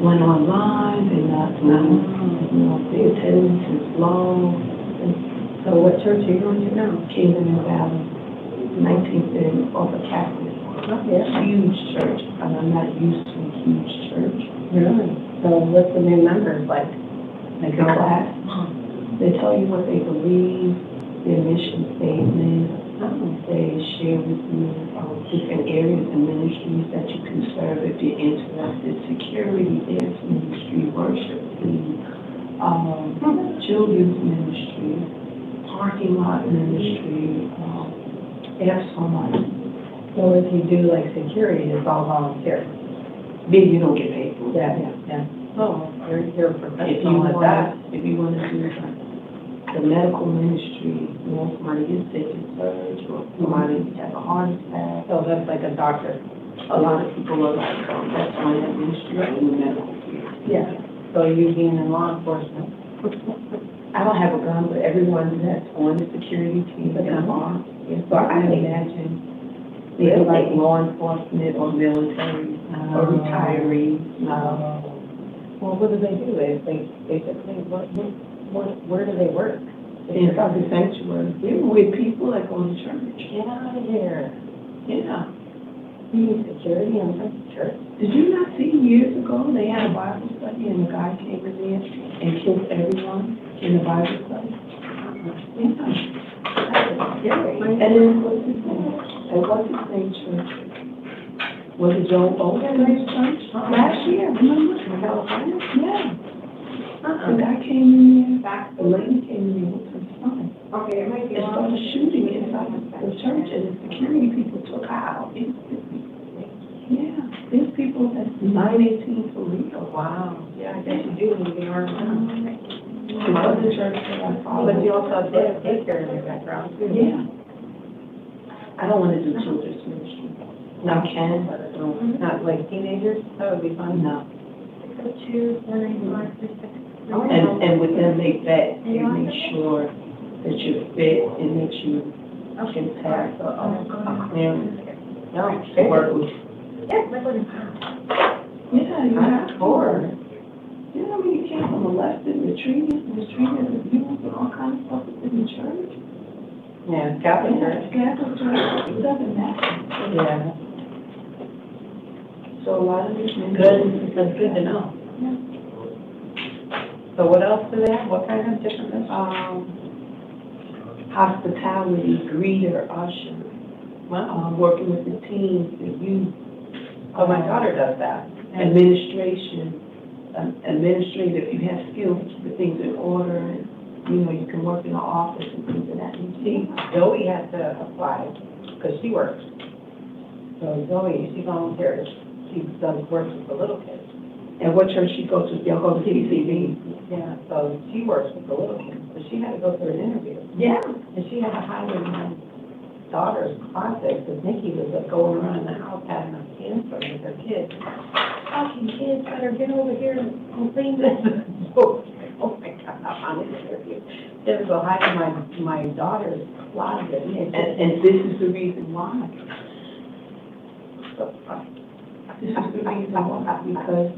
went online, they're not, the attendance is low. So what church are you going to now? Kingdom and Valley, 1930, off of Catholic. Oh, yeah. Huge church, and I'm not used to a huge church. Really? So what's the new members like? They go class. They tell you what they believe, their mission statement. They share with you different areas and ministries that you can serve if you're interested. Security, dance ministry, worship lead, children's ministry, parking lot ministry. They have so much. So if you do like security, it's all volunteer. Then you don't get paid for it. Yeah. Oh, you're a If professional at that. you want to do the medical ministry, you know, somebody gets sick in surge, or somebody has a heart attack. So that's like a doctor. A lot of people are like, that's why that ministry in the medical field. Yeah. So you being in law enforcement. I don't have a gun, but everyone that's on the security team is armed. So I imagine they're like law enforcement or military or retirees. Well, what do? They basically, where do they work? In the sanctuary. They're with people that go to church. Get out of here. Yeah. You need security in the church? Did you not see years ago they had a Bible study and the guy came in there and killed everyone in the Bible study? Yeah. That's scary. And then what's his name? And what's his name church? Was it Joe Osteen church? Last year, remember? In California? Yeah. The guy came in there, the lady came in there with her son. Okay, it might be. And started shooting inside the church, and the security people took her out instantly. Yeah, there's people that's 918 for real. Wow. Yeah, I guess you do need to be armed now. The other church that I follow. But you also have daycare in your background too. Yeah. I don't want to do children's ministry. No. I can, but Not like teenagers? That would be fun. no. 2, 4, 9, 5, 3, 6. And with them, they vet, they make sure that you're fit and that you can pass a clearance No. to work with. Yes, my brother. Yeah, you have to. You know, when you came from molested, mistreated, abused, and all kinds of stuff within the church. Yeah, Catholic church. Catholic church, it doesn't matter. Yeah. So a lot of these men. Good, that's good to know. Yeah. So what else do they have? What kind of different? Hospitality, greeter, usher, working with the teens, the youth. Oh, my daughter does that. Administration, administrative, if you have skills, to keep things in order, and, you know, you can work in the office and things of that nature. See, Zoe had to apply because she works. So Zoe, she volunteers. She does work with the little kids. And what church she goes to? Y'all go to CCV? Yeah, so she works with the little kids, but she had to go through an interview. Yeah. And she had to hide in my daughter's closet because Nikki was like going around the house having a tantrum with her kids. Fucking kids better get over here and clean this. Oh my God, I'm on an interview. They would go hide in my daughter's closet. And this is the reason why. This is the reason why, because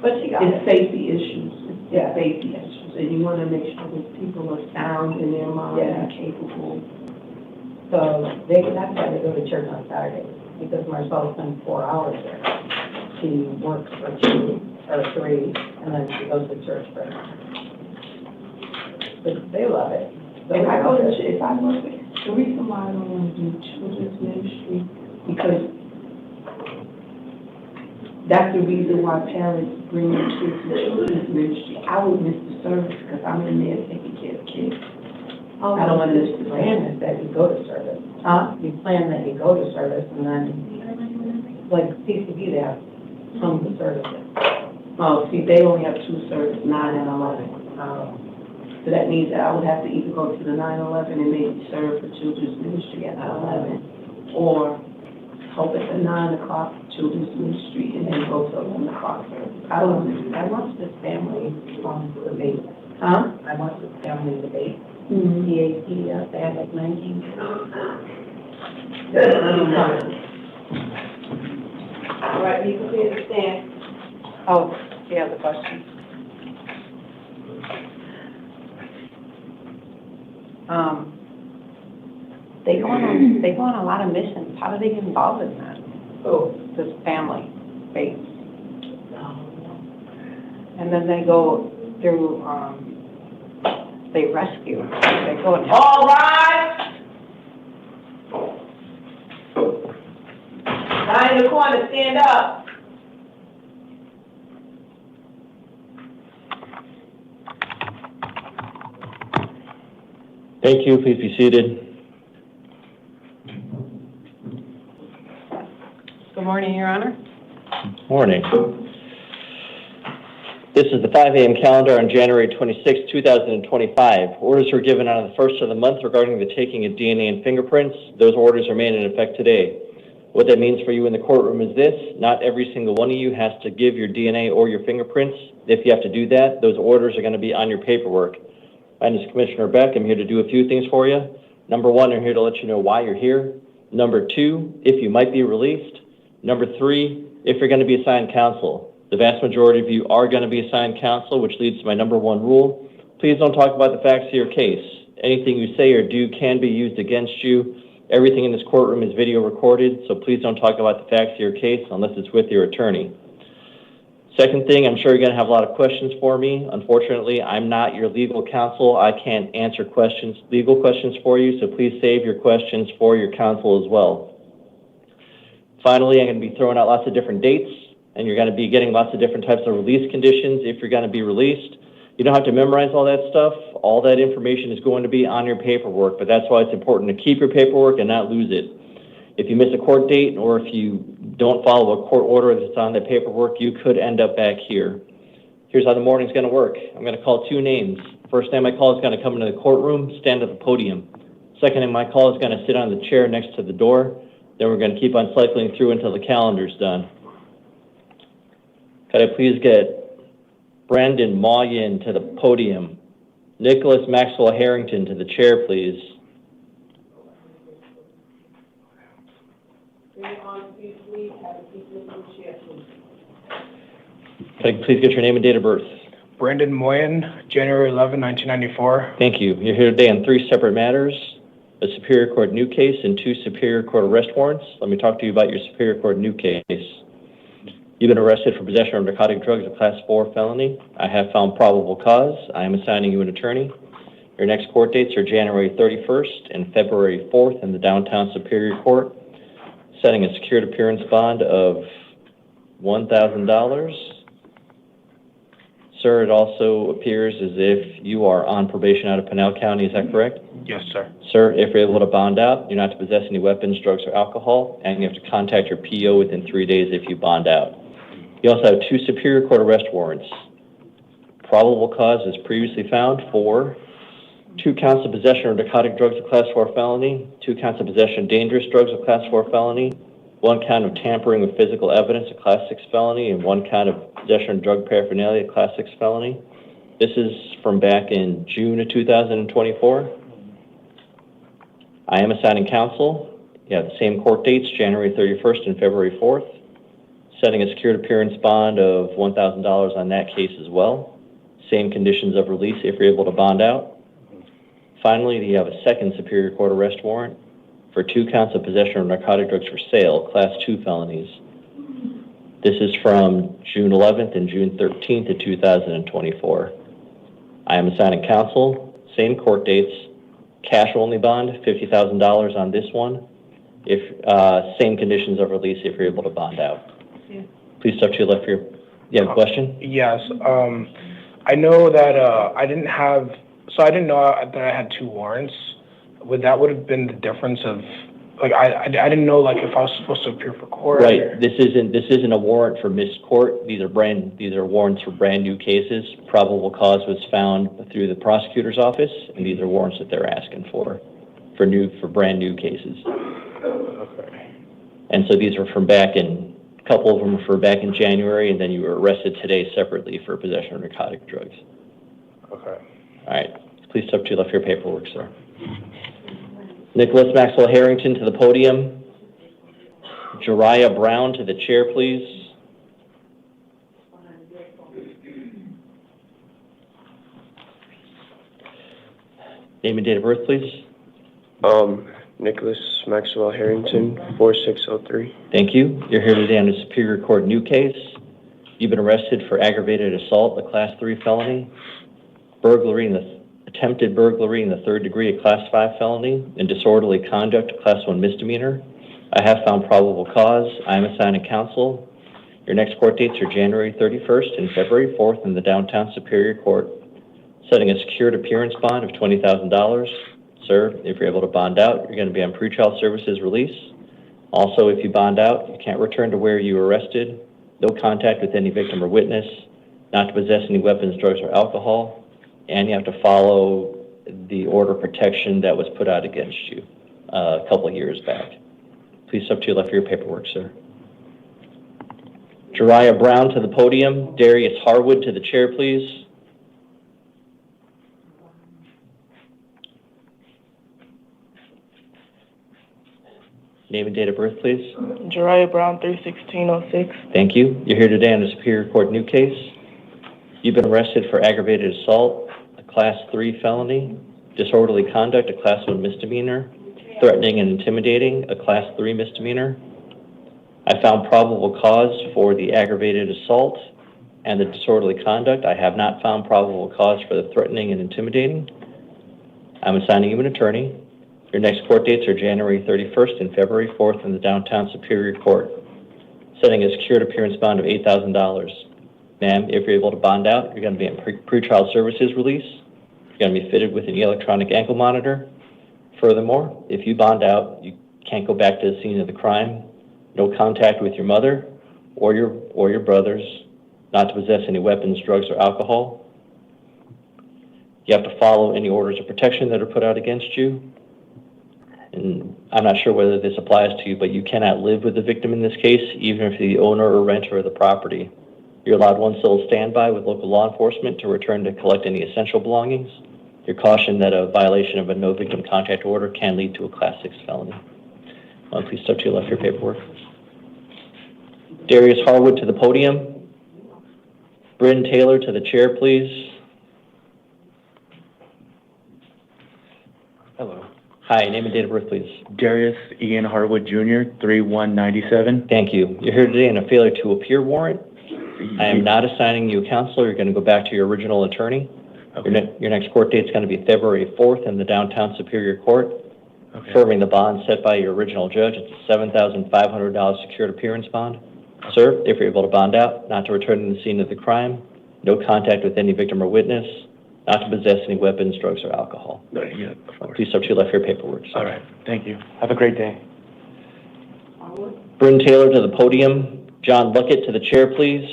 But she got it's it. safety issues. Yeah. Safety issues, and you want to make sure that people are sound in their mind Yeah. and capable. So that's why they go to church on Saturdays, because Marcella spends 4 hours there. She works for 2 or 3, and then she goes to church for an hour. But they love it. If I go to, if I work, the reason why I don't want to do children's ministry, because that's the reason why parents bring their kids to children's ministry. I would miss the service because I'm in there taking care of kids. Oh, I don't want to miss the plan is that you go to service. Huh? You plan that you go to service, and then, like CCB, they have tons of services. Oh, see, they only have 2 services, 9 and 11. So that means that I would have to either go to the 9/11 and maybe serve for children's ministry at 9/11, or hope at the 9 o'clock children's ministry and then go to 11 o'clock service. I don't want to do that. I watched this family debate. Huh? I watched this family debate. Mm-hmm. PhD, they had like 19 kids. All right, Nico Tillis, stand. Oh, she has a question. They go on a lot of missions. How do they get involved in that? Oh. This family base. And then they go through, they rescue. They go and help. All right. Guy in the corner, stand up. Thank you. Please be seated. Good morning, Your Honor. Morning. This is the 5 a.m. calendar on January 26, 2025. Orders were given on the first of the month regarding the taking of DNA and fingerprints. Those orders remain in effect today. What that means for you in the courtroom is this: not every single one of you has to give your DNA or your fingerprints. If you have to do that, those orders are going to be on your paperwork. My name is Commissioner Beck. I'm here to do a few things for you. Number one, I'm here to let you know why you're here. Number two, if you might be released. Number three, if you're going to be assigned counsel. The vast majority of you are going to be assigned counsel, which leads to my number one rule. Please don't talk about the facts of your case. Anything you say or do can be used against you. Everything in this courtroom is video recorded, so please don't talk about the facts of your case unless it's with your attorney. Second thing, I'm sure you're going to have a lot of questions for me. Unfortunately, I'm not your legal counsel. I can't answer legal questions for you, so please save your questions for your counsel as well. Finally, I'm going to be throwing out lots of different dates, and you're going to be getting lots of different types of release conditions if you're going to be released. You don't have to memorize all that stuff. All that information is going to be on your paperwork, but that's why it's important to keep your paperwork and not lose it. If you miss a court date or if you don't follow a court order that's on the paperwork, you could end up back here. Here's how the morning's going to work. I'm going to call two names. First name I call is going to come into the courtroom, stand at the podium. Second name I call is going to sit on the chair next to the door. Then we're going to keep on cycling through until the calendar's done. Could I please get Brandon Moyen to the podium? Nicholas Maxwell Harrington to the chair, please. Could I please get your name and date of birth? Brandon Moyen, January 11, 1994. Thank you. You're here today on 3 separate matters: a Superior Court new case and 2 Superior Court arrest warrants. Let me talk to you about your Superior Court new case. You've been arrested for possession of narcotic drugs, a Class 4 felony. I have found probable cause. I am assigning you an attorney. Your next court dates are January 31st and February 4th in the Downtown Superior Court, setting a secured appearance bond of $1,000. Sir, it also appears as if you are on probation out of Pinal County. Is that correct? Yes, sir. Sir, if you're able to bond out, you're not to possess any weapons, drugs, or alcohol, and you have to contact your PO within 3 days if you bond out. You also have 2 Superior Court arrest warrants. Probable cause is previously found for 2 counts of possession of narcotic drugs, a Class 4 felony, 2 counts of possession of dangerous drugs, a Class 4 felony, 1 count of tampering with physical evidence, a Class 6 felony, and 1 count of possession of drug paraphernalia, a Class 6 felony. This is from back in June of 2024. I am assigning counsel. You have the same court dates, January 31st and February 4th, setting a secured appearance bond of $1,000 on that case as well. Same conditions of release if you're able to bond out. Finally, you have a 2nd Superior Court arrest warrant for 2 counts of possession of narcotic drugs for sale, Class 2 felonies. This is from June 11th and June 13th of 2024. I am assigning counsel, same court dates, cash only bond, $50,000 on this one. If same conditions of release if you're able to bond out. Yeah. Please step to your left here. You have a question? Yes. I know that I didn't know that I had 2 warrants. Would have been the difference of, like, I didn't know, like, if I was supposed to appear for court. Right. Or... This isn't a warrant for missed court. These are warrants for brand new cases. Probable cause was found through the prosecutor's office, and these are warrants that they're asking for brand new cases. Okay. And so these are from back in, a couple of them were from back in January, and then you were arrested today separately for possession of narcotic drugs. Okay. All right. Please step to your left for your paperwork, sir. Nicholas Maxwell Harrington to the podium. Jeriah Brown to the chair, please. Name and date of birth, please. Nicholas Maxwell Harrington, 4603. Thank you. You're here today on a Superior Court new case. You've been arrested for aggravated assault, a Class 3 felony, attempted burglary in the 3rd degree, a Class 5 felony, and disorderly conduct, a Class 1 misdemeanor. I have found probable cause. I am assigning counsel. Your next court dates are January 31st and February 4th in the Downtown Superior Court, setting a secured appearance bond of $20,000. Sir, if you're able to bond out, you're going to be on pretrial services release. Also, if you bond out, you can't return to where you were arrested, no contact with any victim or witness, not to possess any weapons, drugs, or alcohol, and you have to follow the order of protection that was put out against you a couple of years back. Please step to your left for your paperwork, sir. Jeriah Brown to the podium. Darius Harwood to the chair, please. Name and date of birth, please. Jeriah Brown, 3/16/06. Thank you. You're here today on a Superior Court new case. You've been arrested for aggravated assault, a Class 3 felony, disorderly conduct, a Class 1 misdemeanor, threatening and intimidating, a Class 3 misdemeanor. I found probable cause for the aggravated assault and the disorderly conduct. I have not found probable cause for the threatening and intimidating. I'm assigning you an attorney. Your next court dates are January 31st and February 4th in the Downtown Superior Court, setting a secured appearance bond of $8,000. Ma'am, if you're able to bond out, you're going to be in pretrial services release. You're going to be fitted with an electronic ankle monitor. Furthermore, if you bond out, you can't go back to the scene of the crime, no contact with your mother or your brothers, not to possess any weapons, drugs, or alcohol. You have to follow any orders of protection that are put out against you. And I'm not sure whether this applies to you, but you cannot live with the victim in this case, even if you're the owner or renter of the property. You're allowed one civil standby with local law enforcement to return to collect any essential belongings. You're cautioned that a violation of a no victim contact order can lead to a Class 6 felony. Please step to your left for your paperwork. Darius Harwood to the podium. Bryn Taylor to the chair, please. Hello. Hi, name and date of birth, please. Darius Ian Harwood Jr., 3/1/97. Thank you. You're here today on a failure to appear warrant. I am not assigning you a counselor. You're going to go back to your original attorney. Okay. Your next court date is going to be February 4th in the Downtown Superior Court. Okay. Affirming the bond set by your original judge. It's a $7,500 secured appearance bond. Sir, if you're able to bond out, not to return to the scene of the crime, no contact with any victim or witness, not to possess any weapons, drugs, or alcohol. Yeah, of course. Please step to your left for your paperwork. Sir. All right. Thank you. Have a great day. Bryn Taylor to the podium. John Luckett to the chair, please.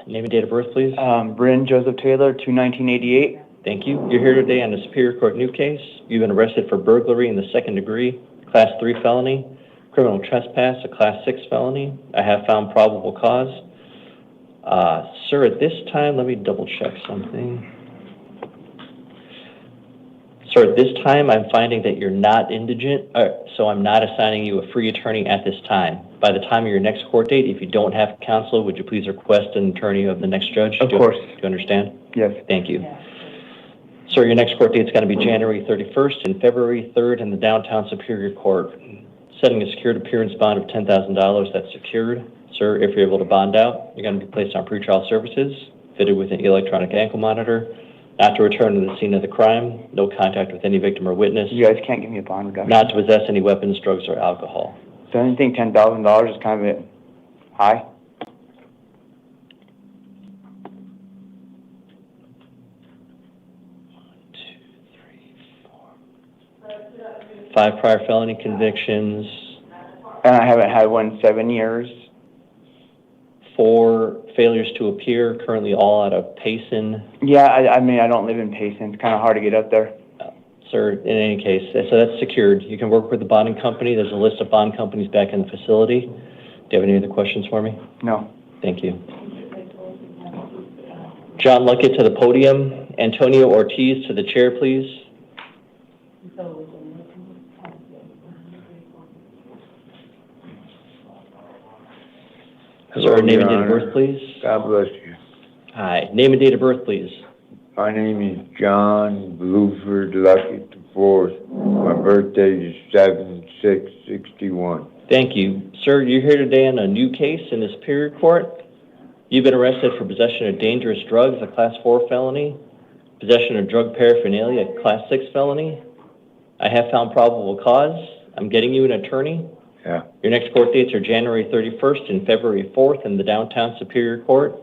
Name and date of birth, please. Bryn Joseph Taylor, 2/19/88. Thank you. You're here today on a Superior Court new case. You've been arrested for burglary in the 2nd degree, Class 3 felony, criminal trespass, a Class 6 felony. I have found probable cause. Sir, at this time, let me double check something. Sir, at this time, I'm finding that you're not indigent, so I'm not assigning you a free attorney at this time. By the time of your next court date, if you don't have counsel, would you please request an attorney of the next judge? Of course. Do you understand? Yes. Thank you. Sir, your next court date is going to be January 31st and February 3rd in the Downtown Superior Court. Setting a secured appearance bond of $10,000, that's secured. Sir, if you're able to bond out, you're going to be placed on pretrial services, fitted with an electronic ankle monitor, not to return to the scene of the crime, no contact with any victim or witness. You guys can't give me a bond reduction. Not to possess any weapons, drugs, or alcohol. So I think $10,000 is kind of high. Five prior felony convictions. And I haven't had one in 7 years. 4 failures to appear, currently all out of Payson. Yeah, I mean, I don't live in Payson. It's kind of hard to get up there. Sir, in any case, so that's secured. You can work with the bonding company. There's a list of bond companies back in the facility. Do you have any other questions for me? No. Thank you. John Luckett to the podium. Antonio Ortiz to the chair, please. Hello, Sir, name and Your date of Honor. birth, please. God bless you. Hi, name and date of birth, please. My name is John Bluford Luckett IV. My birthday is 7/6/61. Thank you. Sir, you're here today on a new case in the Superior Court. You've been arrested for possession of dangerous drugs, a Class 4 felony, possession of drug paraphernalia, a Class 6 felony. I have found probable cause. I'm getting you an attorney. Yeah. Your next court dates are January 31st and February 4th in the downtown Superior Court.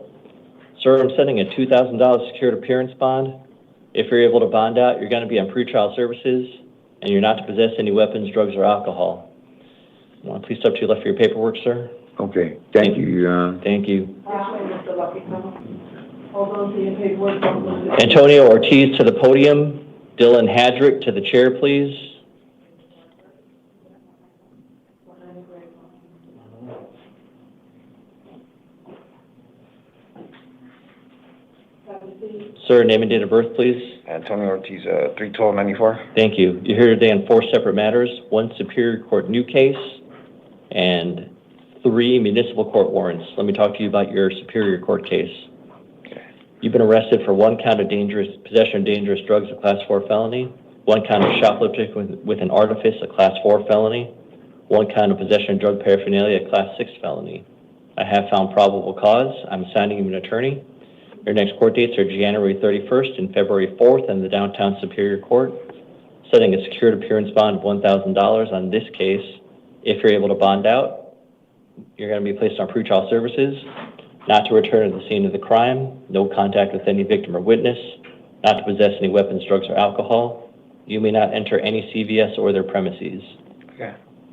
Sir, I'm setting a $2,000 secured appearance bond. If you're able to bond out, you're going to be on pretrial services, and you're not to possess any weapons, drugs, or alcohol. Please step to your left for your paperwork, sir. Okay. Thank you, Your Honor. Thank you. Hold on to your paperwork. Antonio Ortiz to the podium. Dylan Hadrick to the chair, please. Sir, name and date of birth, please. Antonio Ortiz, 3/12/94. Thank you. You're here today on 4 separate matters, 1 Superior Court new case and 3 municipal court warrants. Let me talk to you about your Superior Court case. You've been arrested for 1 count of possession of dangerous drugs, a Class 4 felony, 1 count of shoplifting with an artifice, a Class 4 felony, 1 count of possession of drug paraphernalia, a Class 6 felony. I have found probable cause. I'm assigning you an attorney. Your next court dates are January 31st and February 4th in the downtown Superior Court, setting a secured appearance bond of $1,000 on this case. If you're able to bond out, you're going to be placed on pretrial services, not to return to the scene of the crime, no contact with any victim or witness, not to possess any weapons, drugs, or alcohol. You may not enter any CVS or their premises. Okay.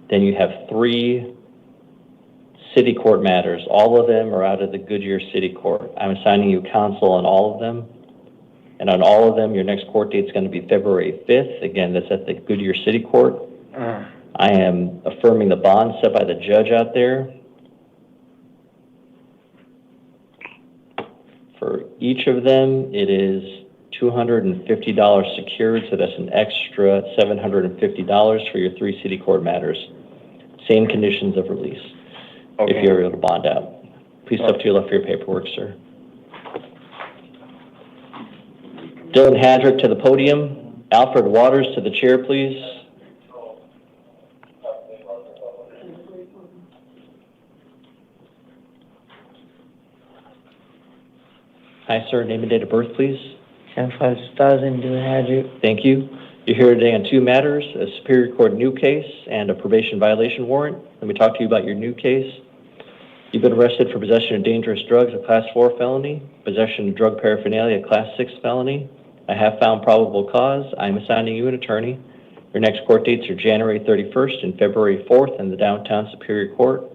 Then you have 3 city court matters. All of them are out of the Goodyear City Court. I'm assigning you counsel on all of them. And on all of them, your next court date is going to be February 5th. Again, that's at the Goodyear City Court. I am affirming the bond set by the judge out there. For each of them, it is $250 secured, so that's an extra $750 for your 3 city court matters. Same conditions of release. Okay. If you're able to bond out. Please step to your left for your paperwork, sir. Dylan Hadrick to the podium. Alfred Waters to the chair, please. Hi, sir. Name and date of birth, please. 10/5/2000, Dylan Hadrick. Thank you. You're here today on 2 matters, a Superior Court new case and a probation violation warrant. Let me talk to you about your new case. You've been arrested for possession of dangerous drugs, a Class 4 felony, possession of drug paraphernalia, a Class 6 felony. I have found probable cause. I'm assigning you an attorney. Your next court dates are January 31st and February 4th in the downtown Superior Court,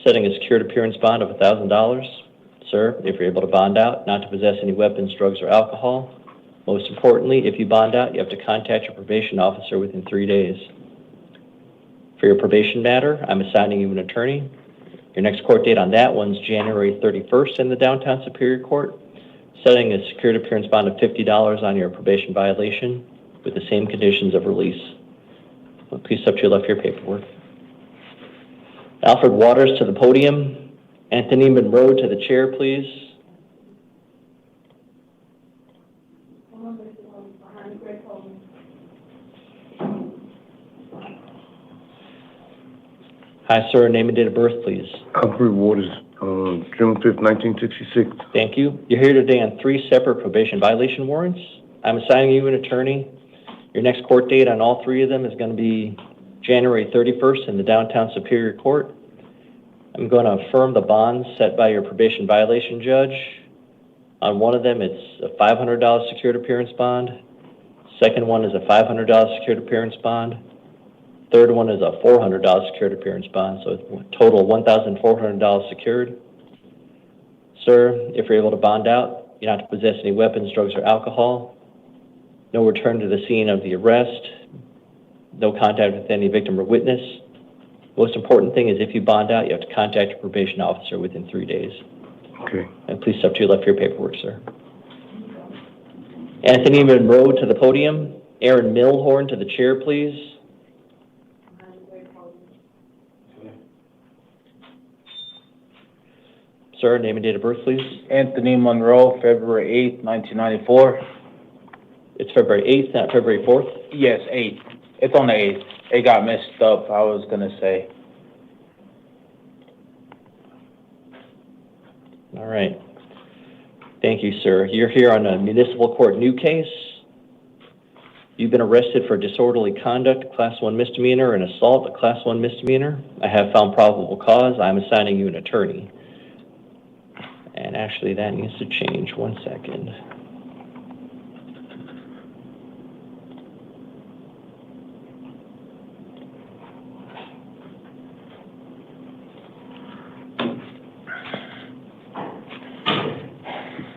setting a secured appearance bond of $1,000. Sir, if you're able to bond out, not to possess any weapons, drugs, or alcohol. Most importantly, if you bond out, you have to contact your probation officer within 3 days. For your probation matter, I'm assigning you an attorney. Your next court date on that one's January 31st in the downtown Superior Court, setting a secured appearance bond of $50 on your probation violation with the same conditions of release. Please step to your left for your paperwork. Alfred Waters to the podium. Anthony Monroe to the chair, please. Hi, sir. Name and date of birth, please. Alfred Waters, June 5th, 1966. Thank you. You're here today on 3 separate probation violation warrants. I'm assigning you an attorney. Your next court date on all 3 of them is going to be January 31st in the downtown Superior Court. I'm going to affirm the bonds set by your probation violation judge. On one of them, it's a $500 secured appearance bond. Second one is a $500 secured appearance bond. Third one is a $400 secured appearance bond, so total $1,400 secured. Sir, if you're able to bond out, you don't have to possess any weapons, drugs, or alcohol. No return to the scene of the arrest. No contact with any victim or witness. Most important thing is if you bond out, you have to contact your probation officer within 3 days. Okay. And please step to your left for your paperwork, sir. Anthony Monroe to the podium. Aaron Milhorn to the chair, please. Sir, name and date of birth, please. Anthony Monroe, February 8th, 1994. It's February 8th, not February 4th? Yes, 8th. It's on the 8th. It got messed up, I was going to say. All right. Thank you, sir. You're here on a municipal court new case. You've been arrested for disorderly conduct, Class 1 misdemeanor, and assault, a Class 1 misdemeanor. I have found probable cause. I'm assigning you an attorney. And actually, that needs to change. 1 second.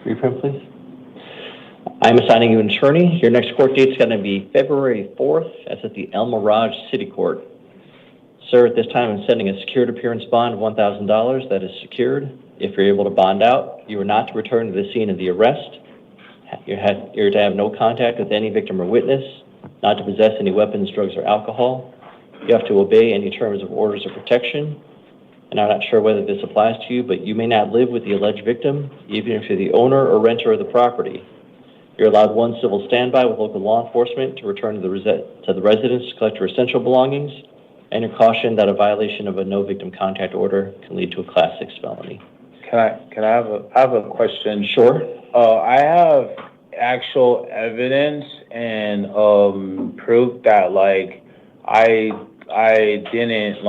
Reprint, please. I'm assigning you an attorney. Your next court date is going to be February 4th. That's at the El Mirage City Court. Sir, at this time, I'm sending a secured appearance bond of $1,000 that is secured. If you're able to bond out, you are not to return to the scene of the arrest. You're to have no contact with any victim or witness, not to possess any weapons, drugs, or alcohol. You have to obey any terms of orders of protection. And I'm not sure whether this applies to you, but you may not live with the alleged victim, even if you're the owner or renter of the property. You're allowed one civil standby with local law enforcement to return to the residence to collect your essential belongings, and you're cautioned that a violation of a no victim contact order can lead to a Class 6 felony. Can I have a question? Sure. I have actual evidence and proof that I didn't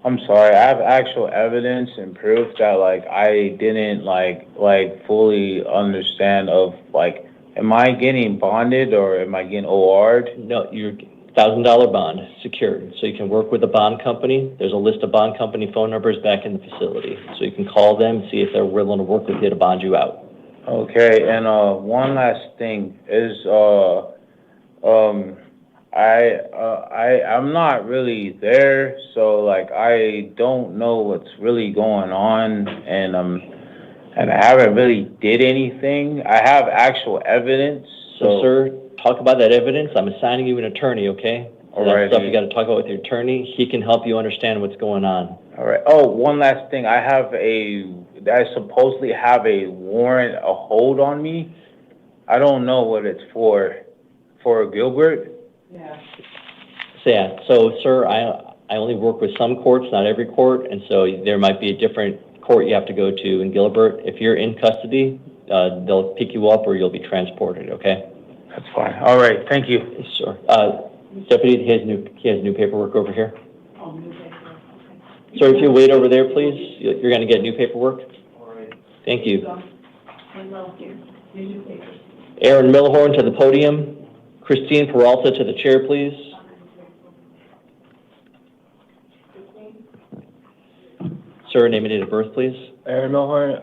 I'm sorry, I have actual evidence and proof that I didn't fully understand of am I getting bonded or am I getting OR'd? No, you're $1,000 bond secured. So you can work with a bond company. There's a list of bond company phone numbers back in the facility. So you can call them, see if they're willing to work with you to bond you out. Okay, and one last thing is I'm not really there, so I don't know what's really going on, and I haven't really did anything. I have actual evidence. So sir, talk about that evidence. I'm assigning you an attorney, okay? So that stuff you got to talk about with your attorney. He can help you understand what's going on. All right. Oh, one last thing. I supposedly have a warrant, a hold on me. I don't know what it's for. For Gilbert? Yeah. So yeah, so sir, I only work with some courts, not every court, and so there might be a different court you have to go to in Gilbert. If you're in custody, they'll pick you up or you'll be transported, okay? That's fine. All right, thank you. Sure. Deputy, he has new paperwork over here. Oh, new paper, okay. Sir, if you wait over there, please, you're going to get new paperwork. All right. Thank you. Here's your paper. Aaron Milhorn to the podium. Christine Peralta to the chair, please. Sir, name and date of birth, please. Aaron Milhorn,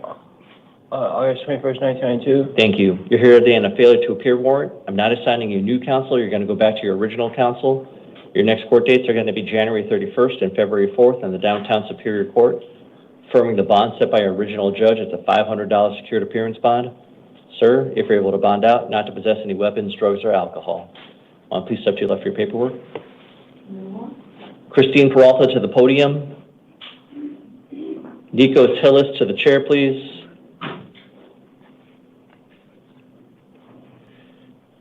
August 21st, 1992. Thank you. You're here today on a failure to appear warrant. I'm not assigning you new counsel. You're going to go back to your original counsel. Your next court dates are going to be January 31st and February 4th in the Downtown Superior Court. Affirming the bond set by your original judge, it's a $500 secured appearance bond. Sir, if you're able to bond out, not to possess any weapons, drugs, or alcohol. Please step to your left for your paperwork. Christine Peralta to the podium. Nico Tillis to the chair, please.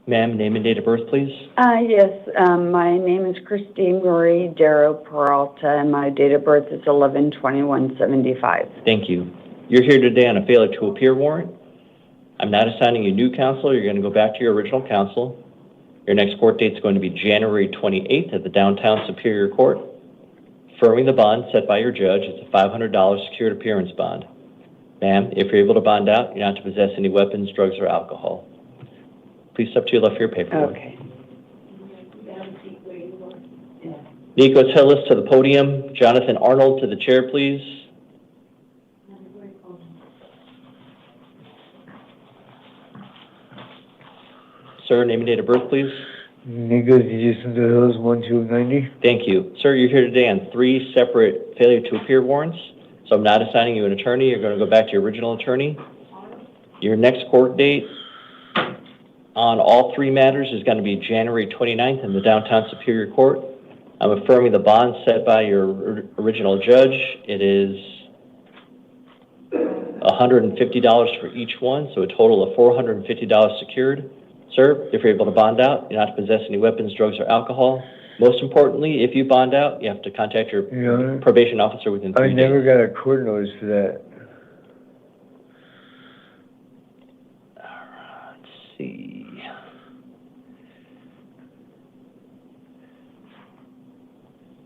Ma'am, name and date of birth, please. Yes, my name is Christine Marie Darrow Peralta, and my date of birth is 11/21/75. Thank you. You're here today on a failure to appear warrant. I'm not assigning you new counsel. You're going to go back to your original counsel. Your next court date is going to be January 28th at the Downtown Superior Court. Affirming the bond set by your judge, it's a $500 secured appearance bond. Ma'am, if you're able to bond out, you're not to possess any weapons, drugs, or alcohol. Please step to your left for your paperwork. Okay. Nico Tillis to the podium. Jonathan Arnold to the chair, please. Sir, name and date of birth, please. Nico Tillis, 1290. Thank you. Sir, you're here today on 3 separate failure to appear warrants, so I'm not assigning you an attorney. You're going to go back to your original attorney. Your next court date on all three matters is going to be January 29th in the Downtown Superior Court. I'm affirming the bond set by your original judge. It is $150 for each one, so a total of $450 secured. Sir, if you're able to bond out, you're not to possess any weapons, drugs, or alcohol. Most importantly, if you bond out, you have to contact your probation officer within 3 days. I never got a court notice for that. Let's see.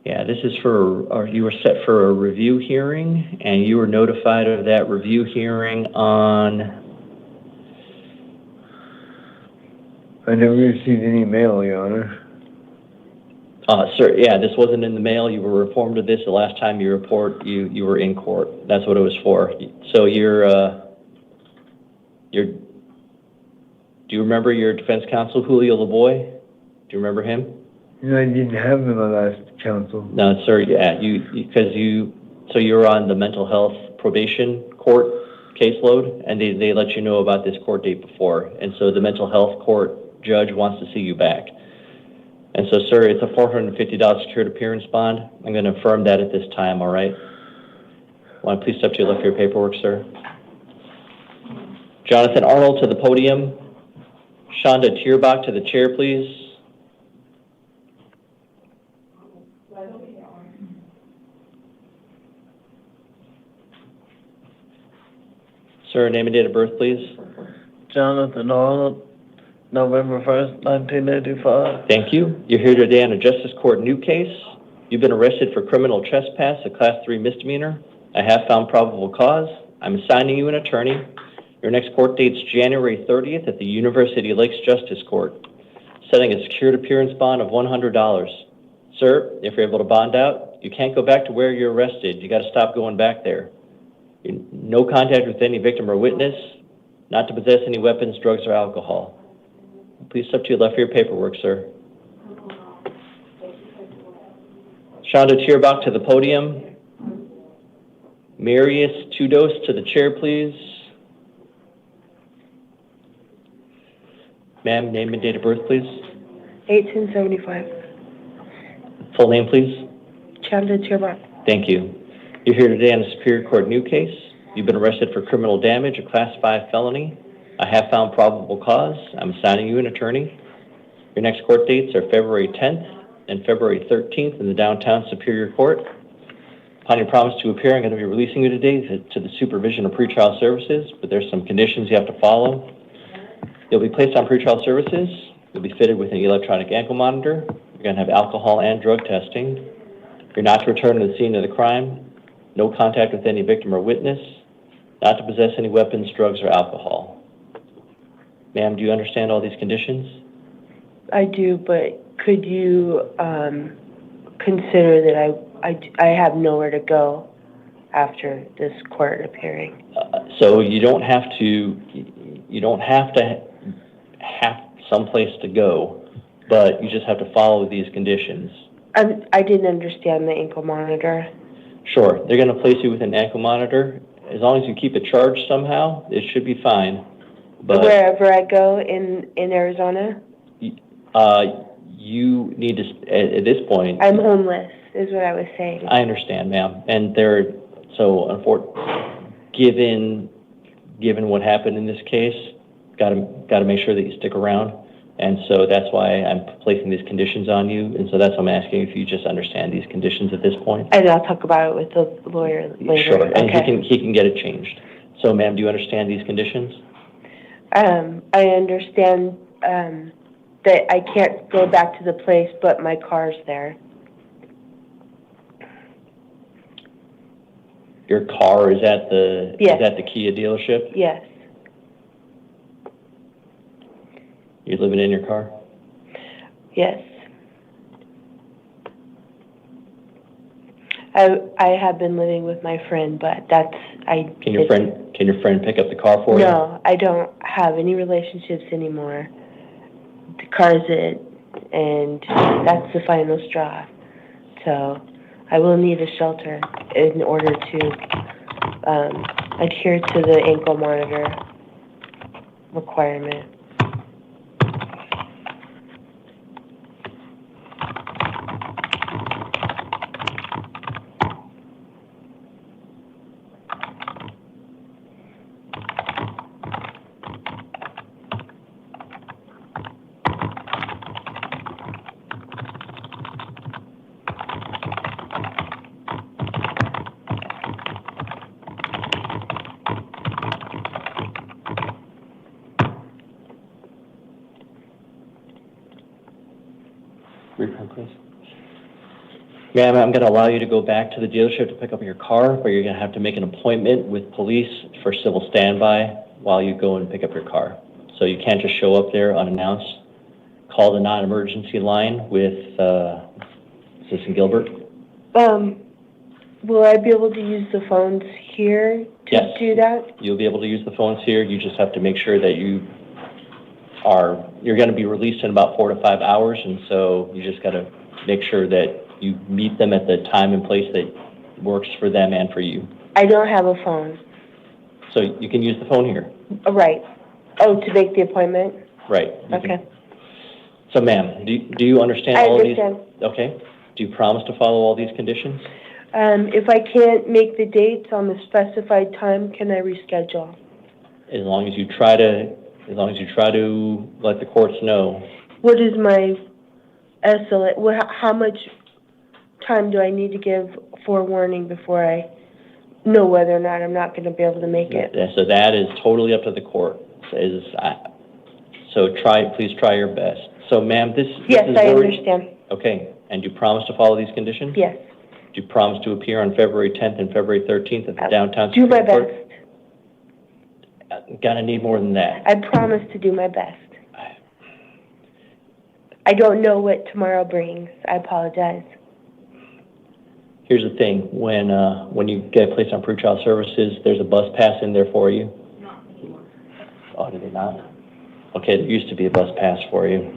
Yeah, this is or you were set for a review hearing, and you were notified of that review hearing on... I never received any mail, Your Honor. Sir, yeah, this wasn't in the mail. You were informed of this the last time you were in court. That's what it was for. So do you remember your defense counsel, Julio Lavoy? Do you remember him? No, I didn't have him in my last counsel. No, sir, yeah, so you were on the mental health probation court caseload, and they let you know about this court date before. And so the mental health court judge wants to see you back. And so, sir, it's a $450 secured appearance bond. I'm going to affirm that at this time, all right? Want to please step to your left for your paperwork, sir? Jonathan Arnold to the podium. Shonda Tearbach to the chair, please. Sir, name and date of birth, please. Jonathan Arnold, November 1st, 1985. Thank you. You're here today on a Justice Court new case. You've been arrested for criminal trespass, a Class 3 misdemeanor. I have found probable cause. I'm assigning you an attorney. Your next court date's January 30th at the University Lakes Justice Court, setting a secured appearance bond of $100. Sir, if you're able to bond out, you can't go back to where you're arrested. You got to stop going back there. No contact with any victim or witness, not to possess any weapons, drugs, or alcohol. Please step to your left for your paperwork, sir. Shonda Tearbach to the podium. Marius Tudos to the chair, please. Ma'am, name and date of birth, please. 1875. Full name, please. Shonda Tearbach. Thank you. You're here today on a Superior Court new case. You've been arrested for criminal damage, a Class 5 felony. I have found probable cause. I'm assigning you an attorney. Your next court dates are February 10th and February 13th in the Downtown Superior Court. Upon your promise to appear, I'm going to be releasing you today to the supervision of pretrial services, but there's some conditions you have to follow. You'll be placed on pretrial services. You'll be fitted with an electronic ankle monitor. You're going to have alcohol and drug testing. You're not to return to the scene of the crime. No contact with any victim or witness. Not to possess any weapons, drugs, or alcohol. Ma'am, do you understand all these conditions? I do, but could you consider that I have nowhere to go after this court appearing? So you don't have to have someplace to go, but you just have to follow these conditions. I didn't understand the ankle monitor. Sure, they're going to place you with an ankle monitor. As long as you keep it charged somehow, it should be fine. But wherever I go in Arizona? You need to, at this point... I'm homeless, is what I was saying. I understand, ma'am. And given what happened in this case, got to make sure that you stick around. And so that's why I'm placing these conditions on you. And so that's why I'm asking if you just understand these conditions at this point. And I'll talk about it with the lawyer later. Sure, and okay. he can get it changed. So, ma'am, do you understand these conditions? I understand that I can't go back to the place, but my car's there. Your car is at the Yes. is at the Kia dealership? Yes. You're living in your car? Yes. I have been living with my friend, but Can your friend pick up the car for you? No, I don't have any relationships anymore. The car's it, and that's the final straw. So I will need a shelter in order to adhere to the ankle monitor requirement. Reprint, please. Ma'am, I'm going to allow you to go back to the dealership to pick up your car, but you're going to have to make an appointment with police for civil standby while you go and pick up your car. So you can't just show up there unannounced. Call the non-emergency line with Assistant Gilbert. Will I be able to use the phones here to do that? You'll be able to use the phones here. You just have to make sure that you're going to be released in about 4 to 5 hours, and so you just got to make sure that you meet them at the time and place that works for them and for you. I don't have a phone. So you can use the phone here. Right. Oh, to make the appointment? Right. Okay. So, ma'am, do you understand all of these? I understand. Okay. Do you promise to follow all these conditions? If I can't make the dates on the specified time, can I reschedule? As long as you try to let the courts know. What is my SLA? How much time do I need to give forewarning before I know whether or not I'm not going to be able to make it? So that is totally up to the court. So please try your best. So, ma'am, this Yes, is I understand. Okay. And do you promise to follow these conditions? Yes. Do you promise to appear on February 10th and February 13th at the downtown Do my Superior best. Court? Gonna need more than that. I promise to do my best. I don't know what tomorrow brings. I apologize. Here's the thing, when you get placed on pretrial services, there's a bus pass in there for you. Oh, did they not? Okay, there used to be a bus pass for you.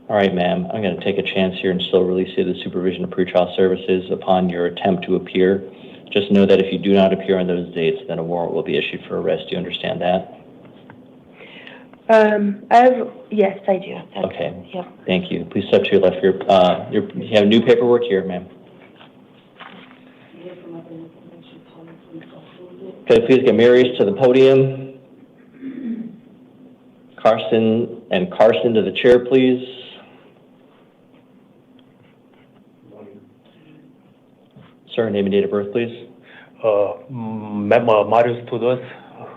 All right, ma'am, I'm going to take a chance here and still release you to the supervision of pretrial services upon your attempt to appear. Just know that if you do not appear on those dates, then a warrant will be issued for arrest. Do you understand that? Yes, I do. Okay. Yep. Thank you. Please step to your left here. You have new paperwork here, ma'am. Okay, please get Marius to the podium. Carson to the chair, please. Sir, name and date of birth, please. Marius Tudos,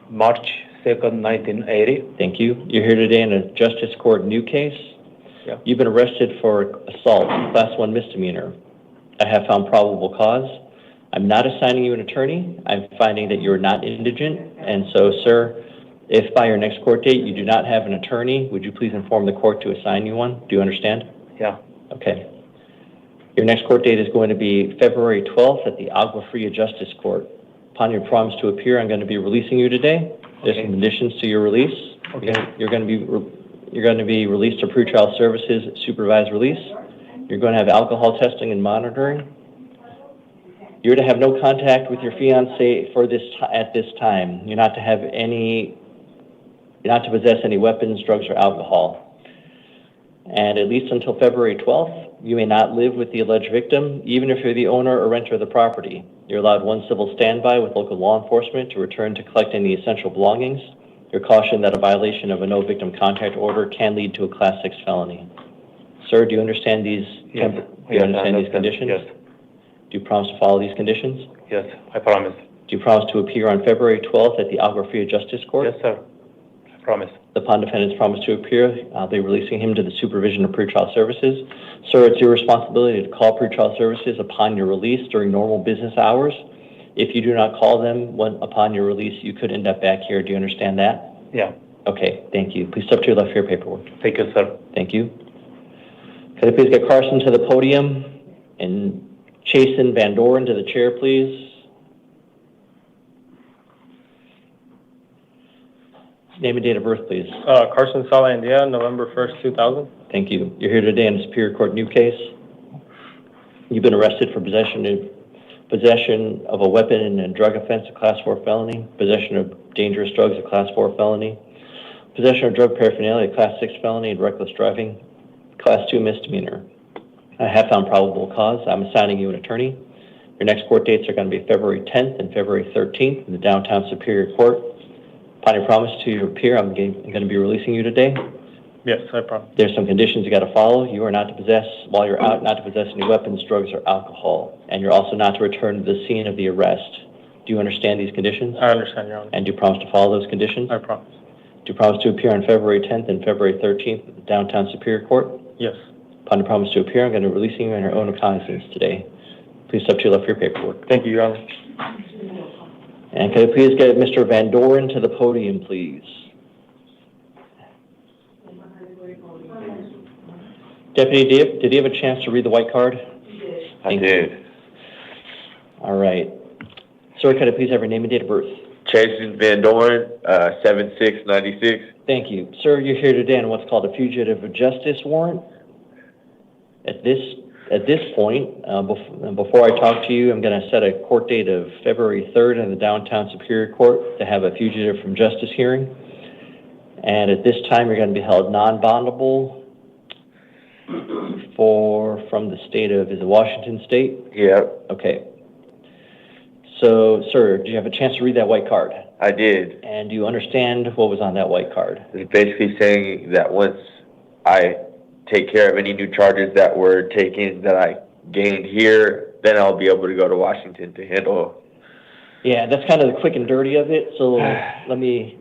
March 2nd, 1980. Thank you. You're here today in a Justice Court new case. Yeah. You've been arrested for assault, class 1 misdemeanor. I have found probable cause. I'm not assigning you an attorney. I'm finding that you're not indigent. And so, sir, if by your next court date you do not have an attorney, would you please inform the court to assign you one? Do you understand? Yeah. Okay. Your next court date is going to be February 12th at the Agua Fria Justice Court. Upon your promise to appear, I'm going to be releasing you today. There's some conditions to your release. Okay. You're going to be released to pretrial services, supervised release. You're going to have alcohol testing and monitoring. You're to have no contact with your fiance at this time. You're not to possess any weapons, drugs, or alcohol. And at least until February 12th, you may not live with the alleged victim, even if you're the owner or renter of the property. You're allowed one civil standby with local law enforcement to return to collect any essential belongings. You're cautioned that a violation of a no victim contact order can lead to a Class 6 felony. Sir, do you understand these? Yes. Do you understand these conditions? Yes. Do you promise to follow these conditions? Yes, I promise. Do you promise to appear on February 12th at the Agua Fria Justice Court? Yes, sir. I promise. Upon defendant's promise to appear, I'll be releasing him to the supervision of pretrial services. Sir, it's your responsibility to call pretrial services upon your release during normal business hours. If you do not call them upon your release, you could end up back here. Do you understand that? Yeah. Okay, thank you. Please step to your left for your paperwork. Thank you, sir. Thank you. Could I please get Carson to the podium and Chasen Van Doren to the chair, please? Name and date of birth, please. Carson Salandia, November 1st, 2000. Thank you. You're here today in a Superior Court new case. You've been arrested for possession of a weapon and drug offense, a Class 4 felony, possession of dangerous drugs, a Class 4 felony, possession of drug paraphernalia, a Class 6 felony, and reckless driving, Class 2 misdemeanor. I have found probable cause. I'm assigning you an attorney. Your next court dates are going to be February 10th and February 13th in the downtown Superior Court. Upon your promise to appear, I'm going to be releasing you today. Yes, I promise. There's some conditions you got to follow. You are not to possess, while you're out, not to possess any weapons, drugs, or alcohol. And you're also not to return to the scene of the arrest. Do you understand these conditions? I understand, Your Honor. And do you promise to follow those conditions? I promise. Do Do you promise to appear on February 10th and February 13th at the Downtown Superior Court? Yes. Upon the promise to appear, I'm going to release you on your own recognizance today. Please step to your left for your paperwork. Thank you, Your Honor. And could I please get Mr. Van Doren to the podium, please? Deputy, did he have a chance to read the white card? I did. All right. Sir, could I please have your name and date of birth? Jason Van Doren, 7696. Thank you. Sir, you're here today on what's called a fugitive of justice warrant. At this point, before I talk to you, I'm going to set a court date of February 3rd in the Downtown Superior Court to have a fugitive from justice hearing. And at this time, you're going to be held non-bondable from the state of, is it Washington State? Yeah. Okay. So, sir, do you have a chance to read that white card? I did. And do you understand what was on that white card? It's basically saying that once I take care of any new charges that were taken, that I gained here, then I'll be able to go to Washington to handle. Yeah, that's kind of the quick and dirty of it. So let me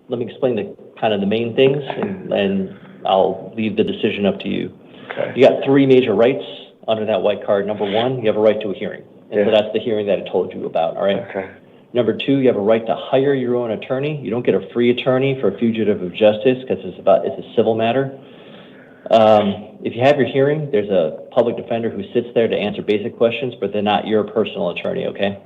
explain the main things, and I'll leave the decision up to you. Okay. You got three major rights under that white card. Number one, you have a right to a hearing. And so that's the hearing that I told you about, all right? Okay. Number two, you have a right to hire your own attorney. You don't get a free attorney for a fugitive of justice because it's a civil matter. If you have your hearing, there's a public defender who sits there to answer basic questions, but they're not your personal attorney, okay?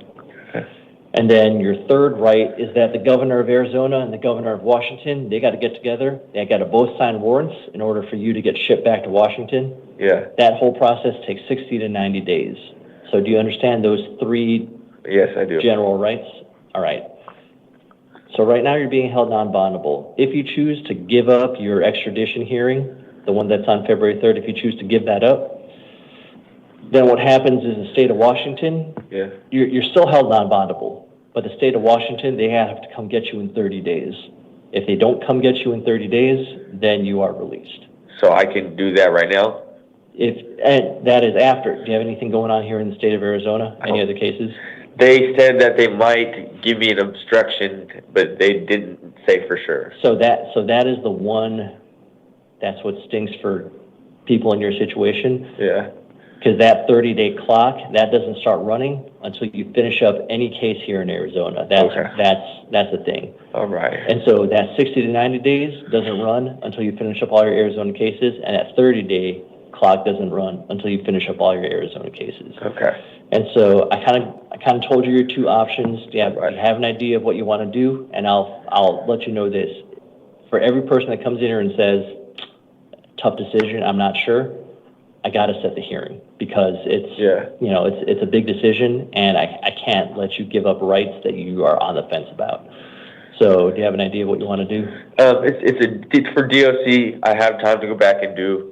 Okay. And then your third right is that the governor of Arizona and the governor of Washington, they got to get together. They got to both sign warrants in order for you to get shipped back to Washington. Yeah. That whole process takes 60 to 90 days. So do you understand those three Yes, I do. general rights? All right. So right now you're being held non-bondable. If you choose to give up your extradition hearing, the one that's on February 3rd, if you choose to give that up, then what happens is the state of Washington, Yeah. you're still held non-bondable, but the state of Washington, they have to come get you in 30 days. If they don't come get you in 30 days, then you are released. So I can do that right now? And that is after. Do you have anything going on here in the state of Arizona? Any other cases? They said that they might give me an obstruction, but they didn't say for sure. So that is the one, that's what stinks for people in your situation. Yeah. Because that 30-day clock, that doesn't start running until you finish up any case here in Arizona. That's the thing. All right. And so that 60 to 90 days doesn't run until you finish up all your Arizona cases, and that 30-day clock doesn't run until you finish up all your Arizona cases. Okay. And so I kind of told you your two options. You have an idea of what you want to do, and I'll let you know this. For every person that comes in here and says, tough decision, I'm not sure, I got to set the hearing because it's a big decision, and I can't let you give up rights that you are on the fence about. So do you have an idea of what you want to do? It's for DOC. I have time to go back and do.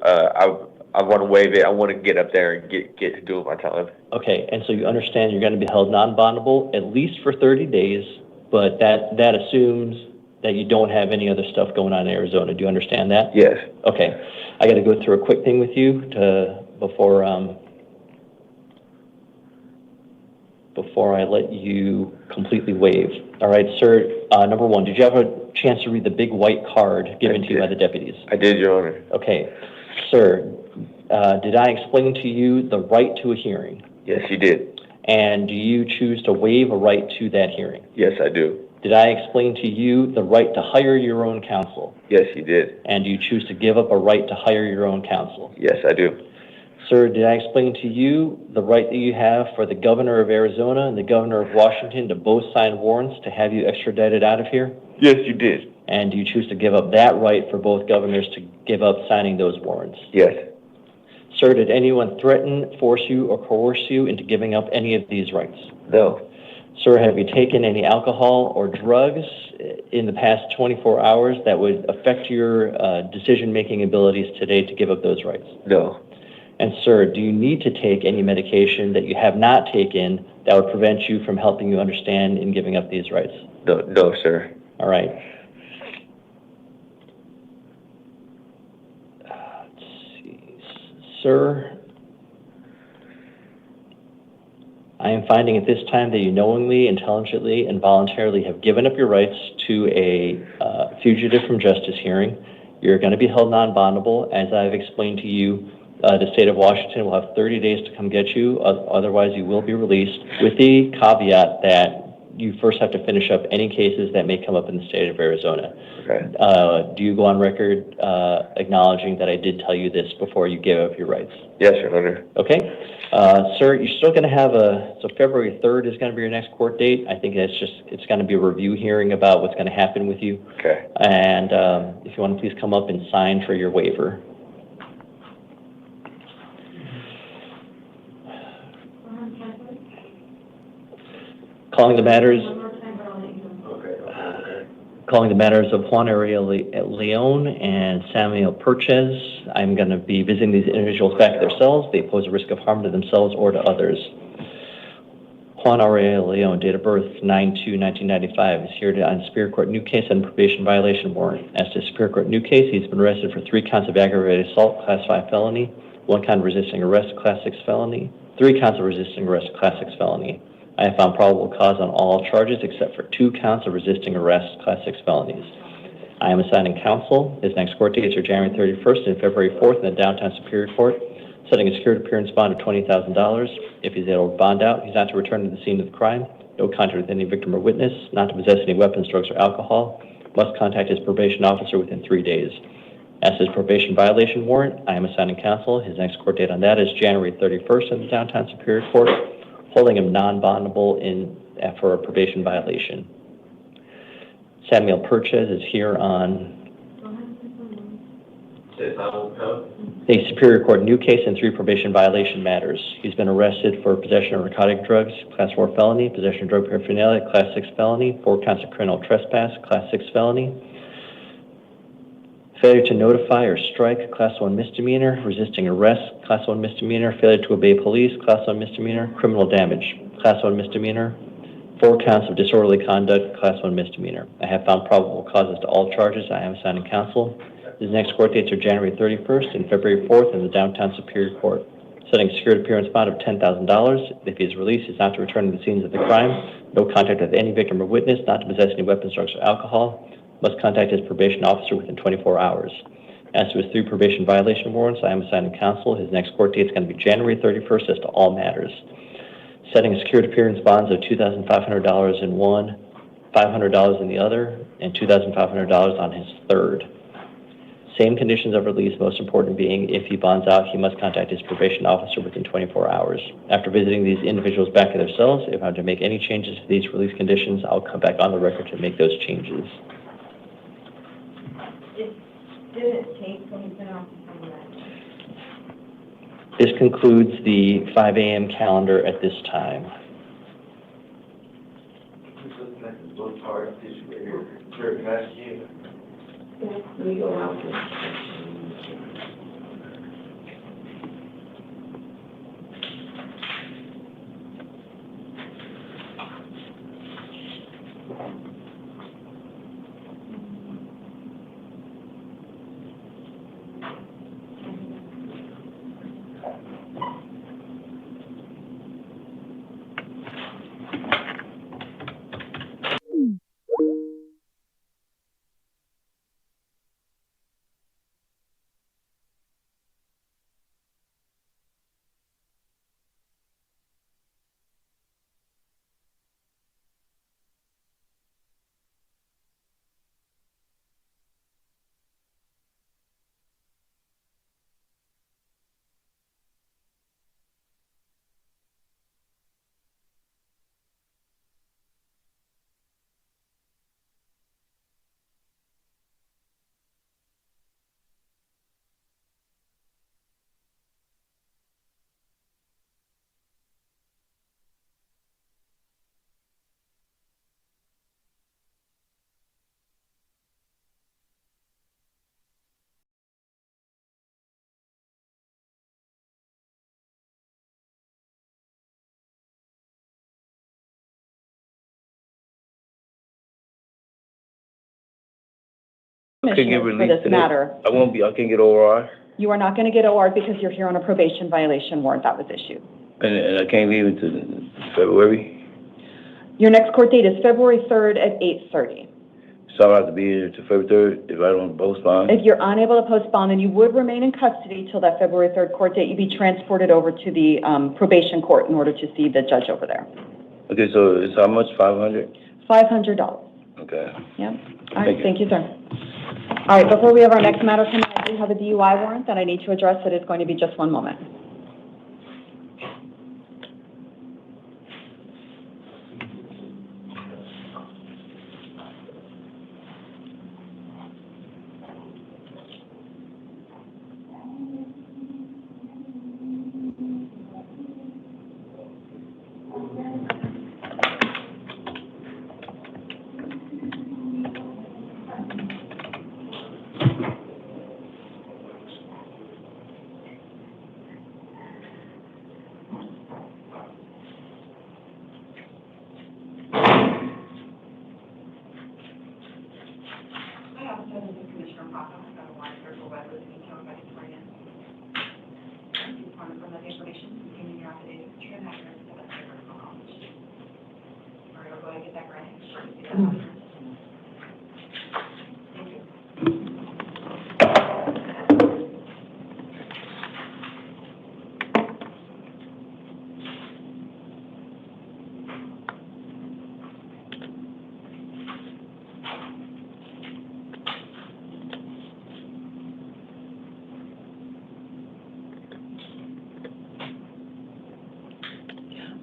I want to waive it. I want to get up there and get to doing my time. Okay, and so you understand you're going to be held non-bondable at least for 30 days, but that assumes that you don't have any other stuff going on in Arizona. Do you understand that? Yes. Okay, I got to go through a quick thing with you before I let you completely waive. All right, sir. Number one, did you have a chance to read the big white card given to you by the deputies? I did, Your Honor. Okay, sir. Did I explain to you the right to a hearing? Yes, you did. And do you choose to waive a right to that hearing? Yes, I do. Did I explain to you the right to hire your own counsel? Yes, you did. And do you choose to give up a right to hire your own counsel? Yes, I do. Sir, did I explain to you the right that you have for the governor of Arizona and the governor of Washington to both sign warrants to have you extradited out of here? Yes, you did. And do you choose to give up that right for both governors to give up signing those warrants? Yes. Sir, did anyone threaten, force you, or coerce you into giving up any of these rights? No. Sir, have you taken any alcohol or drugs in the past 24 hours that would affect your decision-making abilities today to give up those rights? No. And sir, do you need to take any medication that you have not taken that would prevent you from helping you understand in giving up these rights? No, sir. All right. Let's see. Sir, I am finding at this time that you knowingly, intelligently, and voluntarily have given up your rights to a fugitive from justice hearing. You're going to be held non-bondable. As I've explained to you, the state of Washington will have 30 days to come get you. Otherwise, you will be released, with the caveat that you first have to finish up any cases that may come up in the state of Arizona. Okay. Do you go on record acknowledging that I did tell you this before you gave up your rights? Yes, Your Honor. Okay. Sir, you're still going to have so February 3rd is going to be your next court date. I think it's going to be a review hearing about what's going to happen with you. Okay. And if you want to please come up and sign for your waiver. Calling the matters of Juan Ariel Leon and Samuel Purchez. I'm going to be visiting these individuals back at their cells. They pose a risk of harm to themselves or to others. Juan Ariel Leon, date of birth 9/2/1995, is here on Superior Court new case and probation violation warrant. As to Superior Court new case, he's been arrested for 3 counts of aggravated assault, Class 5 felony, 1 count of resisting arrest, Class 6 felony, 3 counts of resisting arrest, Class 6 felony. I have found probable cause on all charges except for 2 counts of resisting arrest, Class 6 felonies. I am assigning counsel. His next court dates are January 31st and February 4th in the Downtown Superior Court, setting a secured appearance bond of $20,000. If he's able to bond out, he's not to return to the scene of the crime, no contact with any victim or witness, not to possess any weapons, drugs, or alcohol, must contact his probation officer within 3 days. As his probation violation warrant, I am assigning counsel. His next court date on that is January 31st in the Downtown Superior Court, holding him non-bondable for a probation violation. Samuel Purchez is here on a Superior Court new case and 3 probation violation matters. He's been arrested for possession of narcotic drugs, Class 4 felony, possession of drug paraphernalia, Class 6 felony, 4 counts of criminal trespass, Class 6 felony, failure to notify or strike, Class 1 misdemeanor, resisting arrest, Class 1 misdemeanor, failure to obey police, Class 1 misdemeanor, criminal damage, Class 1 misdemeanor, 4 counts of disorderly conduct, Class 1 misdemeanor. I have found probable causes to all charges. I am assigning counsel. His next court dates are January 31st and February 4th in the Downtown Superior Court, setting a secured appearance bond of $10,000. If he is released, he is not to return to the scenes of the crime, no contact with any victim or witness, not to possess any weapons, drugs, or alcohol, must contact his probation officer within 24 hours. As to his 3 probation violation warrants, I am assigning counsel. His next court date is going to be January 31st as to all matters. Setting a secured appearance bonds of $2,500 in one, $500 in the other, and $2,500 on his third. Same conditions of release, most important being if he bonds out, he must contact his probation officer within 24 hours. After visiting these individuals back at their cells, if I have to make any changes to these release conditions, I'll come back on the record to make those changes. Did it take when you've been off the This concludes the 5 a.m. calendar at this time. Let me go out there. I can get for released this today. matter. I can get ORI. You are not going to get OR because you're here on a probation violation warrant that was issued. And I can't leave until February, Your next court date is February 3rd at 8:30. so I'll have to be here till February 3rd if I don't postpone. If you're unable to postpone, then you would remain in custody till that February 3rd court date. You'd be transported over to the probation court in order to see the judge over there. Okay, so it's how much, 500? $500. Okay. Yep. All right, thank you, sir. All right, before we have our next matter come in, I do have a DUI warrant that I need to address. It is going to be just one moment.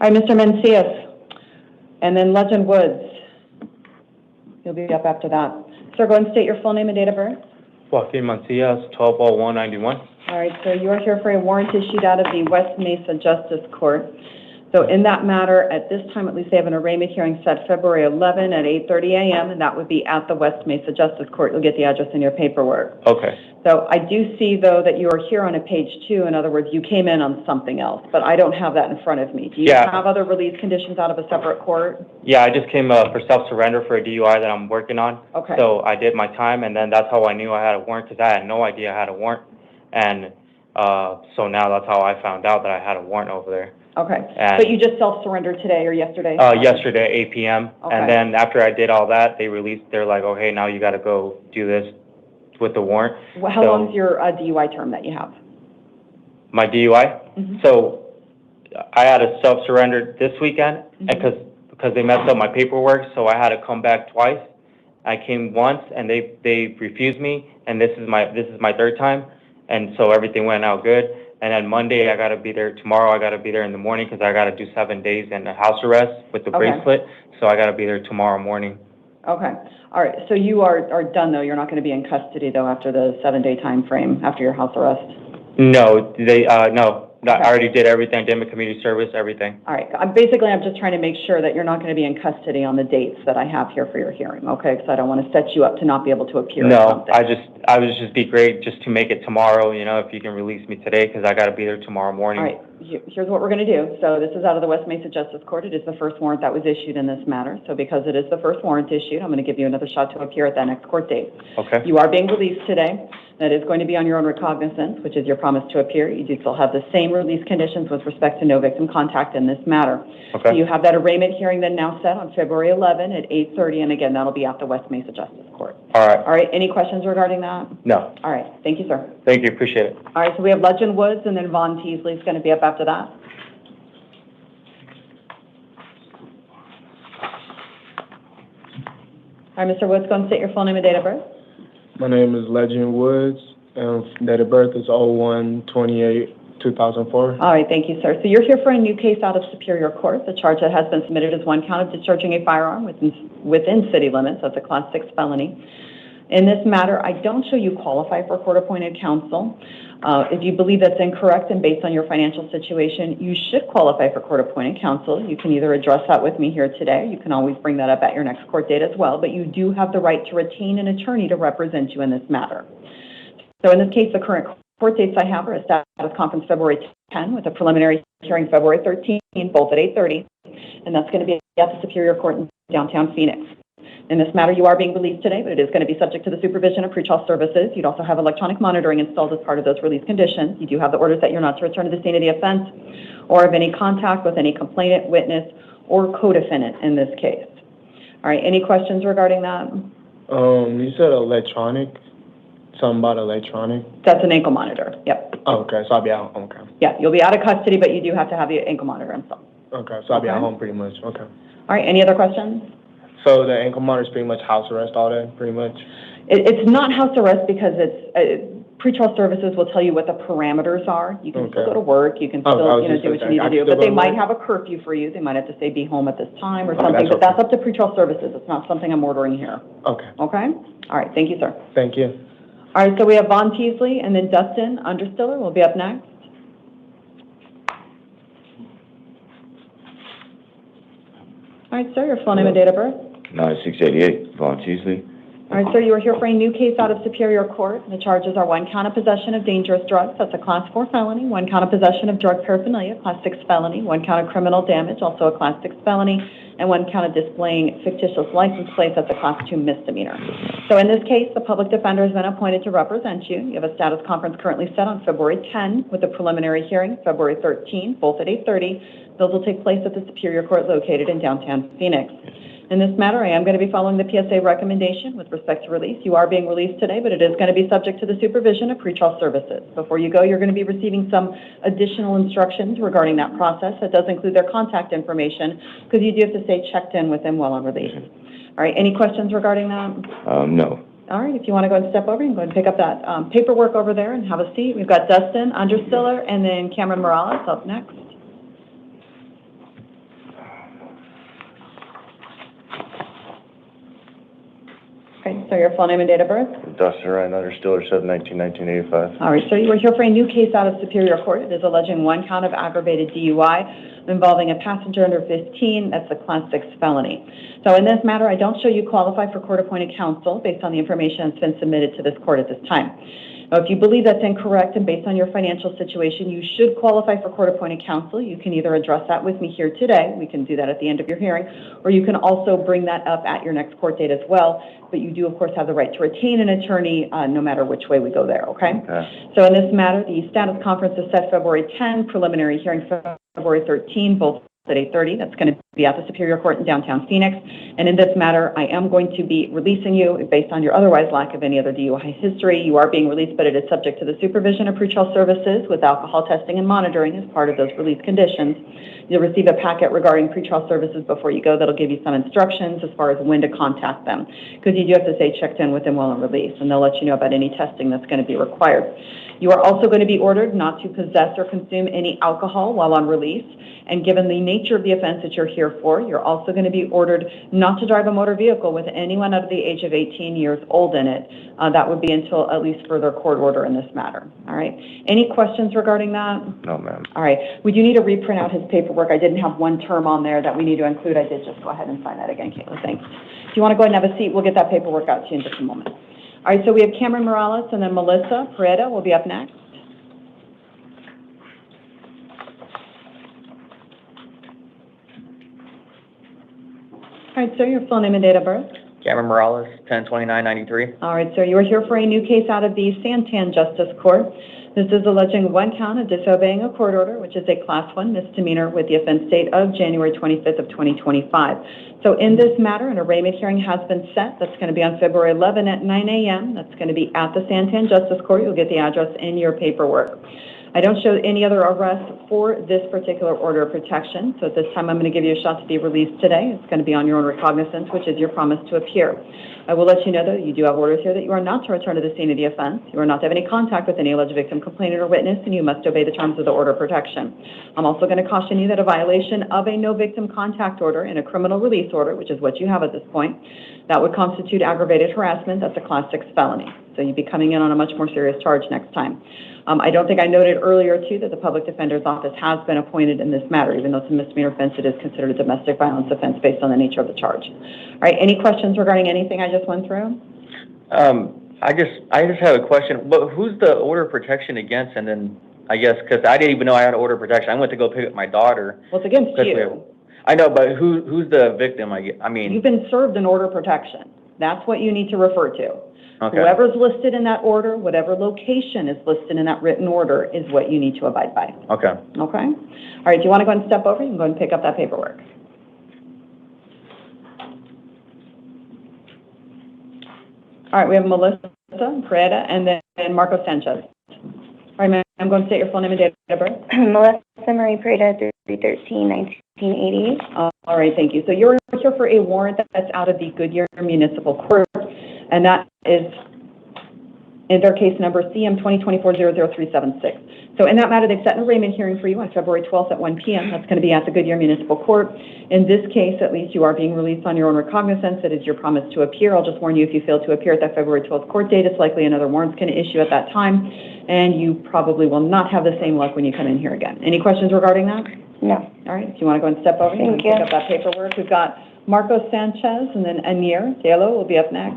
All right, Mr. Mencius, and then Legend Woods. You'll be up after that. Sir, go ahead and state your full name and date of birth. Joaquin Mancias, 120191. All right, so you are here for a warrant issued out of the West Mesa Justice Court. So in that matter, at this time, at least they have an arraignment hearing set February 11 at 8:30 a.m., and that would be at the West Mesa Justice Court. You'll get the address in your paperwork. Okay. So I do see, though, that you are here on a page 2. In other words, you came in on something else, but I don't have that in front of me. Do you have other release conditions out of a separate court? Yeah, I just came for self-surrender for a DUI that I'm working on. Okay. So I did my time, and then that's how I knew I had a warrant, because I had no idea I had a warrant. And so now that's how I found out that I had a warrant over there. Okay. And But you just self-surrendered today or yesterday? Yesterday, 8 p.m. Okay. And then after I did all that, they're like, okay, now you got to go do this with the warrant. Well, how long is your DUI term that you have? My DUI? Mm-hmm. So I had to self-surrender this weekend because they messed up my paperwork, so I had to come back twice. I came once and they refused me, and this is my third time, and so everything went out good. And then Monday I got to be there. Tomorrow I got to be there in the morning because I got to do 7 days in the house arrest with the bracelet, so I got to be there tomorrow morning. Okay. All right. So you are done, though. You're not going to be in custody, though, after the 7-day time frame after your house arrest? No, no. I already did everything. I did my community service, everything. All right. I'm just trying to make sure that you're not going to be in custody on the dates that I have here for your hearing, okay? Because I don't want to set you up to not be able to appear. No, I would just be great just to make it tomorrow, if you can release me today, because I got to be there tomorrow morning. All right. Here's what we're going to do. So this is out of the West Mesa Justice Court. It is the first warrant that was issued in this matter. So because it is the first warrant issued, I'm going to give you another shot to appear at that next court date. Okay. You are being released today. That is going to be on your own recognizance, which is your promise to appear. You do still have the same release conditions with respect to no victim contact in this matter. Okay. So you have that arraignment hearing then now set on February 11 at 8:30, and again, that'll be at the West Mesa Justice Court. All right. All right. Any questions regarding that? No. All right. Thank you, sir. Thank you. Appreciate it. All right. So we have Legend Woods, and then Vaughn Teasley is going to be up after that. All right, Mr. Woods, go and state your full name and date of birth. My name is Legend Woods, and date of birth is 01/28/2004. All right, thank you, sir. So you're here for a new case out of Superior Court. The charge that has been submitted is one count of discharging a firearm within city limits. That's a Class 6 felony. In this matter, I don't show you qualify for court-appointed counsel. If you believe that's incorrect and based on your financial situation, you should qualify for court-appointed counsel. You can either address that with me here today. You can always bring that up at your next court date as well, but you do have the right to retain an attorney to represent you in this matter. So in this case, the current court dates I have are a status conference February 10 with a preliminary hearing February 13, both at 8:30, and that's going to be at the Superior Court in downtown Phoenix. In this matter, you are being released today, but it is going to be subject to the supervision of pretrial services. You'd also have electronic monitoring installed as part of those release conditions. You do have the orders that you're not to return to the scene of the offense or have any contact with any complainant, witness, or co-defendant in this case. All right, any questions regarding that? You said electronic, something about electronic. That's an ankle monitor, yep. Oh, okay, so I'll be out, okay. Yeah, you'll be out of custody, but you do have to have the ankle monitor installed. Okay, so I'll be at Okay. home pretty much, okay. All right, any other questions? So the ankle monitor is pretty much house arrest all day, pretty much? It's not house arrest because it's, pretrial services will tell you what the parameters are. You can still go to work, you can still, do what you need to do, but they might have a curfew for you. They might have to say, be home at this time or something, but that's up to pretrial services. It's not something I'm ordering here. Okay. Okay? All right, thank you, sir. Thank you. All right, so we have Vaughn Teasley and then Dustin Understiller will be up next. All right, sir, your full name and date of birth. 9688, Vaughn Teasley. All right, sir, you are here for a new case out of Superior Court. The charges are 1 count of possession of dangerous drugs, that's a Class 4 felony, 1 count of possession of drug paraphernalia, Class 6 felony, 1 count of criminal damage, also a Class 6 felony, and 1 count of displaying fictitious license plates, that's a Class 2 misdemeanor. So in this case, the public defender has been appointed to represent you. You have a status conference currently set on February 10 with a preliminary hearing February 13, both at 8:30. Those will take place at the Superior Court located in downtown Phoenix. In this matter, I am going to be following the PSA recommendation with respect to release. You are being released today, but it is going to be subject to the supervision of pretrial services. Before you go, you're going to be receiving some additional instructions regarding that process. That does include their contact information, because you do have to stay checked in with them while on release. All right, any questions regarding that? No. All right, if you want to go and step over, you can go and pick up that paperwork over there and have a seat. We've got Dustin Understiller and then Cameron Morales up next. Okay, so your full name and date of birth? Dustin Ryan Understiller, 7/19/1985. All right, so you are here for a new case out of Superior Court. It is alleging 1 count of aggravated DUI involving a passenger under 15. That's a Class 6 felony. So in this matter, I don't show you qualify for court-appointed counsel based on the information that's been submitted to this court at this time. Now, if you believe that's incorrect and based on your financial situation, you should qualify for court-appointed counsel. You can either address that with me here today, we can do that at the end of your hearing, or you can also bring that up at your next court date as well. But you do, of course, have the right to retain an attorney no matter which way we go there, okay? So in this matter, the status conference is set February 10, preliminary hearing February 13, both at 8:30. That's going to be at the Superior Court in downtown Phoenix. And in this matter, I am going to be releasing you based on your otherwise lack of any other DUI history. You are being released, but it is subject to the supervision of pretrial services with alcohol testing and monitoring as part of those release conditions. You'll receive a packet regarding pretrial services before you go that'll give you some instructions as far as when to contact them, because you do have to stay checked in with them while on release, and they'll let you know about any testing that's going to be required. You are also going to be ordered not to possess or consume any alcohol while on release, and given the nature of the offense that you're here for, you're also going to be ordered not to drive a motor vehicle with anyone under the age of 18 years old in it. That would be until at least further court order in this matter. All right. Any questions regarding that? No, ma'am. All right. We do need to reprint out his paperwork. I didn't have one term on there that we need to include. I did just go ahead and sign that again, Kayla. Thanks. If you want to go ahead and have a seat, we'll get that paperwork out to you in just a moment. All right. So we have Cameron Morales and then Melissa Pereda will be up next. All right, sir, your full name and date of birth. Cameron Morales, 10/29/93. All right, sir, you are here for a new case out of the Santan Justice Court. This is alleging 1 count of disobeying a court order, which is a Class 1 misdemeanor with the offense date of January 25th of 2025. So in this matter, an arraignment hearing has been set. That's going to be on February 11 at 9 a.m. That's going to be at the Santan Justice Court. You'll get the address in your paperwork. I don't show any other arrest for this particular order of protection, so at this time I'm going to give you a shot to be released today. It's going to be on your own recognizance, which is your promise to appear. I will let you know, though, you do have orders here that you are not to return to the scene of the offense. You are not to have any contact with any alleged victim, complainant, or witness, and you must obey the terms of the order of protection. I'm also going to caution you that a violation of a no victim contact order and a criminal release order, which is what you have at this point, that would constitute aggravated harassment. That's a Class 6 felony. So you'd be coming in on a much more serious charge next time. I don't think I noted earlier, too, that the Public Defender's Office has been appointed in this matter. Even though it's a misdemeanor offense, it is considered a domestic violence offense based on the nature of the charge. All right, any questions regarding anything I just went through? I just have a question. Who's the order of protection against? And then I guess because I didn't even know I had an order of protection, I went to go pick up my daughter. Well, it's against you. I know, but who's the victim? I mean, You've been served an order of protection. That's what you need to refer to. okay. Whoever's listed in that order, whatever location is listed in that written order is what you need to abide by. Okay. Okay? All right, do you want to go and step over? You can go and pick up that paperwork. All right, we have Melissa Preda and then Marco Sanchez. All right, ma'am, I'm going to state your full name and date of birth. Melissa Marie Preda, 3/13/1988. All right, thank you. So you're here for a warrant that's out of the Goodyear Municipal Court, and that is in their case number CM 2024-00376. So in that matter, they've set an arraignment hearing for you on February 12th at 1 p.m. That's going to be at the Goodyear Municipal Court. In this case, at least, you are being released on your own recognizance. It is your promise to appear. I'll just warn you, if you fail to appear at that February 12th court date, it's likely another warrant's going to issue at that time, and you probably will not have the same luck when you come in here again. Any questions regarding that? No. All right, if you want to go and step over, you can pick up that paperwork. We've got Marco Sanchez and then Anir Jello will be up next.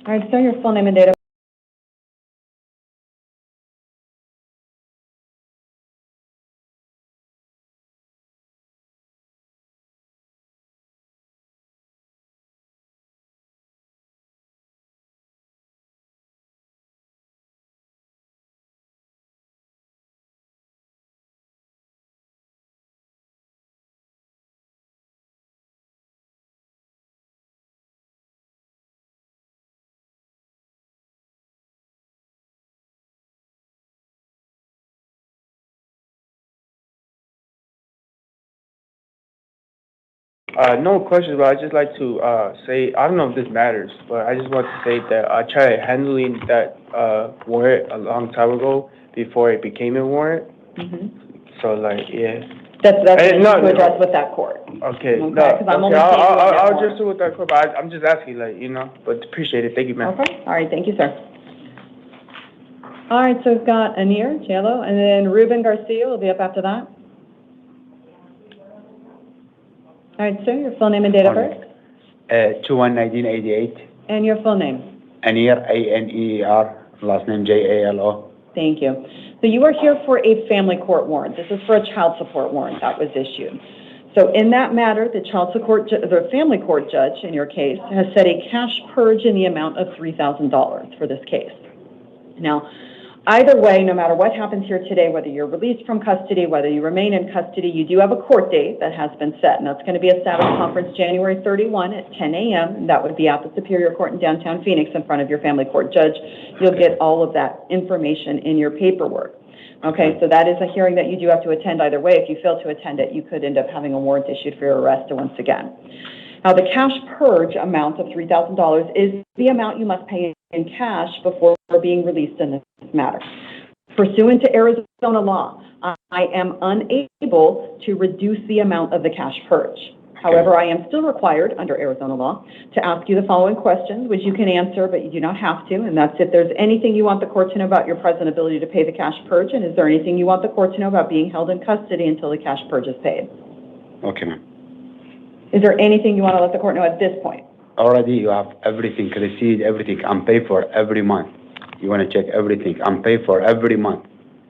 All right, sir, your full name and date of No questions, but I'd just like to say, I don't know if this matters, but I just want to say that I tried handling that warrant a long time ago before it became a warrant. So, like, yeah. That's to address with that court. Okay, no, Okay, 'cause I'm only okay, seeing one I'll warrant. just do with that court, but I'm just asking, like, you know, but appreciate it. Thank you, ma'am. Okay, all right, thank you, sir. All right, so we've got Anir Jello, and then Ruben Garcia will be up after that. All right, sir, your full name and date of birth, 2/1/1988. and your full name. Anir, A-N-E-R, last name J-A-L-O. Thank you. So you are here for a family court warrant. This is for a child support warrant that was issued. So in that matter, the the family court judge, in your case, has set a cash purge in the amount of $3,000 for this case. Now, either way, no matter what happens here today, whether you're released from custody, whether you remain in custody, you do have a court date that has been set, and that's going to be a status conference January 31 at 10 a.m., and that would be at the Superior Court in downtown Phoenix in front of your family court judge. You'll get all of that information in your paperwork. Okay, so that is a hearing that you do have to attend either way. If you fail to attend it, you could end up having a warrant issued for your arrest once again. Now, the cash purge amount of $3,000 is the amount you must pay in cash before being released in this matter. Pursuant to Arizona law, I am unable to reduce the amount of the cash purge. However, I am still required, under Arizona law, to ask you the following questions, which you can answer, but you do not have to, and that's if there's anything you want the court to know about your present ability to pay the cash purge, and is there anything you want the court to know about being held in custody until the cash purge is paid? Okay, ma'am. Is there anything you want to let the court know at this point? Already you have everything, receipt, everything. I'm paid for every month. You want to check everything. I'm paid for every month.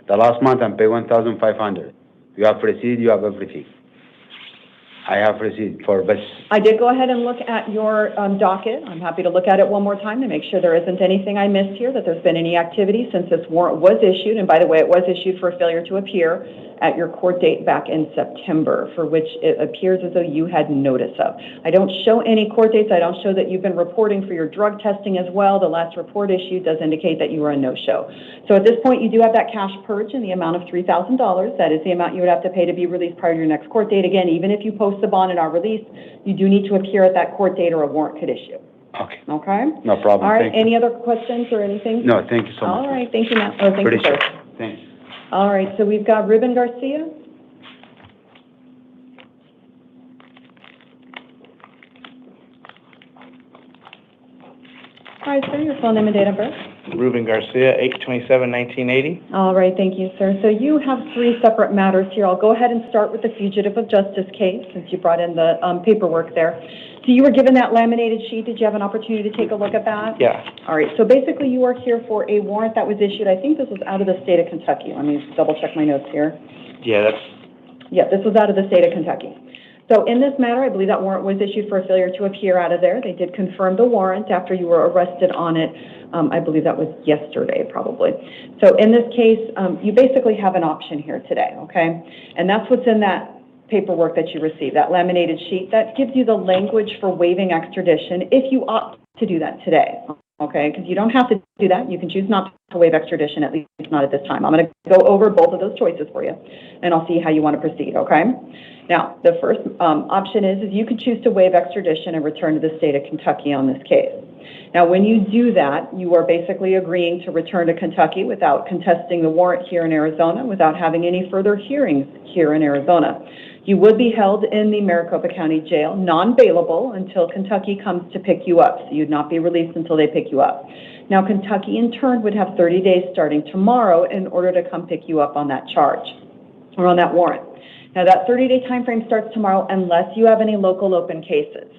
The last month I'm paid $1,500. You have receipt, you have everything. I have receipt for this. I did go ahead and look at your docket. I'm happy to look at it one more time to make sure there isn't anything I missed here, that there's been any activity since this warrant was issued. And by the way, it was issued for failure to appear at your court date back in September, for which it appears as though you had notice of. I don't show any court dates. I don't show that you've been reporting for your drug testing as well. The last report issued does indicate that you were a no-show. So at this point, you do have that cash purge in the amount of $3,000. That is the amount you would have to pay to be released prior to your next court date. Again, even if you post the bond and are released, you do need to appear at that court date or a warrant could issue. Okay. Okay? No problem. All right, Thank you. any other questions or anything? No, thank you so much. All right, thank you, ma'am. Oh, thank you, sir. Thanks. All right, so we've got Ruben Garcia. All right, sir, your full name and date of birth. Ruben Garcia, 8/27/1980. All right, thank you, sir. So you have three separate matters here. I'll go ahead and start with the fugitive of justice case, since you brought in the paperwork there. So you were given that laminated sheet. Did you have an opportunity to take a look at that? Yeah. All right, so basically you are here for a warrant that was issued, I think this was out of the state of Kentucky. Let me double check my notes here. Yeah, Yeah, this was out of the state of Kentucky. So in this matter, I believe that warrant was issued for a failure to appear out of there. They did confirm the warrant after you were arrested on it. I believe that was yesterday, probably. So in this case, you basically have an option here today, okay? And that's what's in that paperwork that you received, that laminated sheet. That gives you the language for waiving extradition if you opt to do that today, okay? Because you don't have to do that. You can choose not to waive extradition, at least not at this time. I'm going to go over both of those choices for you, and I'll see how you want to proceed, okay? Now, the first option is you could choose to waive extradition and return to the state of Kentucky on this case. Now, when you do that, you are basically agreeing to return to Kentucky without contesting the warrant here in Arizona, without having any further hearings here in Arizona. You would be held in the Maricopa County Jail, non-bailable, until Kentucky comes to pick you up. So you'd not be released until they pick you up. Now, Kentucky, in turn, would have 30 days starting tomorrow in order to come pick you up on that charge, or on that warrant. Now, that 30-day time frame starts tomorrow unless you have any local open cases.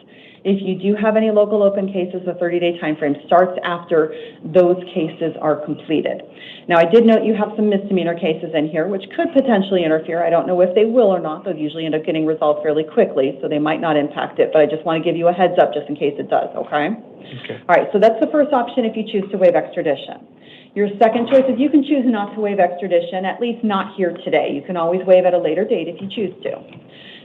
If you do have any local open cases, the 30-day time frame starts after those cases are completed. Now, I did note you have some misdemeanor cases in here, which could potentially interfere. I don't know if they will or not. They'll usually end up getting resolved fairly quickly, so they might not impact it, but I just want to give you a heads up just in case it does, okay? Okay. All right, so that's the first option if you choose to waive extradition. Your second choice is you can choose not to waive extradition, at least not here today. You can always waive at a later date if you choose to.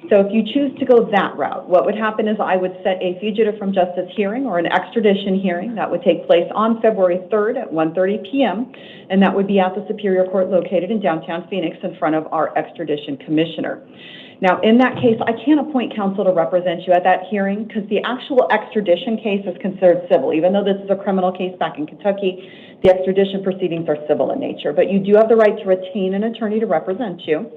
So if you choose to go that route, what would happen is I would set a fugitive from justice hearing or an extradition hearing that would take place on February 3rd at 1:30 p.m., and that would be at the Superior Court located in downtown Phoenix in front of our extradition commissioner. Now, in that case, I can't appoint counsel to represent you at that hearing because the actual extradition case is considered civil. Even though this is a criminal case back in Kentucky, the extradition proceedings are civil in nature. But you do have the right to retain an attorney to represent you.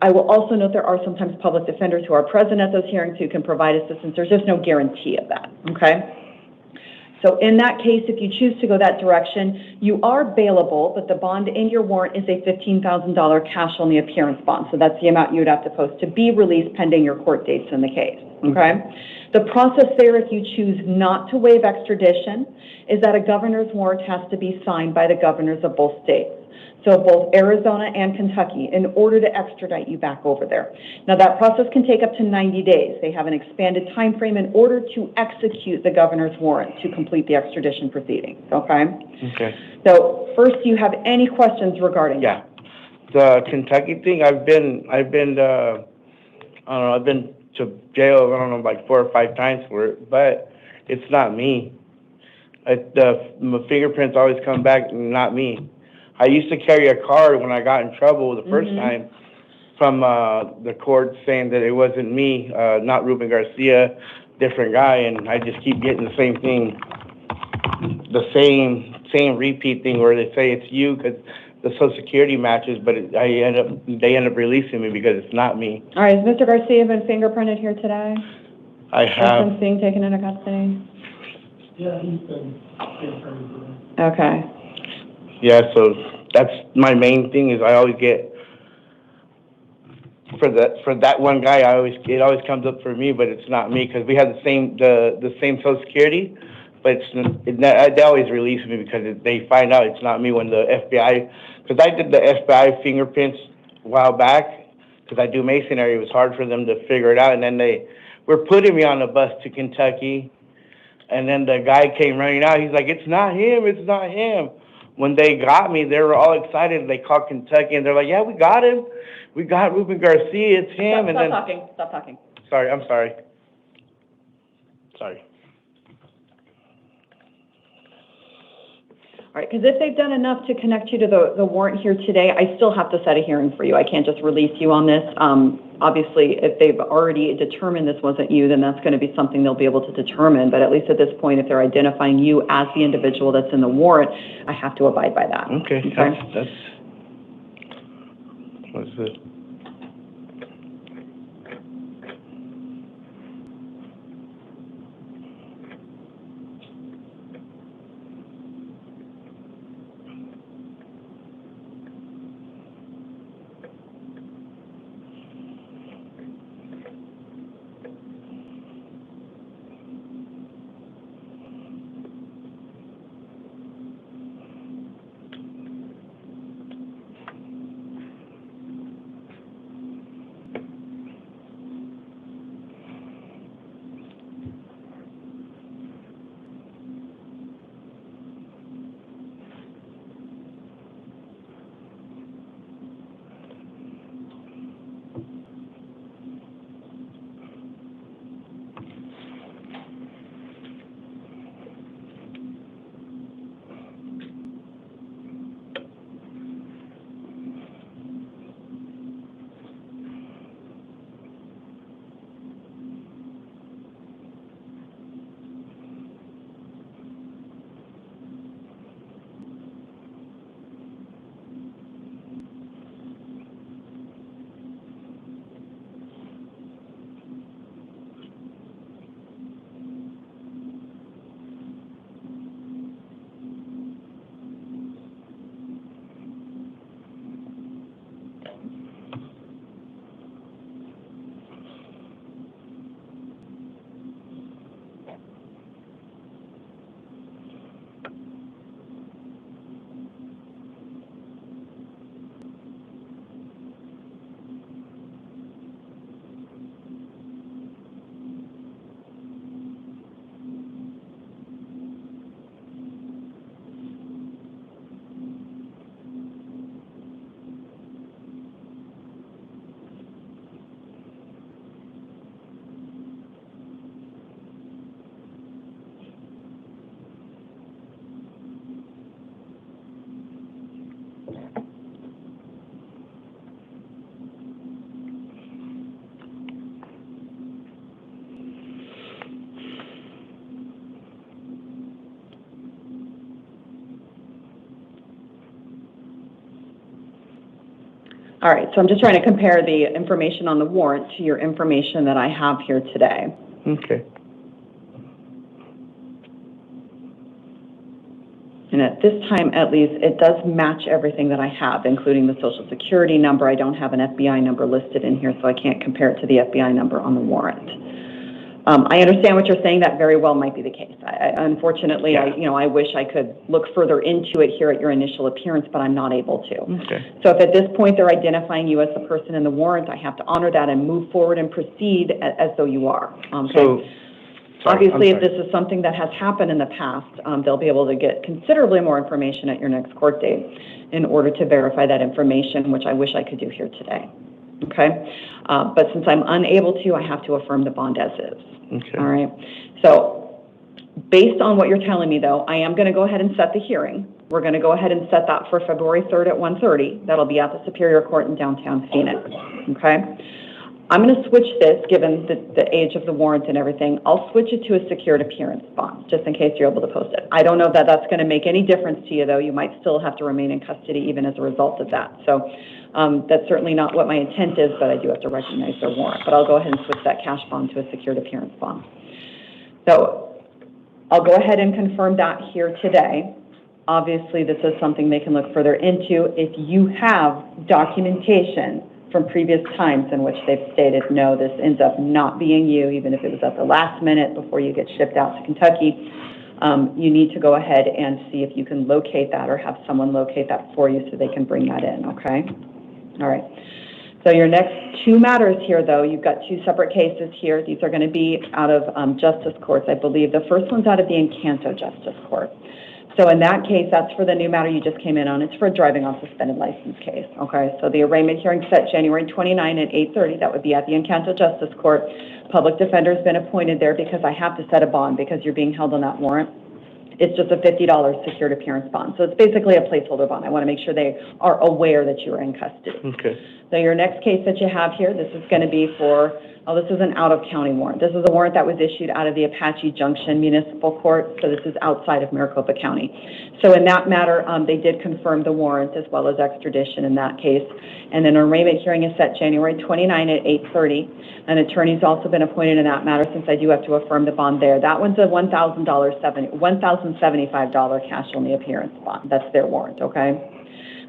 I will also note there are sometimes public defenders who are present at those hearings who can provide assistance. There's just no guarantee of that, okay? So in that case, if you choose to go that direction, you are bailable, but the bond in your warrant is a $15,000 cash on the appearance bond. So that's the amount you would have to post to be released pending your court dates in the case, okay? The process there, if you choose not to waive extradition, is that a governor's warrant has to be signed by the governors of both states. So both Arizona and Kentucky, in order to extradite you back over there. Now that process can take up to 90 days. They have an expanded time frame in order to execute the governor's warrant to complete the extradition proceedings, okay? Okay. So first, do you have any questions regarding Yeah. The Kentucky thing, I've been to jail, I don't know, like 4 or 5 times for it, but it's not me. My fingerprints always come back, not me. I used to carry a card when I got in trouble the first time from the court saying that it wasn't me, not Ruben Garcia, different guy, and I just keep getting the same thing, the same repeat thing where they say it's you because the Social Security matches, but they end up releasing me because it's not me. All right, has Mr. Garcia been fingerprinted here today? I have. Since being taken into custody? Yeah, he's been fingerprinted. Okay. Yeah, so that's my main thing is I always get for that one guy. It always comes up for me, but it's not me because we have the same Social Security, but they always release me because they find out it's not me when the FBI, because I did the FBI fingerprints a while back because I do masonry. It was hard for them to figure it out, and then they were putting me on a bus to Kentucky, and then the guy came running out. He's like, "It's not him. It's not him." When they got me, they were all excited. They called Kentucky, and they're like, "Yeah, we got him. We got Ruben Garcia. It's him." Stop talking. Sorry, I'm sorry. Sorry. All right, because if they've done enough to connect you to the warrant here today, I still have to set a hearing for you. I can't just release you on this. Obviously, if they've already determined this wasn't you, then that's going to be something they'll be able to determine. But at least at this point, if they're identifying you as the individual that's in the warrant, I have to abide by that. Okay. That's what's it? All right, so I'm just trying to compare the information on the warrant to your information that I have here today. Okay. And at this time, at least, it does match everything that I have, including the Social Security number. I don't have an FBI number listed in here, so I can't compare it to the FBI number on the warrant. I understand what you're saying. That very well might be the case. Unfortunately, Yeah. I wish I could look further into it here at your initial appearance, but I'm not able to. Okay. So if at this point they're identifying you as the person in the warrant, I have to honor that and move forward and proceed as though you are. Okay? So, Obviously, if this is something that has happened in the past, they'll be able to get considerably more information at your next court date in order to verify that information, which I wish I could do here today. Okay? But since I'm unable to, I have to affirm the bond as is. Okay. All right? So based on what you're telling me, though, I am going to go ahead and set the hearing. We're going to go ahead and set that for February 3rd at 1:30. That'll be at the Superior Court in downtown Phoenix. Okay? I'm going to switch this, given the age of the warrant and everything. I'll switch it to a secured appearance bond, just in case you're able to post it. I don't know if that's going to make any difference to you, though. You might still have to remain in custody even as a result of that. So that's certainly not what my intent is, but I do have to recognize their warrant. But I'll go ahead and switch that cash bond to a secured appearance bond. So I'll go ahead and confirm that here today. Obviously, this is something they can look further into. If you have documentation from previous times in which they've stated, no, this ends up not being you, even if it was at the last minute before you get shipped out to Kentucky, you need to go ahead and see if you can locate that or have someone locate that for you so they can bring that in, okay? All right. So your next two matters here, though, you've got two separate cases here. These are going to be out of justice courts, I believe. The first one's out of the Encanto Justice Court. So in that case, that's for the new matter you just came in on. It's for a driving on suspended license case, okay? So the arraignment hearing set January 29 at 8:30. That would be at the Encanto Justice Court. Public defender's been appointed there because I have to set a bond because you're being held on that warrant. It's just a $50 secured appearance bond. So it's basically a placeholder bond. I want to make sure they are aware that you are in custody. Okay. So your next case that you have here, this is going to be for, this is an out-of-county warrant. This is a warrant that was issued out of the Apache Junction Municipal Court, so this is outside of Maricopa County. So in that matter, they did confirm the warrant as well as extradition in that case. And then an arraignment hearing is set January 29 at 8:30. An attorney's also been appointed in that matter since I do have to affirm the bond there. That one's a $1,075 cash-only appearance bond. That's their warrant, okay?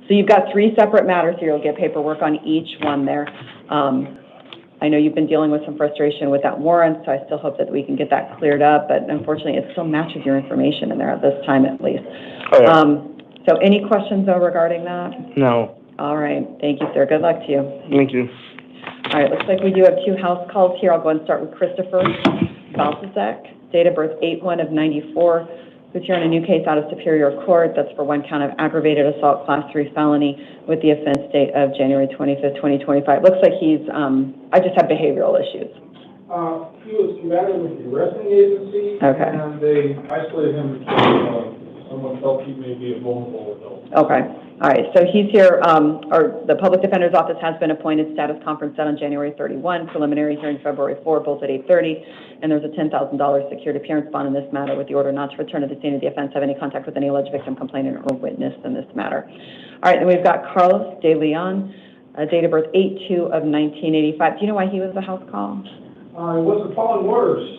So you've got three separate matters here. You'll get paperwork on each one there. I know you've been dealing with some frustration with that warrant, so I still hope that we can get that cleared up, but unfortunately, it still matches your information in there at this time at least. Oh, yeah. So any questions, though, regarding that? No. All right. Thank you, sir. Good luck to you. Thank you. All right. Looks like we do have two house calls here. I'll go ahead and start with Christopher Baltazek, date of birth 8/1/94. Who's here on a new case out of Superior Court. That's for one count of aggravated assault, class 3 felony, with the offense date of January 25th, 2025. Looks like he's, I just have behavioral issues. He was combating with the arresting agency. Okay. And they isolated him because someone felt he may be a vulnerable adult. Okay. All right. So he's here, or the Public Defender's Office has been appointed. Status conference set on January 31, preliminary hearing February 4, both at 8:30. And there's a $10,000 secured appearance bond in this matter with the order not to return to the scene of the offense, have any contact with any alleged victim, complainant, or witness in this matter. All right. Then we've got Carlos De Leon, date of birth 8/2/1985. Do you know why he was the house call? He wasn't following orders.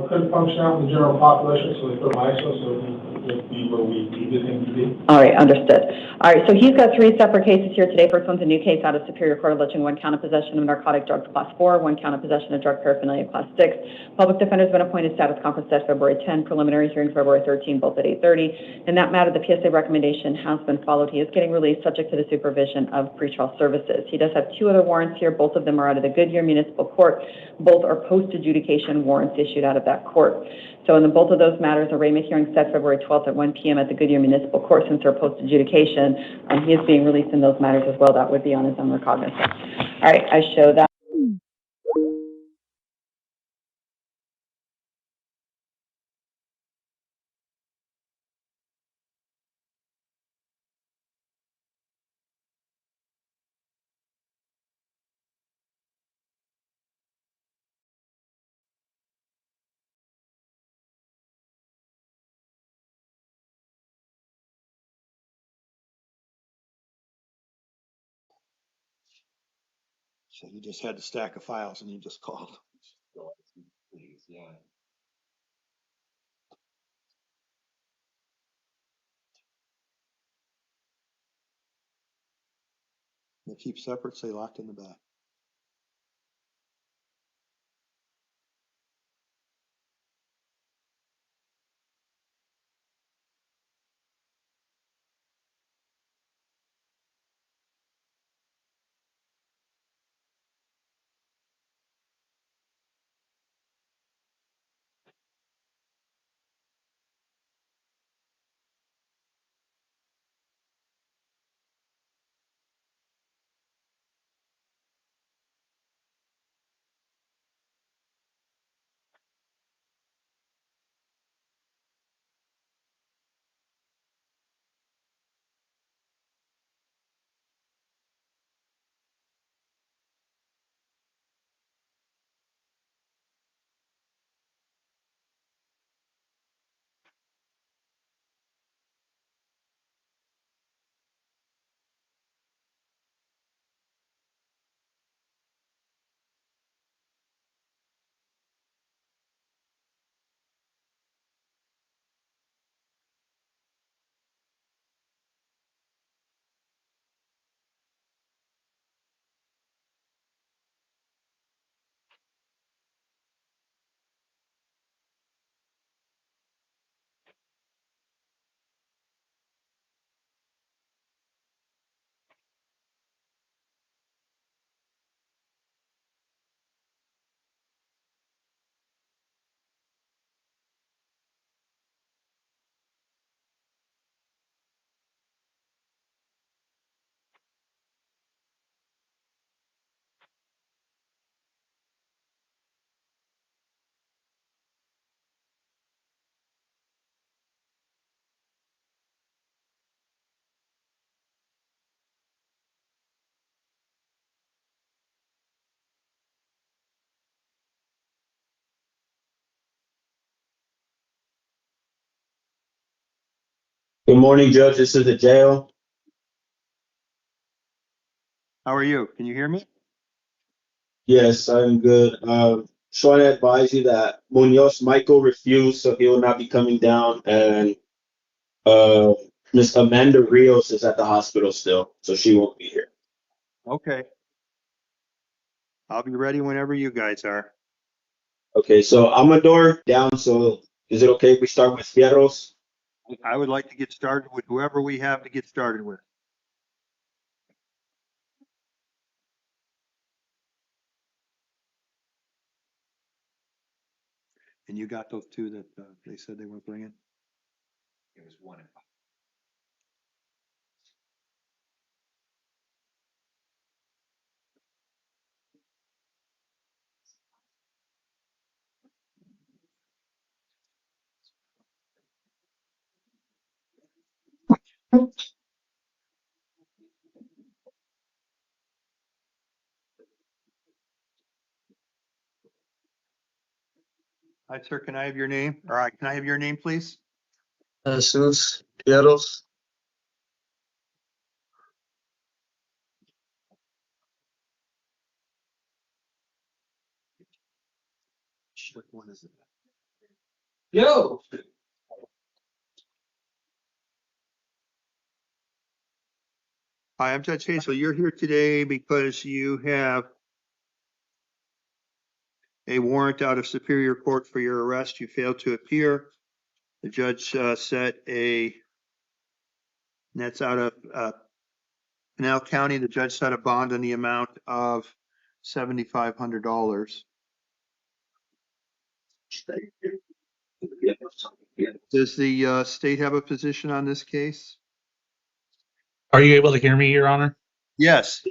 Couldn't function out in the general population, so they put him ISO so he would be where we needed him to be. All right, understood. All right, so he's got three separate cases here today. First one's a new case out of Superior Court alleging one count of possession of narcotic drugs class 4, one count of possession of drug paraphernalia class 6. Public defender's been appointed. Status conference set February 10, preliminary hearing February 13, both at 8:30. In that matter, the PSA recommendation has been followed. He is getting released subject to the supervision of pretrial services. He does have two other warrants here. Both of them are out of the Goodyear Municipal Court. Both are post-adjudication warrants issued out of that court. So in both of those matters, arraignment hearing set February 12th at 1 p.m. at the Goodyear Municipal Court. Since they're post-adjudication, he is being released in those matters as well. That would be on his own recognizance. All right, I show that. So you just had the stack of files and you just called. Please, yeah. They keep separate, stay locked in the back. Good morning, Judge. This is the jail. How are you? Can you hear me? Yes, I'm good. So I advise you that Munoz Michael refused, so he will not be coming down. And uh, Miss Amanda Rios is at the hospital still, so she won't be here. Okay. I'll be ready whenever you guys are. Okay, so Amador down. So is it okay if we start with Fierros? I would like to get started with whoever we have to get started with. And you got those two that they said they were bringing? It was one. Hi, sir. Can I have your name? All right. Can I have your name, please? Jesus Fierros. What one is it? Yo. Hi, I'm Judge Hazel. You're here today because you have a warrant out of Superior Court for your arrest. You failed to appear. The judge set and that's out of Pinal County. The judge set a bond in the amount of $7,500. Does the state have a position on this case? Are you able to hear me, Your Honor? Yes.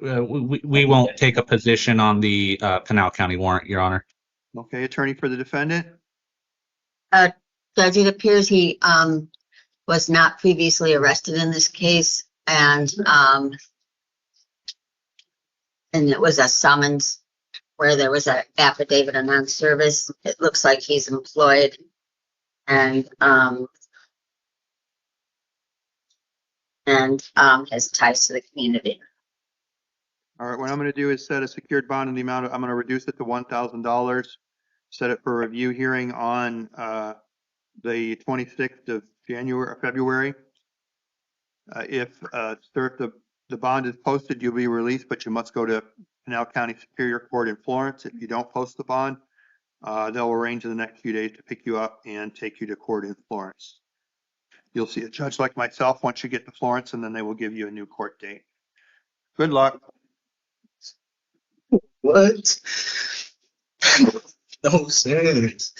We won't take a position on the Pinal County warrant, Your Honor. Okay, attorney for the defendant? Judge, it appears he was not previously arrested in this case, and it was a summons where there was an affidavit of non-service. It looks like he's employed and has ties to the community. All right, what I'm going to do is set a secured bond in the amount of, I'm going to reduce it to $1,000, set it for a review hearing on the 26th of February. Sir, if the bond is posted, you'll be released, but you must go to Pinal County Superior Court in Florence. If you don't post the bond, they'll arrange in the next few days to pick you up and take you to court in Florence. You'll see a judge like myself once you get to Florence, and then they will give you a new court date. Good luck. What? No sense.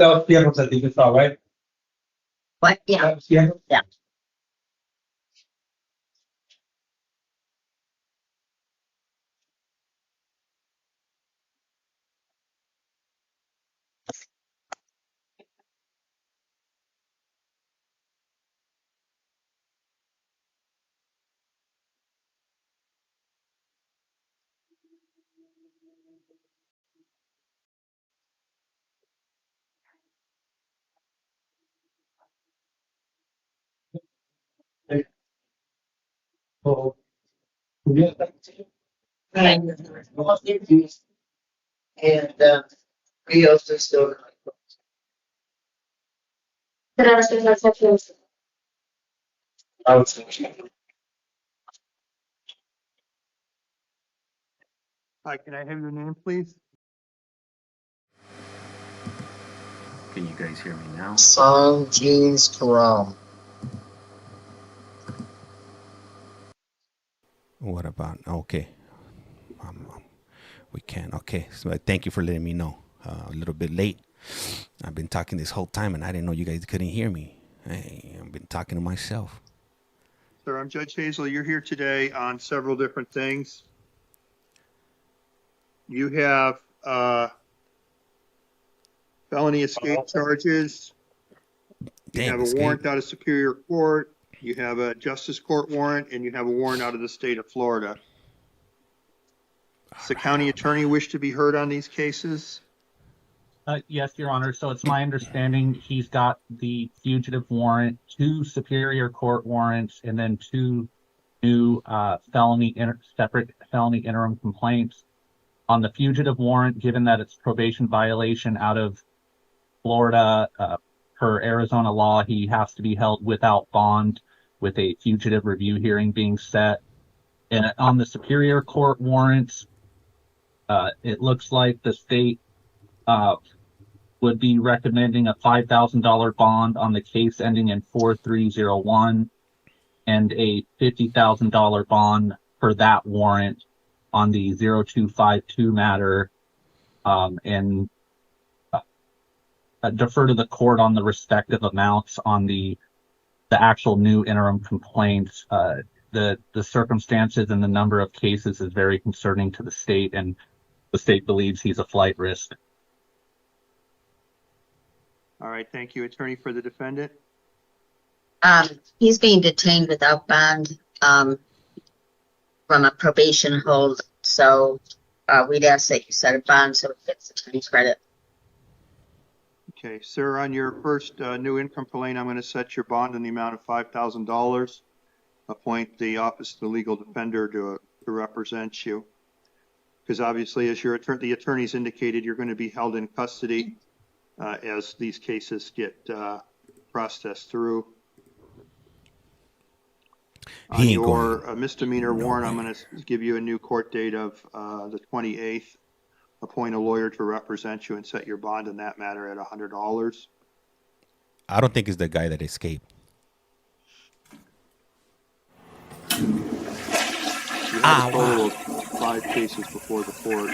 I think it's all right. What? Yeah. Yeah. Oh, yeah. And Rios is still. Hi, can I have your name, please? Can you guys hear me now? Song Jeans Corral. What about, okay. We can, okay. So thank you for letting me know. A little bit late. I've been talking this whole time and I didn't know you guys couldn't hear me. Hey, I've been talking to myself. Sir, I'm Judge Hazel. You're here today on several different things. You have felony escape charges. You have a warrant out of Superior Court. You have a Justice Court warrant, and you have a warrant out of the state of Florida. Does the county attorney wish to be heard on these cases? Yes, Your Honor. So it's my understanding he's got the fugitive warrant, 2 Superior Court warrants, and then 2 new separate felony interim complaints. On the fugitive warrant, given that it's probation violation out of Florida, per Arizona law, he has to be held without bond with a fugitive review hearing being set. And on the Superior Court warrants, it looks like the state would be recommending a $5,000 bond on the case ending in 4301 and a $50,000 bond for that warrant on the 0252 matter, and defer to the court on the respective amounts on the actual new interim complaints. The circumstances and the number of cases is very concerning to the state, and the state believes he's a flight risk. All right, thank you. Attorney for the defendant? He's being detained without bond from a probation hold, so we'd ask that you set a bond so it gets attorney credit. Okay, sir, on your first new income complaint, I'm going to set your bond in the amount of $5,000. Appoint the Office of the Legal Defender to represent you. Because obviously, as the attorneys indicated, you're going to be held in custody as these cases get processed through. On your misdemeanor warrant, I'm going to give you a new court date of the 28th. Appoint a lawyer to represent you and set your bond in that matter at $100. I don't think it's the guy that escaped. You have a total of 5 cases before the court.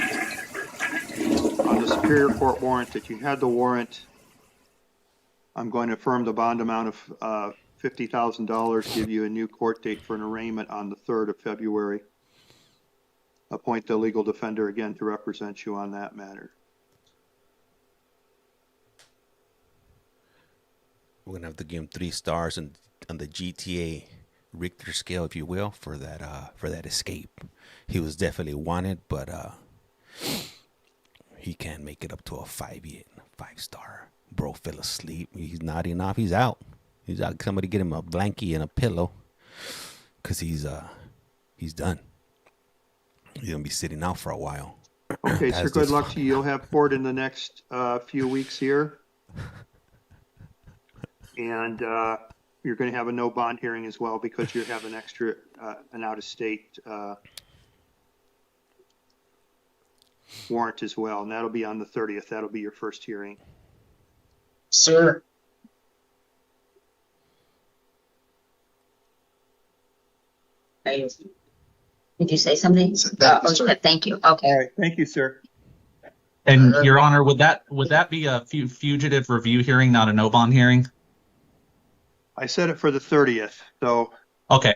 On the Superior Court warrant, if you had the warrant, I'm going to affirm the bond amount of $50,000, give you a new court date for an arraignment on the 3rd of February. Appoint the legal defender again to represent you on that matter. we're gonna have to give him 3 stars on the GTA Richter scale, if you will, for that escape. He was definitely wanted, but he can't make it up to a 5 yet. 5-star. Bro fell asleep. He's nodding off. He's out. He's out. Somebody get him a blankie and a pillow, cause he's done. He's gonna be sitting out for a while. Okay, sir, good luck to you. You'll have court in the next few weeks here. And you're going to have a no bond hearing as well because you have an extra, an out-of-state warrant as well. And that'll be on the 30th. That'll be your first hearing. Sir, Did you say something? Thank you. Okay. All right. Thank you, sir. And Your Honor, would that be a fugitive review hearing, not a no bond hearing? I set it for the 30th, so Okay.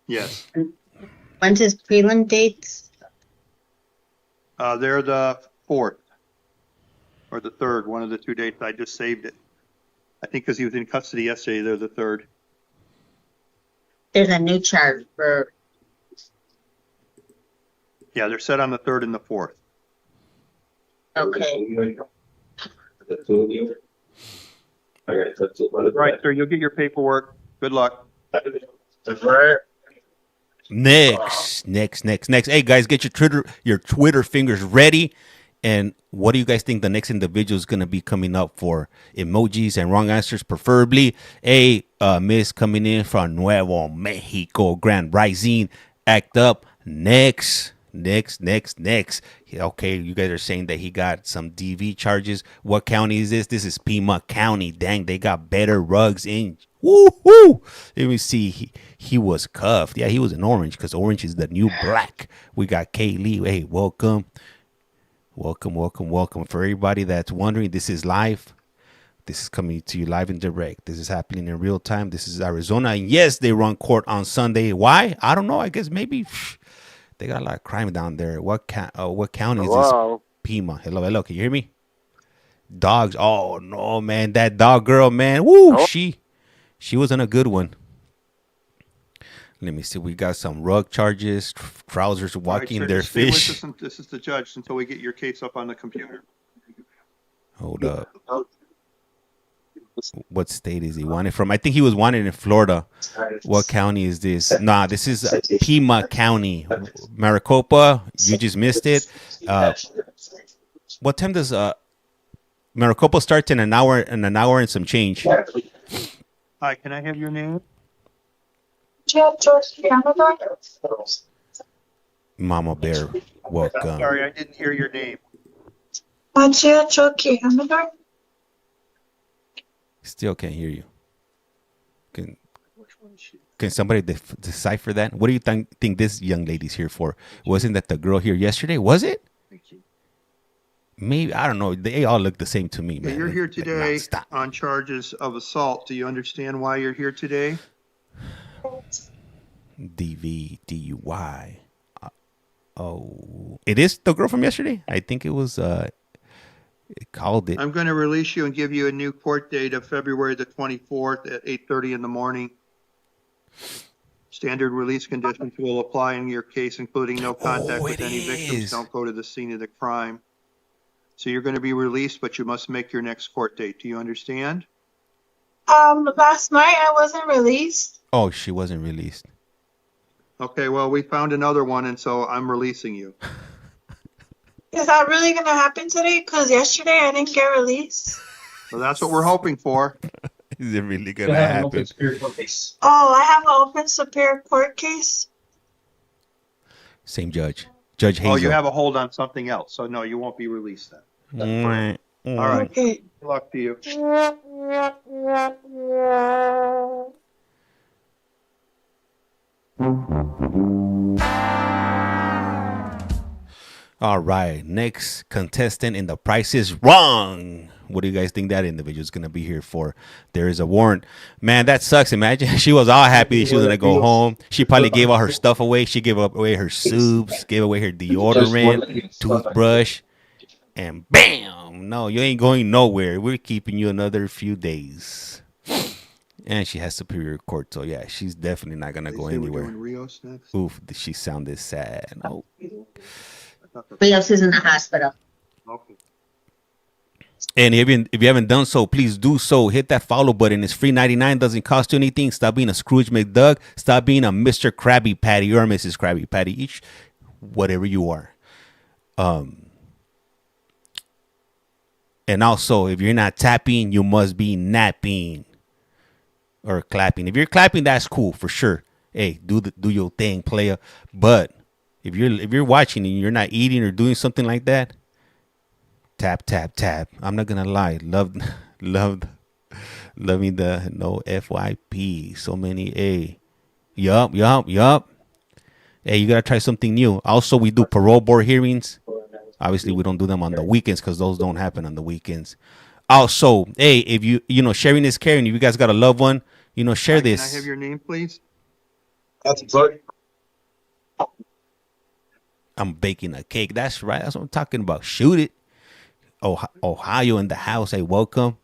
yes. When's his prelim dates? They're the 4th or the 3rd, one of the 2 dates. I just saved it. I think because he was in custody yesterday, they're the 3rd. There's a new charge for. Yeah, they're set on the 3rd and the 4th. Okay. Right, sir. You'll get your paperwork. Good luck. Next. Hey guys, get your Twitter fingers ready. And what do you guys think the next individual is going to be coming up for? Emojis and wrong answers, preferably. Miss coming in from Nuevo Mexico, Grand Rising. Act up. Next. Okay, you guys are saying that he got some DV charges. What county is this? This is Pima County. Dang, they got better rugs in. Woo-hoo! Let me see. He was cuffed. Yeah, he was in orange because orange is the new black. We got Kay Lee. Hey, welcome. For everybody that's wondering, this is live. This is coming to you live and direct. This is happening in real time. This is Arizona. And yes, they run court on Sunday. Why? I don't know. I guess maybe they got a lot of crime down there. What county is this? Pima. Hello. Can you hear me? Dogs. Oh no, man. That dog girl, man. Woo. Oh. She wasn't a good one. Let me see. We got some rug charges, trousers walking right, their fish. This is the judge until we get your case up on the computer. Hold up. What state is he wanted from? I think he was wanted in Florida. What county is this? Nah, this is Pima County. Maricopa, you just missed it. What time does Maricopa start in an hour and some change? Hi, can I have your name? Mama Bear, welcome. Sorry, I didn't hear your name. Still can't hear you. Can somebody decipher that? What do you think this young lady's here for? Wasn't that the girl here yesterday? Was it? Maybe, I don't know. They all look the same to me, man. You're here today on charges of assault. Do you understand why you're here today? DUI. Oh, it is the girl from yesterday? I think it was, it called it. I'm going to release you and give you a new court date of February the 24th at 8:30 in the morning. Standard release conditions will apply in your case, including no contact with any victims. Don't go to the scene of the crime. So you're going to be released, but you must make your next court date. Do you understand? Last night I wasn't released. Oh, she wasn't released. Okay, well, we found another one, and so I'm releasing you. Is that really going to happen today? Because yesterday I didn't get released. So that's what we're hoping for. Is it really going to happen? Oh, I have an open superior court case? Same judge. Judge Hazel. Oh, you have a hold on something else. So, no, you won't be released then. All right. Okay. Good luck to you. All right. Next contestant in The Price is Wrong. What do you guys think that individual is going to be here for? There is a warrant. Man, that sucks. Imagine she was all happy she was going to go home. She probably gave all her stuff away. She gave away her soups, gave away her deodorant, toothbrush. And bam! No, you ain't going nowhere. We're keeping you another few days. And she has Superior Court, so yeah, she's definitely not gonna go anywhere. Rios next. Oof, she sounded sad. Oh. Rios is in the hospital. Okay. And if you haven't done so, please do so. Hit that follow button. It's free 99. Doesn't cost you anything. Stop being a Scrooge McDuck. Stop being a Mr. Krabby Patty or Mrs. Krabby Patty. Each, whatever you are. And also, if you're not tapping, you must be napping or clapping. If you're clapping, that's cool for sure. Hey, do your thing, player. But if you're watching and you're not eating or doing something like that, tap, tap, tap. I'm not gonna lie. Loving the no FYP. So many A. Yup. Hey, you gotta try something new. Also, we do parole board hearings. Obviously, we don't do them on the weekends because those don't happen on the weekends. Also, hey, if you sharing is caring. If you guys got a loved one, share this. Can I have your name, please? I'm baking a cake. That's right. That's what I'm talking about. Shoot it. Ohio in the house. Hey, welcome.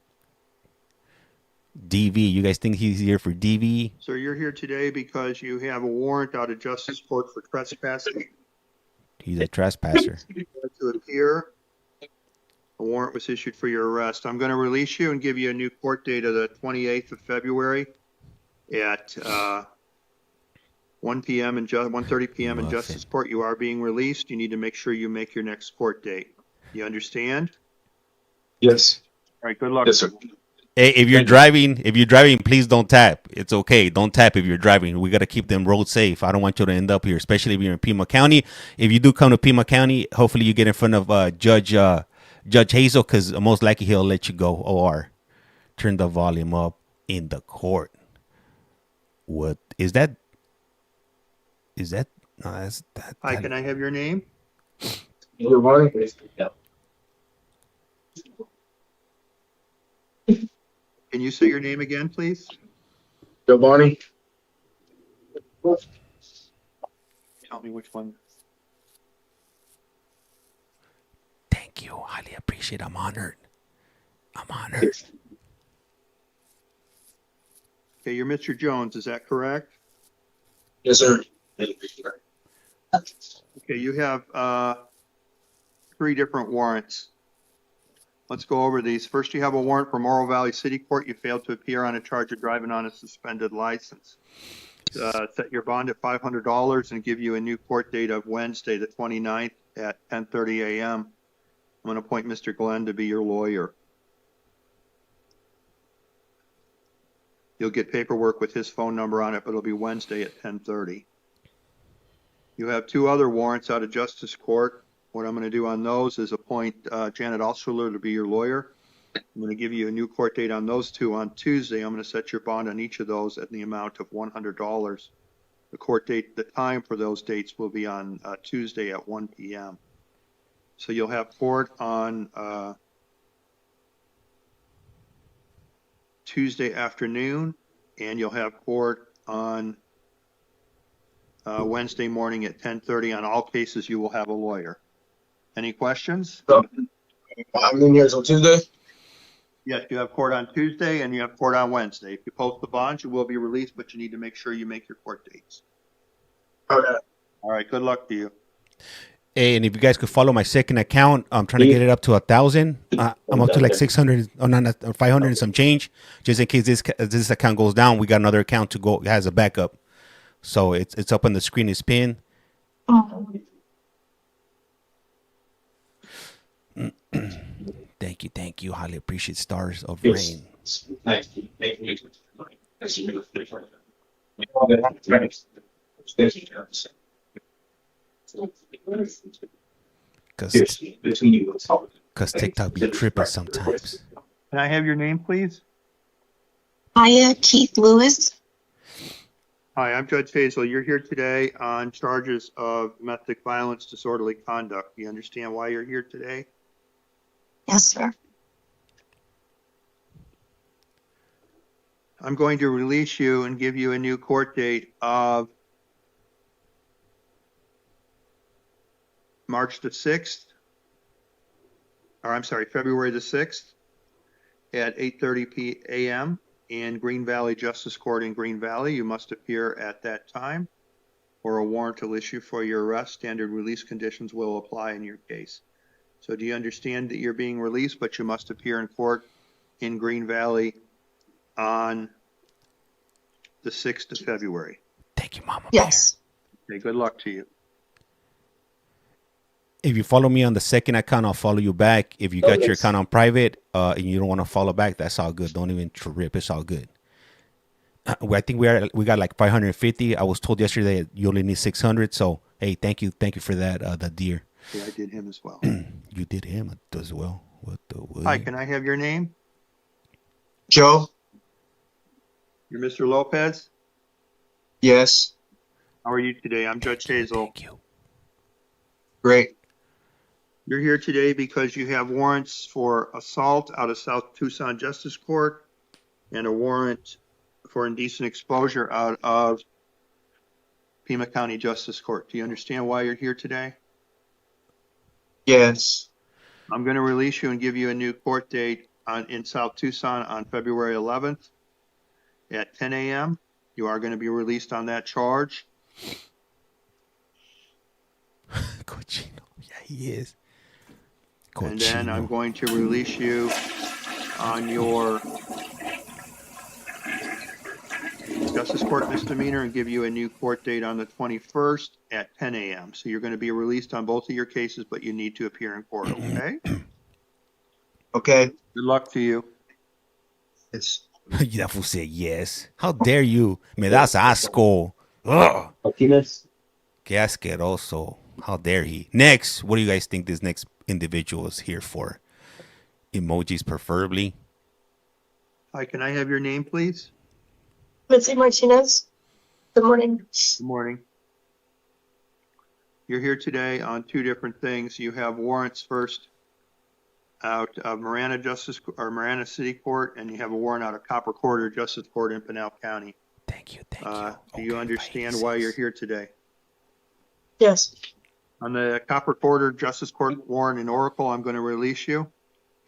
DV. You guys think he's here for DV? So you're here today because you have a warrant out of justice court for trespassing. He's a trespasser. To appear. A warrant was issued for your arrest. I'm going to release you and give you a new court date of the 28th of February at 1 p.m. and 1:30 p.m. in Justice Court. You are being released. You need to make sure you make your next court date. You understand? Yes. All right. Good luck. Yes, sir. Hey, if you're driving, please don't tap. It's okay. Don't tap if you're driving. We got to keep them roads safe. I don't want you to end up here, especially if you're in Pima County. If you do come to Pima County, hopefully you get in front of Judge Hazel, because most likely he'll let you go or turn the volume up in the court. What is that? No, that's that. Hi, can I have your name? Good morning. Can you say your name again, please? Giovanni. Tell me which one. Thank you. Highly appreciate it. I'm honored. Okay, you're Mr. Jones, is that correct? Yes, sir. Okay, you have 3 different warrants. Let's go over these. First, you have a warrant for Morro Valley City Court. You failed to appear on a charge of driving on a suspended license. Set your bond at $500 and give you a new court date of Wednesday, the 29th at 10:30 a.m. I'm going to appoint Mr. Glenn to be your lawyer. You'll get paperwork with his phone number on it, but it'll be Wednesday at 10:30. You have 2 other warrants out of Justice Court. What I'm going to do on those is appoint Janet Alschuler to be your lawyer. I'm going to give you a new court date on those 2 on Tuesday. I'm going to set your bond on each of those at the amount of $100. The court date, the time for those dates will be on Tuesday at 1 p.m. So you'll have court on Tuesday afternoon, and you'll have court on Wednesday morning at 10:30. On all cases, you will have a lawyer. Any questions? I'm in here till Tuesday. Yes, you have court on Tuesday and you have court on Wednesday. If you post the bonds, you will be released, but you need to make sure you make your court dates. Okay. All right. Good luck to you. Hey, and if you guys could follow my second account, I'm trying to get it up to 1,000. I'm up to like 600 or 500 and some change. Just in case this account goes down, we got another account to go. It has a backup, so it's up on the screen. It's pinned. Thank you. Highly appreciate Stars of Rain. Thank you. Because TikTok be tripping sometimes. Can I have your name, please? Hiya, Keith Lewis. Hi, I'm Judge Hazel. You're here today on charges of domestic violence, disorderly conduct. Do you understand why you're here today? Yes, sir. I'm going to release you and give you a new court date of March the 6th February the 6th at 8:30 a.m. in Green Valley Justice Court in Green Valley. You must appear at that time, or a warrant will issue for your arrest. Standard release conditions will apply in your case. So do you understand that you're being released, but you must appear in court in Green Valley on the 6th of February? Thank you, Mama. Yes. Okay, good luck to you. If you follow me on the second account, I'll follow you back. If you got your account on private and you don't want to follow back, that's all good. Don't even trip. It's all good. I think we got like 550. I was told yesterday that you only need 600. So hey, thank you for that. The deer. Yeah, I did him as well. You did him as well. What the? Hi, can I have your name? Joe? You're Mr. Lopez? Yes. How are you today? I'm Judge Hazel. Thank you. Great. You're here today because you have warrants for assault out of South Tucson Justice Court and a warrant for indecent exposure out of Pima County Justice Court. Do you understand why you're here today? Yes. I'm going to release you and give you a new court date in South Tucson on February 11th at 10 a.m. You are going to be released on that charge. Cochino. Yeah, he is. Cochino. And then I'm going to release you on your Justice Court misdemeanor and give you a new court date on the 21st at 10 a.m. So you're going to be released on both of your cases, but you need to appear in court, okay? Okay. Good luck to you. It's That fool said yes. How dare you? Me das asco. Ugh. Martinez. Que asqueroso. How dare he? Next, what do you guys think this next individual is here for? Emojis preferably. Hi, can I have your name, please? Missy Martinez. Good morning. Good morning. You're here today on two different things. You have warrants first out of Marana City Court, and you have a warrant out of Copper Corridor Justice Court in Pinal County. Thank you. Do you understand why you're here today? Yes. On the Copper Corridor Justice Court warrant in Oracle, I'm going to release you,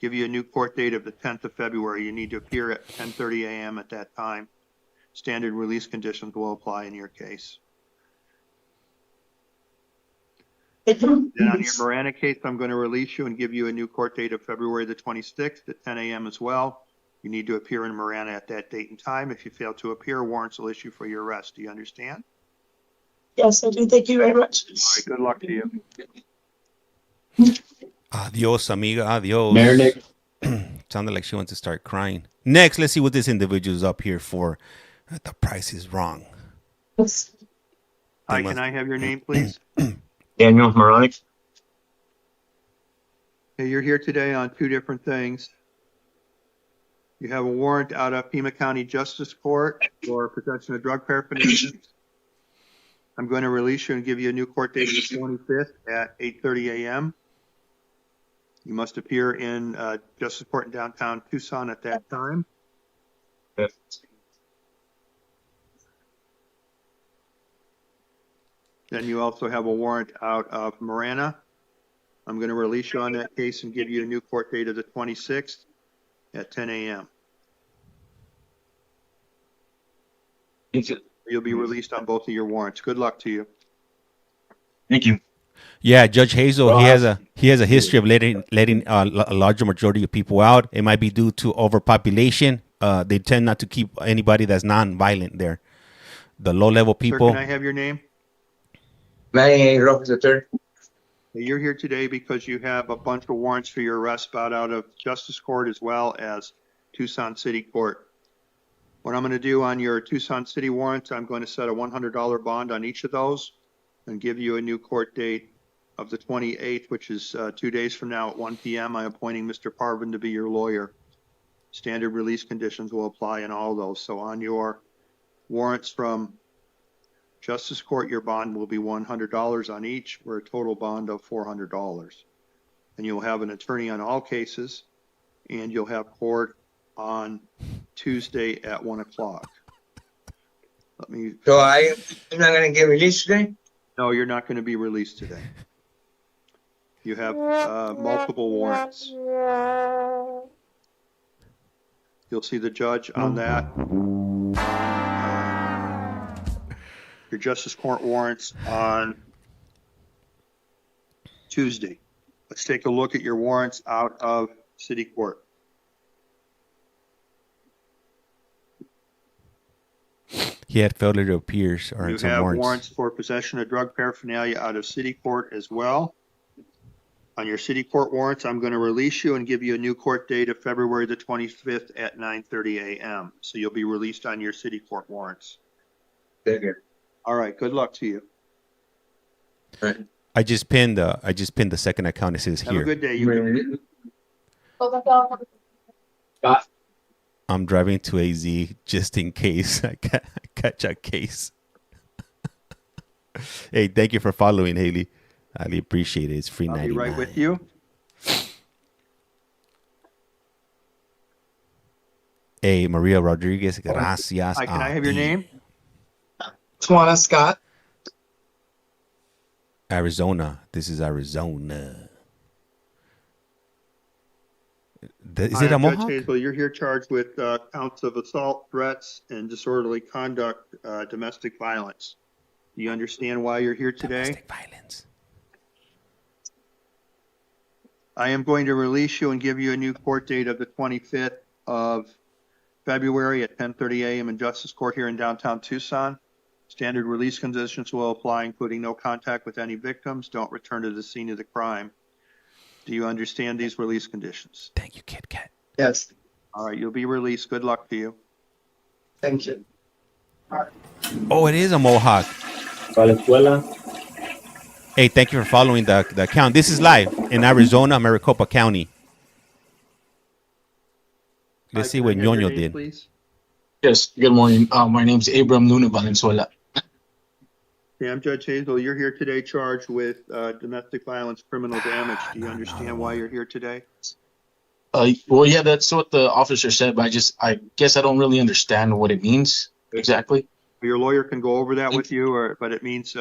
give you a new court date of the 10th of February. You need to appear at 10:30 a.m. at that time. Standard release conditions will apply in your case. Then on your Marana case, I'm going to release you and give you a new court date of February the 26th at 10 a.m. as well. You need to appear in Marana at that date and time. If you fail to appear, warrants will issue for your arrest. Do you understand? Yes, I do. Thank you very much. All right, good luck to you. Adios, amiga. Adios. Marinate. Sounded like she wants to start crying. Next, let's see what this individual is up here for. The price is wrong. Hi, can I have your name, please? Daniel Moronic. Okay, you're here today on two different things. You have a warrant out of Pima County Justice Court for possession of drug paraphernalia. I'm going to release you and give you a new court date of the 25th at 8:30 a.m. You must appear in Justice Court in downtown Tucson at that time. Yes. Then you also have a warrant out of Marana. I'm going to release you on that case and give you a new court date of the 26th at 10 a.m. You'll be released on both of your warrants. Good luck to you. Thank you. Yeah, Judge Hazel, he has a history of letting a larger majority of people out. It might be due to overpopulation. They tend not to keep anybody that's non-violent there. The low-level people. Sir, can I have your name? Manny C. You're here today because you have a bunch of warrants for your arrest out of Justice Court as well as Tucson City Court. What I'm going to do on your Tucson City warrants, I'm going to set a $100 bond on each of those and give you a new court date of the 28th, which is 2 days from now at 1 p.m. I'm appointing Mr. Parvin to be your lawyer. Standard release conditions will apply in all those. So on your warrants from Justice Court, your bond will be $100 on each, for a total bond of $400. And you'll have an attorney on all cases, and you'll have court on Tuesday at 1 o'clock. So I'm not going to get released today? No, you're not going to be released today. You have multiple warrants. You'll see the judge on that. Your Justice Court warrants on Tuesday. Let's take a look at your warrants out of City Court. He had failure to appear or You in some have warrants. warrants for possession of drug paraphernalia out of City Court as well. On your City Court warrants, I'm going to release you and give you a new court date of February the 25th at 9:30 a.m. So you'll be released on your City Court warrants. All right. Good luck to you. I just pinned the second account. It says Have here. a good day. You I'm driving to AZ just in case I catch a case. Hey, thank you for following, Haley. I really appreciate it. It's free I'll 99. be right with you. Hey, Maria Rodriguez, gracias. Hi, can I a have your ti. name? Tana Scott. Arizona. This is Arizona. Is Hi, it a I'm Judge Mohawk? Hazel. You're here charged with counts of assault, threats, and disorderly conduct, domestic violence. Do you understand why you're here today? Domestic violence. I am going to release you and give you a new court date of the 25th of February at 10:30 a.m. in Justice Court here in downtown Tucson. Standard release conditions will apply, including no contact with any victims. Don't return to the scene of the crime. Do you understand these release conditions? Thank you, Kit Kat. Yes. All right, you'll be released. Good luck to you. Thank you. Oh, it is a Mohawk. Valenzuela. Hey, thank you for following the account. This is live in Arizona, Maricopa County. Let's see what Ñoño did. Please. Yes, good morning. My name's Abram Valenzola. Yeah, I'm Judge Hazel. You're here today charged with domestic violence, criminal damage. Do you understand why you're here today? Well, yeah, that's what the officer said, but I guess I don't really understand what it means exactly. Your lawyer can go over that with you, but it means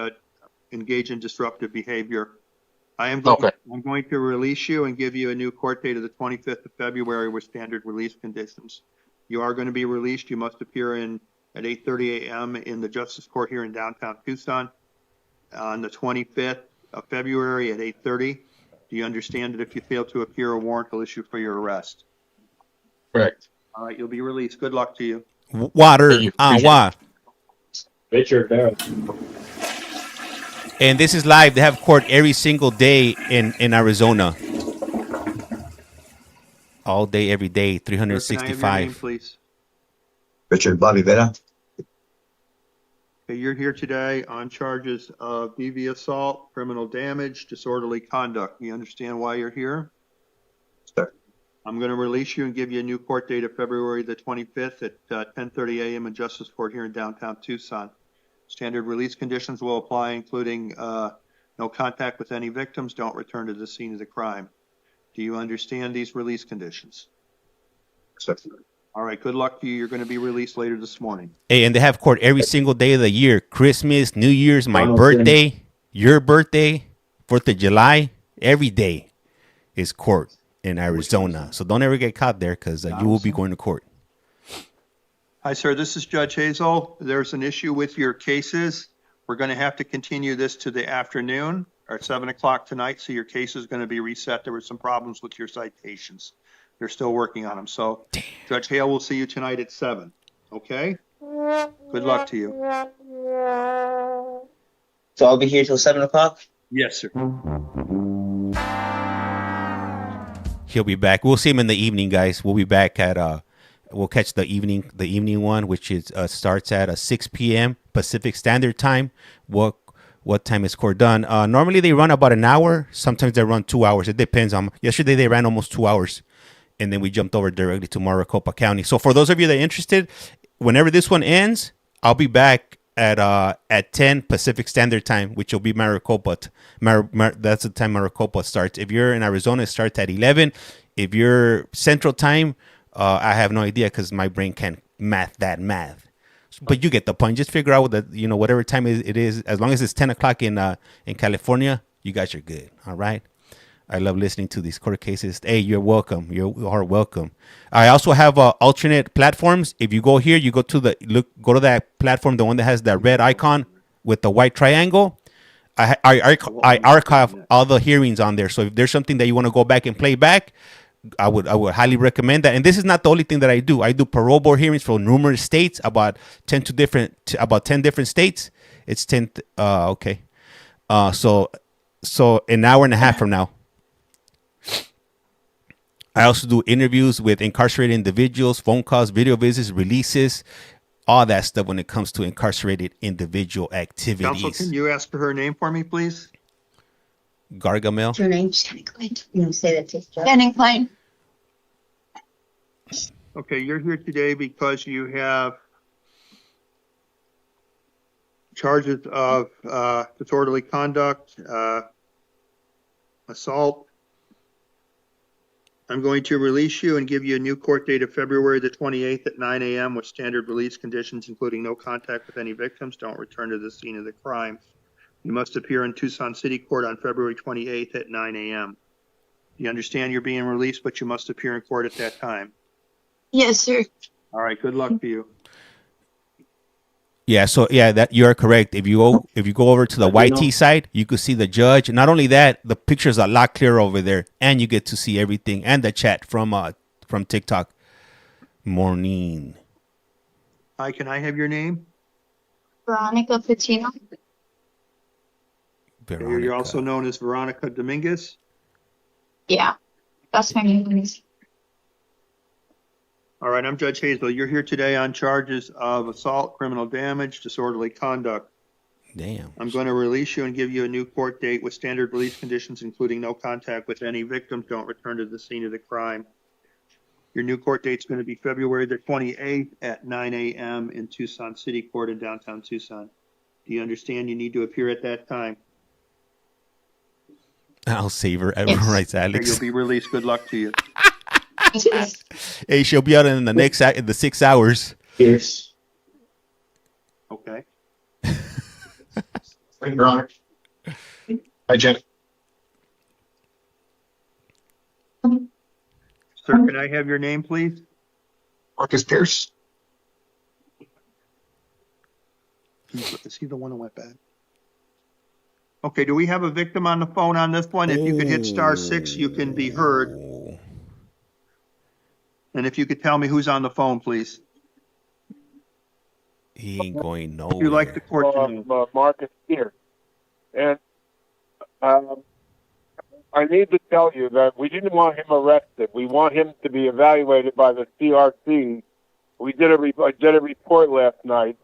engage in disruptive behavior. I'm going to release you and give you a new court date of the 25th of February with standard release conditions. You are going to be released. You must appear at 8:30 a.m. in the Justice Court here in downtown Tucson on the 25th of February at 8:30. Do you understand that if you fail to appear, a warrant will issue for your arrest? Correct. All right, you'll be released. Good luck to you. Water. Why? Richard Barrett. And this is live. They have court every single day in Arizona. All day, every day, Sir, can I have your 365. name, please? Richard Bobby Vera. Okay, you're here today on charges of DV assault, criminal damage, disorderly conduct. You understand why you're here? Sir. I'm going to release you and give you a new court date of February the 25th at 10:30 a.m. in Justice Court here in downtown Tucson. Standard release conditions will apply, including no contact with any victims. Don't return to the scene of the crime. Do you understand these release conditions? Sir. All right, good luck to you. You're going to be released later this morning. Hey, and they have court every single day of the year. Christmas, New Year's, my Ronald birthday, your birthday, 4th of July. Every day is court in Arizona. So don't ever get caught there because you will be going to court. Hi, sir. This is Judge Hazel. There's an issue with your cases. We're going to have to continue this to the afternoon or at 7 o'clock tonight, so your case is going to be reset. There were some problems with your citations. They're still working on them. So Judge Hale will see you tonight at 7. Okay? Good luck to you. So I'll be here till 7 o'clock? Yes, sir. He'll be back. We'll see him in the evening, guys. We'll be back at we'll catch the evening one, which is starts at 6 p.m. Pacific Standard Time. What time is court done? Normally they run about an hour. Sometimes they run 2 hours. It depends on. Yesterday they ran almost 2 hours, and then we jumped over directly to Maricopa County. So for those of you that are interested, whenever this one ends, I'll be back at 10 Pacific Standard Time, which will be Maricopa. That's the time Maricopa starts. If you're in Arizona, it starts at 11. If you're Central Time, I have no idea because my brain can't math. But you get the point. Just figure out whatever time it is. As long as it's 10 o'clock in California, you guys are good. All right. I love listening to these court cases. Hey, you're welcome. You are welcome. I also have alternate platforms. If you go here, you go to go to that platform, the one that has that red icon with the white triangle. I archive all the hearings on there. So if there's something that you want to go back and play back, I would highly recommend that. And this is not the only thing that I do. I do parole board hearings for numerous states, about 10 different states. It's 10. Okay. So an hour and a half from now. I also do interviews with incarcerated individuals, phone calls, video visits, releases, all that stuff when it comes to incarcerated individual activities. Counsel, can you ask her name for me, please? Gargamel. What's your name? Shanning Plane. You say that to Shanning Plane. Okay, you're here today because you have charges of disorderly conduct, assault. I'm going to release you and give you a new court date of February the 28th at 9 a.m. with standard release conditions, including no contact with any victims. Don't return to the scene of the crime. You must appear in Tucson City Court on February 28th at 9 a.m. You understand you're being released, but you must appear in court at that time. Yes, sir. All right, good luck to you. Yeah, so that you are correct. If you go over to the YT side, you could see the judge. Not only that, the pictures are a lot clearer over there, and you get to see everything and the chat from TikTok. Morning. Hi, can I have your name? Veronica Patino. Veronica. You're also known as Veronica Dominguez. Yeah, that's my name. All right, I'm Judge Hazel. You're here today on charges of assault, criminal damage, disorderly conduct. Damn. I'm going to release you and give you a new court date with standard release conditions, including no contact with any victims. Don't return to the scene of the crime. Your new court date's going to be February the 28th at 9 a.m. in Tucson City Court in downtown Tucson. Do you understand you need to appear at that time? I'll save her. Yes. Right, Alex. You'll be released. Good luck to you. Hey, she'll be out in the 6 hours. Yes. Okay. Your Honor. Hi, Jen. Sir, can I have your name, please? Marcus Pierce. Is he the one who went back? Okay, do we have a victim on the phone on this one? If you could hit *6, you can be heard. And if you could tell me who's on the phone, please. He ain't going nowhere. If you like the court to Marcus here. And I need to tell you that we didn't want him arrested. We want him to be evaluated by the CRC. I did a report last night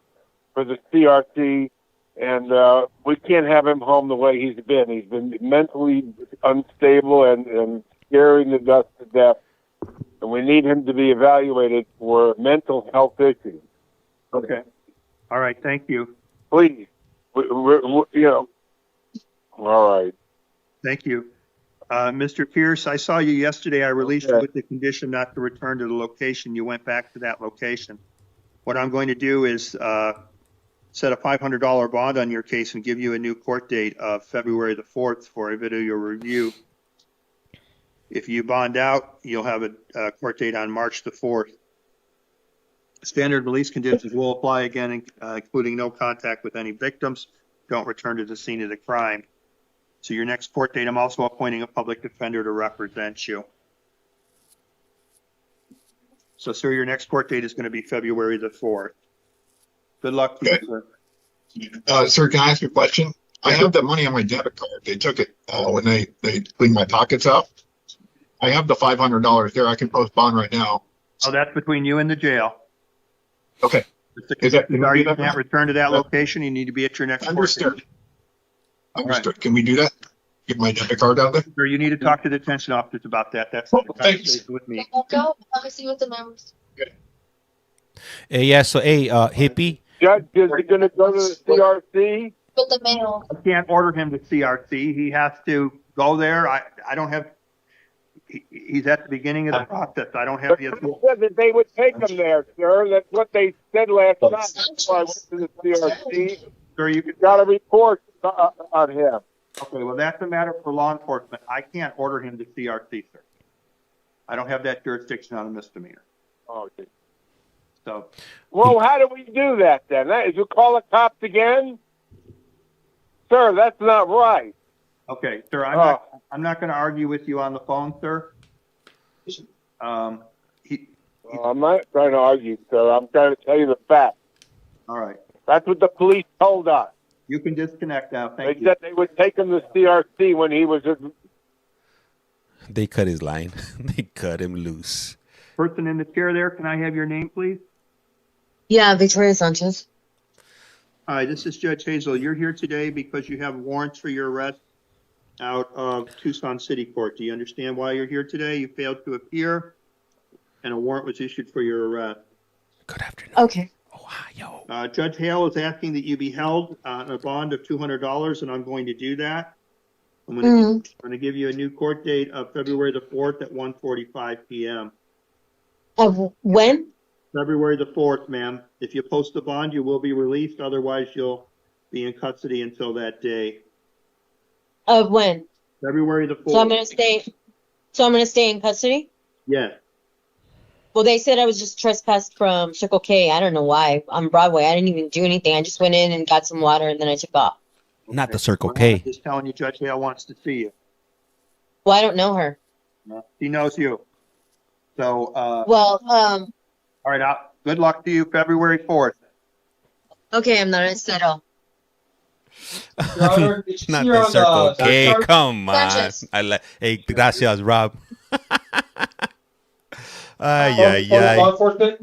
for the CRC, and we can't have him home the way he's been. He's been mentally unstable and scaring the dust to death. And we need him to be evaluated for mental health issues. Okay. All right. Thank you. Please. You know. All right. Thank you. Mr. Pierce, I saw you yesterday. I released you with the condition not to return to the location. You went back to that location. What I'm going to do is set a $500 bond on your case and give you a new court date of February the 4th for a video review. If you bond out, you'll have a court date on March the 4th. Standard release conditions will apply again, including no contact with any victims. Don't return to the scene of the crime. So your next court date, I'm also appointing a public defender to represent you. So, sir, your next court date is going to be February the 4th. Good luck to you, sir. Sir, can I ask you a question? I have the money on my debit card. They took it when they cleaned my pockets out. I have the $500 there. I can post bond right now. Oh, that's between you and the jail. Okay. You can't return to that location. You need to be at your next Understood. Understood. Can we do that? Get my debit card out there? Sir, you need to talk to the detention officers about that. That's the conversation with me. Go. I'll see what the members. Hey, yeah. So, hey, hippie. Judge, is he going to go to the CRC? With the mail. I can't order him to CRC. He has to go there. I don't have. He's at the beginning of the process. I don't have the authority. They said that they would take him there, sir. That's what they said last night. That's why I went to the CRC. Sir, you got a report on him. Okay, well, that's a matter for law enforcement. I can't order him to CRC, sir. I don't have that jurisdiction on a misdemeanor. Oh, okay. So, Well, how do we do that then? Is you call the cops again? Sir, that's not right. okay, sir, I'm not going to argue with you on the phone, sir. I'm not trying to argue, sir. I'm trying to tell you the facts. All right. That's what the police told us. You can disconnect now. They Thank you. said they would take him to CRC when he was. They cut his line. They cut him loose. Person in the chair there, can I have your name, please? Yeah, Victoria Sanchez. Hi, this is Judge Hazel. You're here today because you have warrants for your arrest out of Tucson City Court. Do you understand why you're here today? You failed to appear, and a warrant was issued for your arrest. Good afternoon. Okay. Ohio. Judge Hale is asking that you be held on a bond of $200, and I'm going to do that. I'm going to give you a new court date of February the 4th at 1:45 p.m. Of when? February the 4th, ma'am. If you post the bond, you will be released. Otherwise, you'll be in custody until that day. Of when? February the 4th. So I'm gonna stay. So I'm gonna stay in custody. Yes. Well, they said I was just trespassed from Circle K. I don't know why. On Broadway, I didn't even do anything. I just went in and got some water, and then I took off. Not the Circle I'm K. just telling you, Judge Hale wants to see you. Well, I don't know her. He knows you. So, Well, all right. Good luck to you, February 4th. okay, I'm not gonna settle. Your Honor, did you Not see the on Circle K. charge? Come on. Sanchez. Hey, gracias, Rob. Ay, Law ay, ay. enforcement?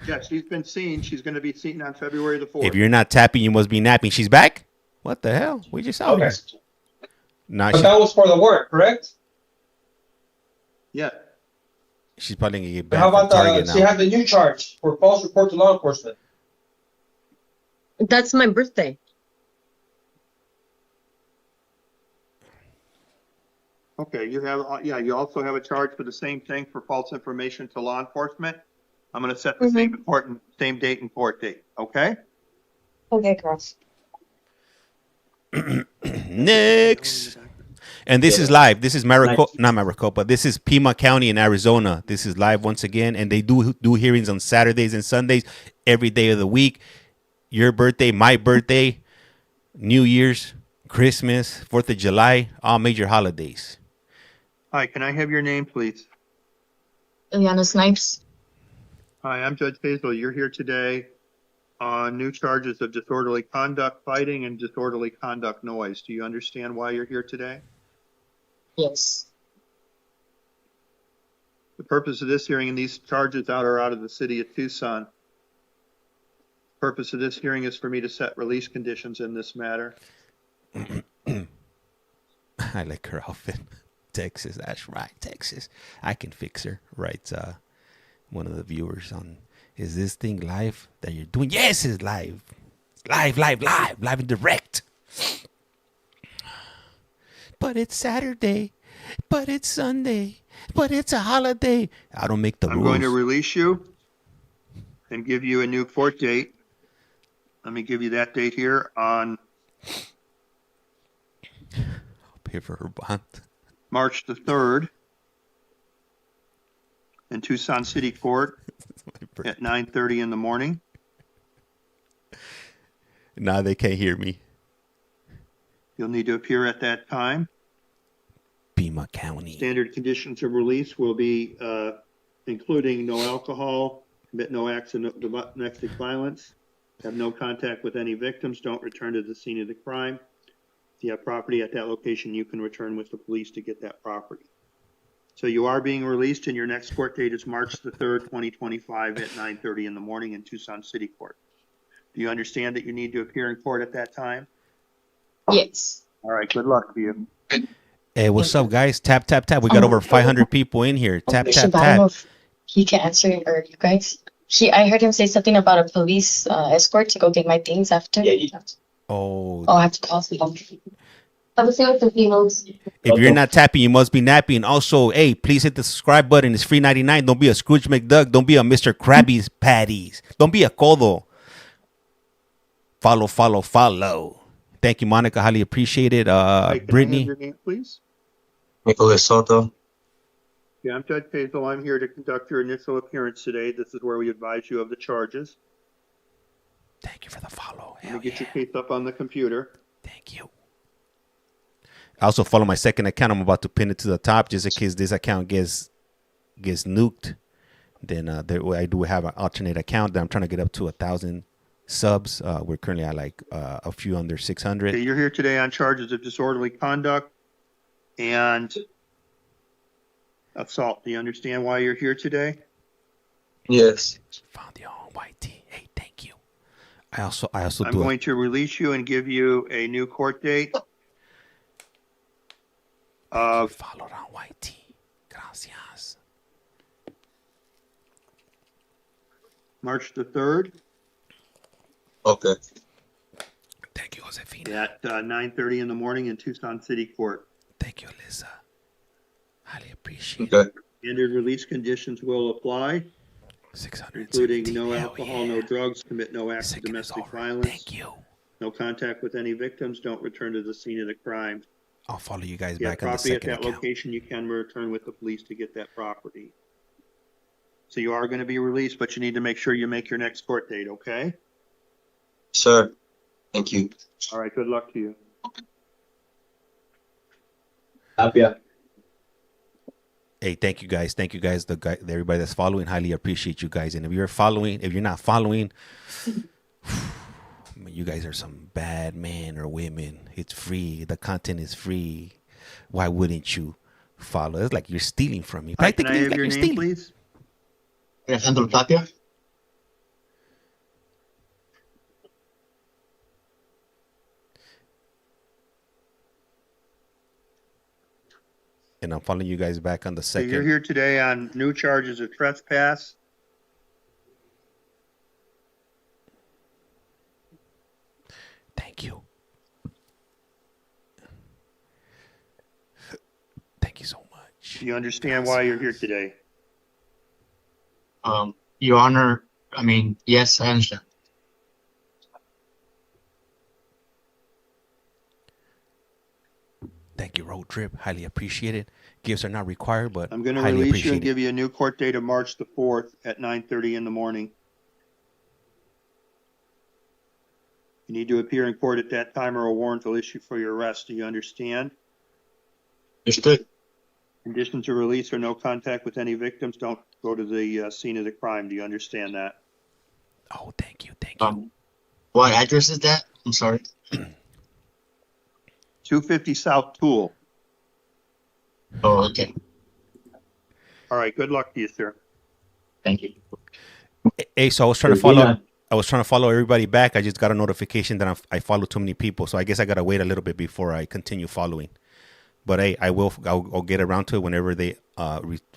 Yeah, she's been seen. She's going to be seen on February the 4th. If you're not tapping, you must be napping. She's back? What the hell? We just out Okay. here. Nah, But that was for the warrant, correct? Yeah. she's probably going to get But how back from about Target she now. had the new charge for false report to law enforcement? That's my birthday. Okay, you have, you also have a charge for the same thing for false information to law enforcement. I'm going to set the same date and court date, okay? Okay, Cross. Next. And this is live. This is Maricopa, not Maricopa. This is Pima County in Arizona. This is live once again. And they do hearings on Saturdays and Sundays, every day of the week. Your birthday, my birthday, New Year's, Christmas, 4th of July, all major holidays. Hi, can I have your name, please? Ileana Snipes. Hi, I'm Judge Hazel. You're here today on new charges of disorderly conduct, fighting, and disorderly conduct noise. Do you understand why you're here today? Yes. The purpose of this hearing and these charges are out of the city of Tucson. The purpose of this hearing is for me to set release conditions in this matter. I like her outfit. Texas, that's right, Texas. I can fix her, writes one of the viewers on, is this thing live that you're doing? Yes, it's live. It's live and direct. But it's Saturday, but it's Sunday, but it's a holiday. I don't make the rules. I'm going to release you and give you a new court date. Let me give you that date here on I'll pay for her bond. March the 3rd in Tucson City Court at 9:30 in the morning. Now they can't hear me. You'll need to appear at that time. Pima County. Standard conditions of release will be including no alcohol, commit no acts of domestic violence, have no contact with any victims, don't return to the scene of the crime. If you have property at that location, you can return with the police to get that property. So you are being released, and your next court date is March the 3rd, 2025 at 9:30 in the morning in Tucson City Court. Do you understand that you need to appear in court at that time? Yes. All right, good luck to you. Hey, what's up, guys? Tap, tap, tap. We got over 500 people in here. Tap, tap, I don't know tap. if he can answer or you guys. I heard him say something about a police escort to go get my things after. Oh. Oh, I have to call them. I was saying with the females. If you're not tapping, you must be napping. Also, hey, please hit the subscribe button. It's free 99. Don't be a Scrooge McDuck. Don't be a Mr. Krabby's Patties. Don't be a Codo. Follow, follow, follow. Thank you, Monica. Highly appreciate it. Can I have Brittany. your name, please? Nicholas Soto. Yeah, I'm Judge Hazel. I'm here to conduct your initial appearance today. This is where we advise you of the charges. Thank you for the follow. Let me get your case up on the computer. Thank you. I also follow my second account. I'm about to pin it to the top just in case this account gets nuked. Then I do have an alternate account that I'm trying to get up to 1,000 subs. We're currently at like a few under 600. Okay, you're here today on charges of disorderly conduct and assault. Do you understand why you're here today? Yes. Found you on YT. Hey, thank you. I also I'm going to release you and give you a new court date. Followed on YT. Gracias. March the 3rd. Okay. Thank you, Josefina. At 9:30 in the morning in Tucson City Court. Thank you, Alyssa. Highly appreciate it. Standard release conditions will apply, 600, including no alcohol, no drugs, commit no acts of domestic violence. Thank you. No contact with any victims. Don't return to the scene of the crime. I'll follow you guys If you have back on the property at second that account. location, you can return with the police to get that property. So you are going to be released, but you need to make sure you make your next court date, okay? Sir. Thank you. All right, good luck to you. Happy. Hey, thank you guys. Thank you guys. Everybody that's following, highly appreciate you guys. And if you're not following, you guys are some bad men or women. It's free. The content is free. Why wouldn't you follow? It's like you're stealing from me. Can I have your name, please? Alejandro Tapia. And I'm following you guys back on the So second. you're here today on new charges of trespass. Thank you. Thank you so much. Do you understand why you're here today? Your Honor, I mean, yes, I understand. Thank you, Road Trip. Highly appreciate it. Gifts are not required, but I'm going to highly release you appreciate and it. give you a new court date of March the 4th at 9:30 in the morning. You need to appear in court at that time or a warrant will issue for your arrest. Do you understand? Understood. Conditions of release are no contact with any victims. Don't go to the scene of the crime. Do you understand that? Oh, thank you. Thank you. What address is that? I'm sorry. 250 South Tool. Oh, okay. All right. Good luck to you, sir. Thank you. Hey, so I was trying to follow everybody back. I just got a notification that I followed too many people. So I guess I got to wait a little bit before I continue following. But hey, I'll get around to it whenever they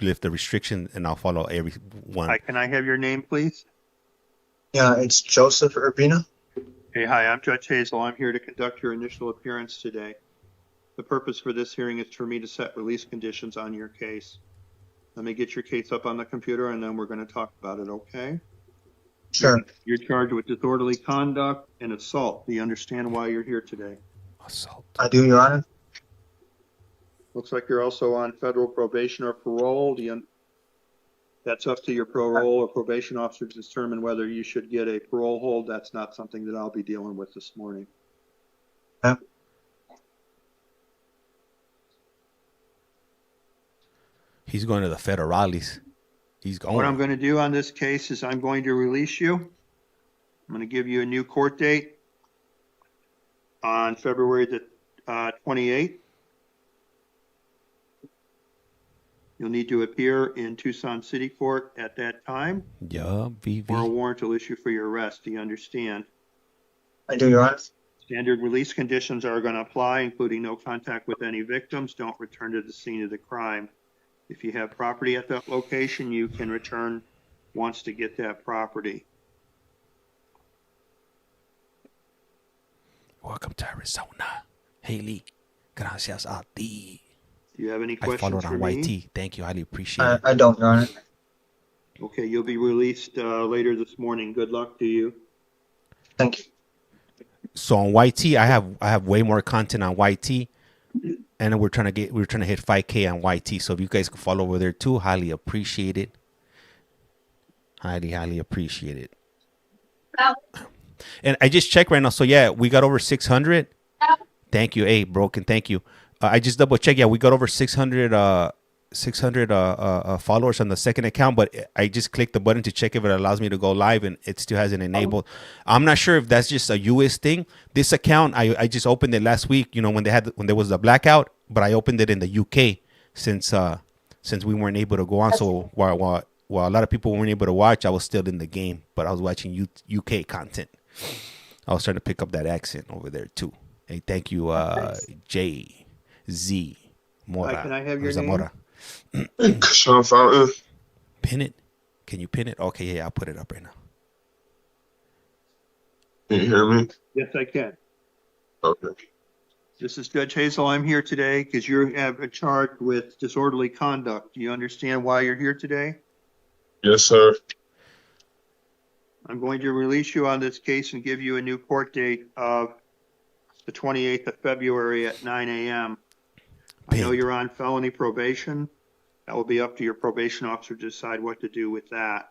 lift the restriction, and I'll follow everyone. Hi, can I have your name, please? Yeah, it's Joseph Urbina. Hey, hi, I'm Judge Hazel. I'm here to conduct your initial appearance today. The purpose for this hearing is for me to set release conditions on your case. Let me get your case up on the computer, and then we're going to talk about it, okay? Sure. You're charged with disorderly conduct and assault. Do you understand why you're here today? Assault. I do, Your Honor. Looks like you're also on federal probation or parole. That's up to your parole or probation officer to determine whether you should get a parole hold. That's not something that I'll be dealing with this morning. Yeah. He's going to the federales. He's going. What I'm going to do on this case is I'm going to release you. I'm going to give you a new court date on February the 28th. You'll need to appear in Tucson City Court at that time. Yeah, VV. Or a warrant will issue for your arrest. Do you understand? I do, Your Honor. Standard release conditions are going to apply, including no contact with any victims. Don't return to the scene of the crime. If you have property at that location, you can return once to get that property. Welcome to Arizona. Haley, gracias a ti. Do you have any I questions followed for on me? YT. Thank you. Highly appreciate it. I don't, Your Honor. Okay, you'll be released later this morning. Good luck to you. Thank you. So on YT, I have way more content on YT, and we're trying to hit 5K on YT. So if you guys can follow over there too, highly appreciate it. Highly appreciate it. And I just checked right now. So yeah, we got over 600. Thank you, hey Broken. Thank you. I just double checked. Yeah, we got over 600 followers on the second account, but I just clicked the button to check if it allows me to go live, and it still hasn't enabled. I'm not sure if that's just a US thing. This account, I just opened it last week. You know, when there was the blackout, but I opened it in the UK since we weren't able to go on. So while a lot of people weren't able to watch, I was still in the game, but I was watching UK content. I was trying to pick up that accent over there too. Hey, thank you, J.Z. Mora. Can I have your Zamora. name? Sean Fountain. Pin it. Can you pin it? Okay, yeah, I'll put it up right now. Can you hear me? Yes, I can. Okay. This is Judge Hazel. I'm here today because you have a charge with disorderly conduct. Do you understand why you're here today? Yes, sir. I'm going to release you on this case and give you a new court date of the 28th of February at 9 a.m. I know you're on felony probation. That will be up to your probation officer to decide what to do with that.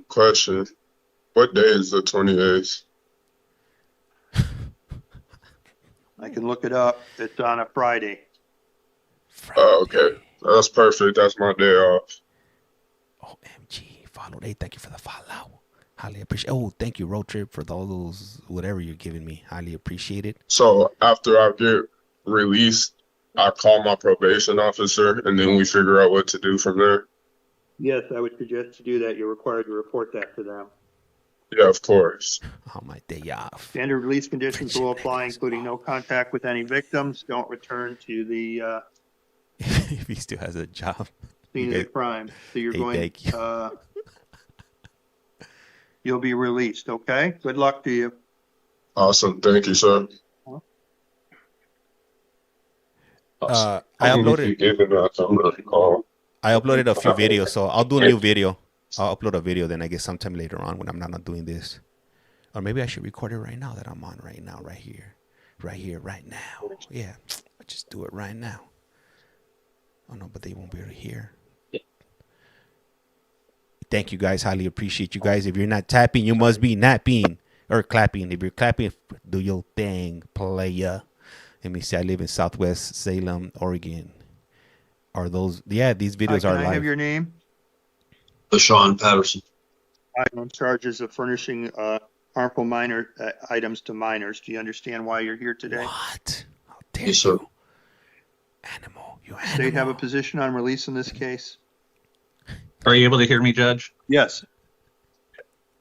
Question. What day is the 28th? I can look it up. It's on a Friday. Oh, okay. That's perfect. That's my day off. OMG. Follow. Hey, thank you for the follow. Highly appreciate. Oh, thank you, Road Trip, for all those whatever you're giving me. Highly appreciate it. So after I get released, I call my probation officer, and then we figure out what to do from there. Yes, I would suggest to do that. You're required to report that to them. Yeah, of course. On my day off. Standard release conditions will apply, including no contact with any victims. Don't return to the if he still has a job. Scene of the crime. So you're going. Thank you. You'll be released. Okay. Good luck to you. Awesome. Thank you, sir. I uploaded a few videos, so I'll do a new video. I'll upload a video, then I guess sometime later on when I'm not doing this. Or maybe I should record it right now that I'm on right now, right here, right now. Yeah, I'll just do it right now. Oh no, but they won't be able to hear. Thank you guys. Highly appreciate you guys. If you're not tapping, you must be napping or clapping. If you're clapping, do your thing, playa. Let me see. I live in Southwest Salem, Oregon. Are those? Yeah, these videos are live. Can I have your name? Sean Patterson. I'm on charges of furnishing harmful minor items to minors. Do you understand why you're here today? What? How dare Yes, sir. Animal, you animal. State have a position on release in this case? Are you able to hear me, Judge? Yes.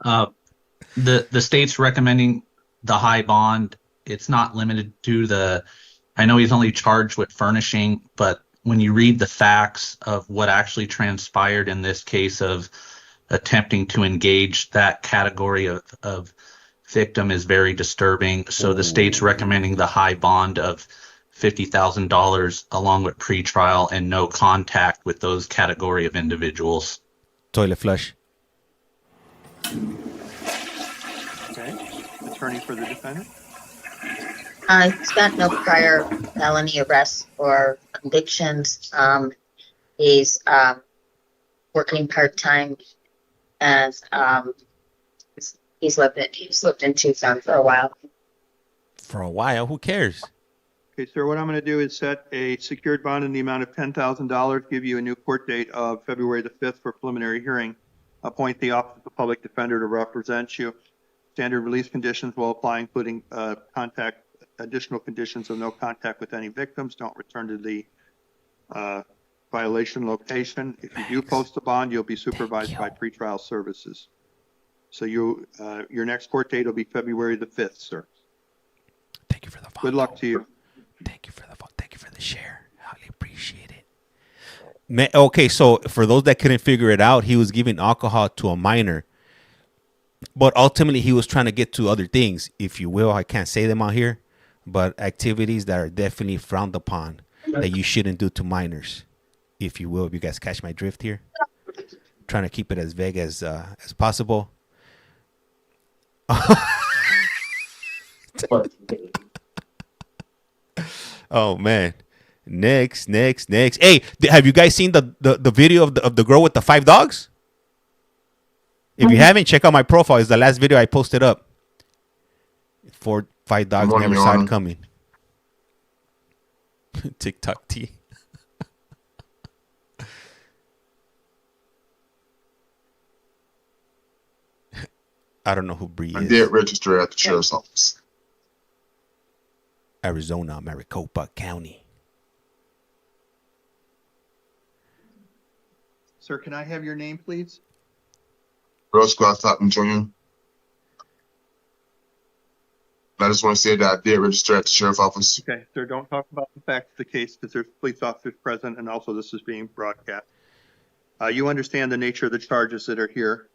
The state's recommending the high bond. It's not limited to the. I know he's only charged with furnishing, but when you read the facts of what actually transpired in this case of attempting to engage that category of victim is very disturbing. So the state's recommending the high bond of $50,000 along with pretrial and no contact with those category of individuals. Toilet flush. Okay. Attorney for the defendant. He's got no prior felony arrests or convictions. He's working part-time as he's lived in Tucson for a while. For a while? Who cares? Okay, sir, what I'm going to do is set a secured bond in the amount of $10,000, give you a new court date of February the 5th for preliminary hearing, appoint the Office of the Public Defender to represent you. Standard release conditions will apply, including additional conditions of no contact with any victims. Don't return to the violation location. If you do post a bond, you'll be supervised by pretrial services. So your next court date will be February the 5th, sir. Thank you for the follow. Good luck to you. Thank you for the share. Highly appreciate it. Okay, so for those that couldn't figure it out, he was giving alcohol to a minor, but ultimately he was trying to get to other things, if you will. I can't say them out here, but activities that are definitely frowned upon that you shouldn't do to minors, if you will. If you guys catch my drift here, trying to keep it as vague as possible. Oh man. Next. Hey, have you guys seen the video of the girl with the 5 dogs? If you haven't, check out my profile. It's the last video I posted up. 5 dogs never saw it coming. TikTok T. I don't know who Bree is. I did register at the sheriff's office. Arizona, Maricopa County. Sir, can I have your name, please? Rose Glathopton Jr. I just want to say that I did register at the sheriff's office. Okay, sir, don't talk about the facts of the case because there's police officers present and also this is being broadcast. You understand the nature of the charges that are here.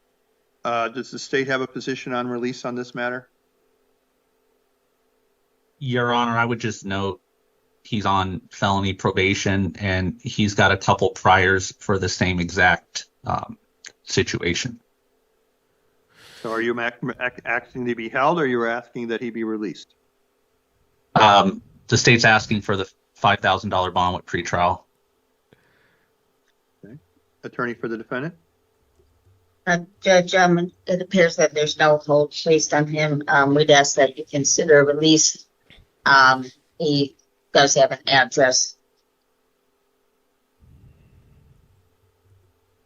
Does the state have a position on release on this matter? Your Honor, I would just note he's on felony probation and he's got a couple priors for the same exact situation. So are you asking to be held or are you asking that he be released? The state's asking for the $5,000 bond with pretrial. Okay. Attorney for the defendant? Judge, it appears that there's no hold placed on him. We'd ask that you consider release. He does have an address.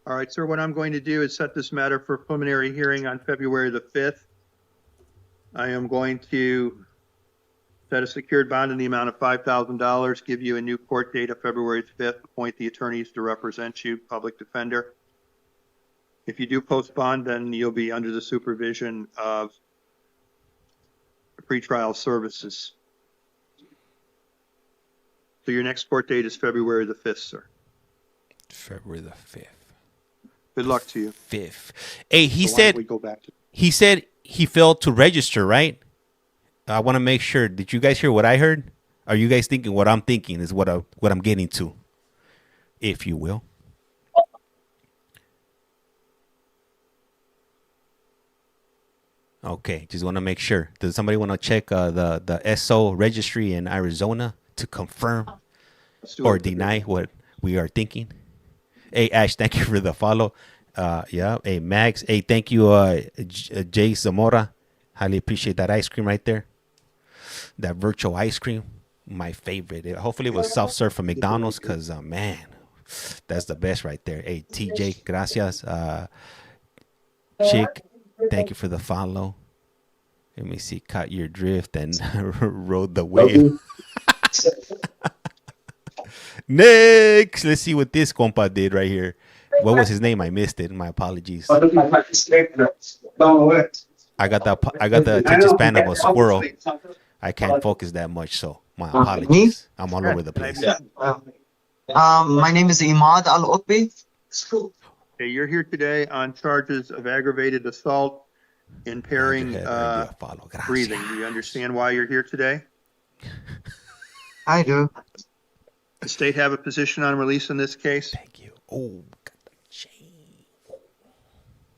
All right, sir, what I'm going to do is set this matter for preliminary hearing on February the 5th. I am going to set a secured bond in the amount of $5,000, give you a new court date of February 5th, appoint the attorneys to represent you, public defender. If you do post bond, then you'll be under the supervision of pretrial services. So your next court date is February the 5th, sir. February the 5th. Good luck to you. 5th. Hey, he So why said don't we go back to he said he failed to register, right? I want to make sure. Did you guys hear what I heard? Are you guys thinking what I'm thinking is what I'm getting to, if you will? Okay, just want to make sure. Does somebody want to check the SO registry in Arizona to confirm or deny what we are thinking? Hey, Ash, thank you for the follow. Yeah. Hey, Max. Hey, thank you, Jay Zamora. Highly appreciate that ice cream right there. That virtual ice cream, my favorite. Hopefully it was soft serve from McDonald's because, man, that's the best right there. Hey, TJ, gracias. Chick, thank you for the follow. Let me see. Caught your drift and rode the wave. Next, let's see what this compa did right here. What was his name? I missed it. My apologies. I got the attention span of a squirrel. I can't focus that much, so my apologies. I'm all over the place. My name is Imad Ali. Okay, you're here today on charges of aggravated assault, impairing breathing. Do you understand why you're here today? I do. The state have a position on release in this case? Thank you. Oh,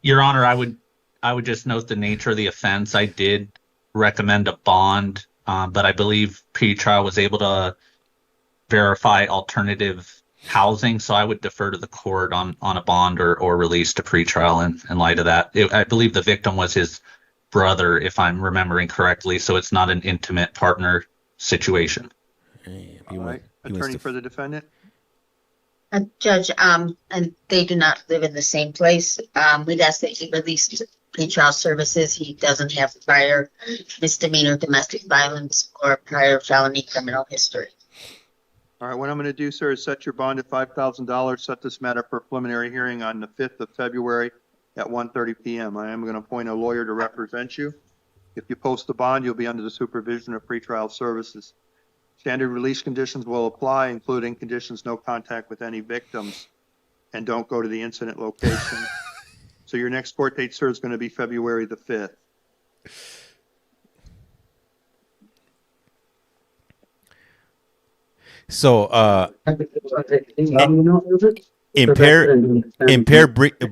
Your Honor, I would just note the nature of the offense. I did recommend a bond, but I believe pretrial was able to verify alternative housing, so I would defer to the court on a bond or release to pretrial in light of that. I believe the victim was his brother, if I'm remembering correctly, so it's not an intimate partner situation. All right. Attorney for the defendant? Judge, and they do not live in the same place. We'd ask that he release pretrial services. He doesn't have prior misdemeanor domestic violence or prior felony criminal history. All right, what I'm going to do, sir, is set your bond at $5,000, set this matter for a preliminary hearing on the 5th of February at 1:30 p.m. I am going to appoint a lawyer to represent you. If you post the bond, you'll be under the supervision of pretrial services. Standard release conditions will apply, including conditions no contact with any victims and don't go to the incident location. So your next court date, sir, is going to be February the 5th. So,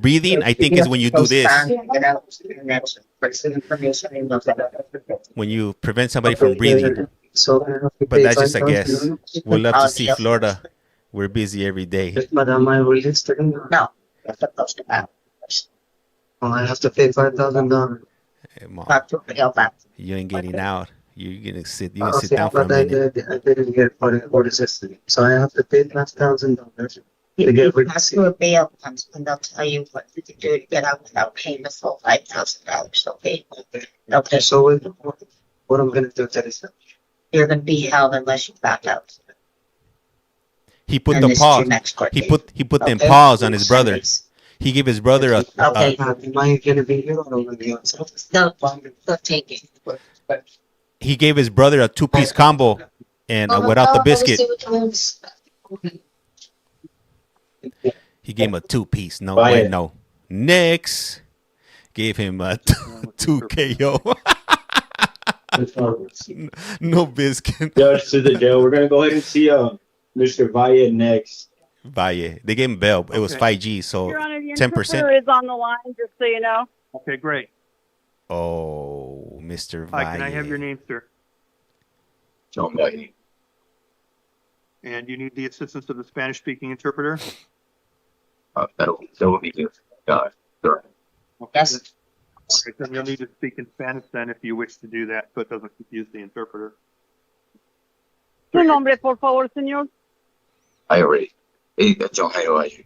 breathing, I think, is when you do this. When you prevent somebody from breathing. But that's just a guess. We'll love to see Florida. We're busy every day. No. I have to pay $5,000. Hey, Mom, you ain't getting out. You're gonna sit. You can sit down for a but I minute. didn't get for the system, so I have to pay $5,000 You to get rid. ask for a bail funds and they'll tell you what to do to get out without paying the full $5,000. Okay. Okay. So what I'm gonna do to this? You're going to be held unless you back out. He put And the this is your pause. next court He date. put them Okay? paws on his brother. He gave his brother a. Okay. Am I gonna be here or am I gonna be outside? No, they'll take it. He gave his brother a 2-piece combo, and without the biscuit, he gave him a 2-piece. No, wait, no. Next, gave him a 2 KO. No biscuit. Judge to the jail. We're gonna go ahead and see Mr. Valle next. Valle. They gave him bail. It was 5G, so Your Honor, the 10%. interpreter is on the line, just so you know. Okay, great. Oh, Mr. Valle. Hi, can I have your name, sir? John Valle. And you need the assistance of the Spanish-speaking interpreter? That will be good. Sure. Yes. Okay, then you'll need to speak in Spanish then if you wish to do that, so it doesn't confuse the interpreter. Su nombre, por favor, señor. I already. Hey, John, how are you?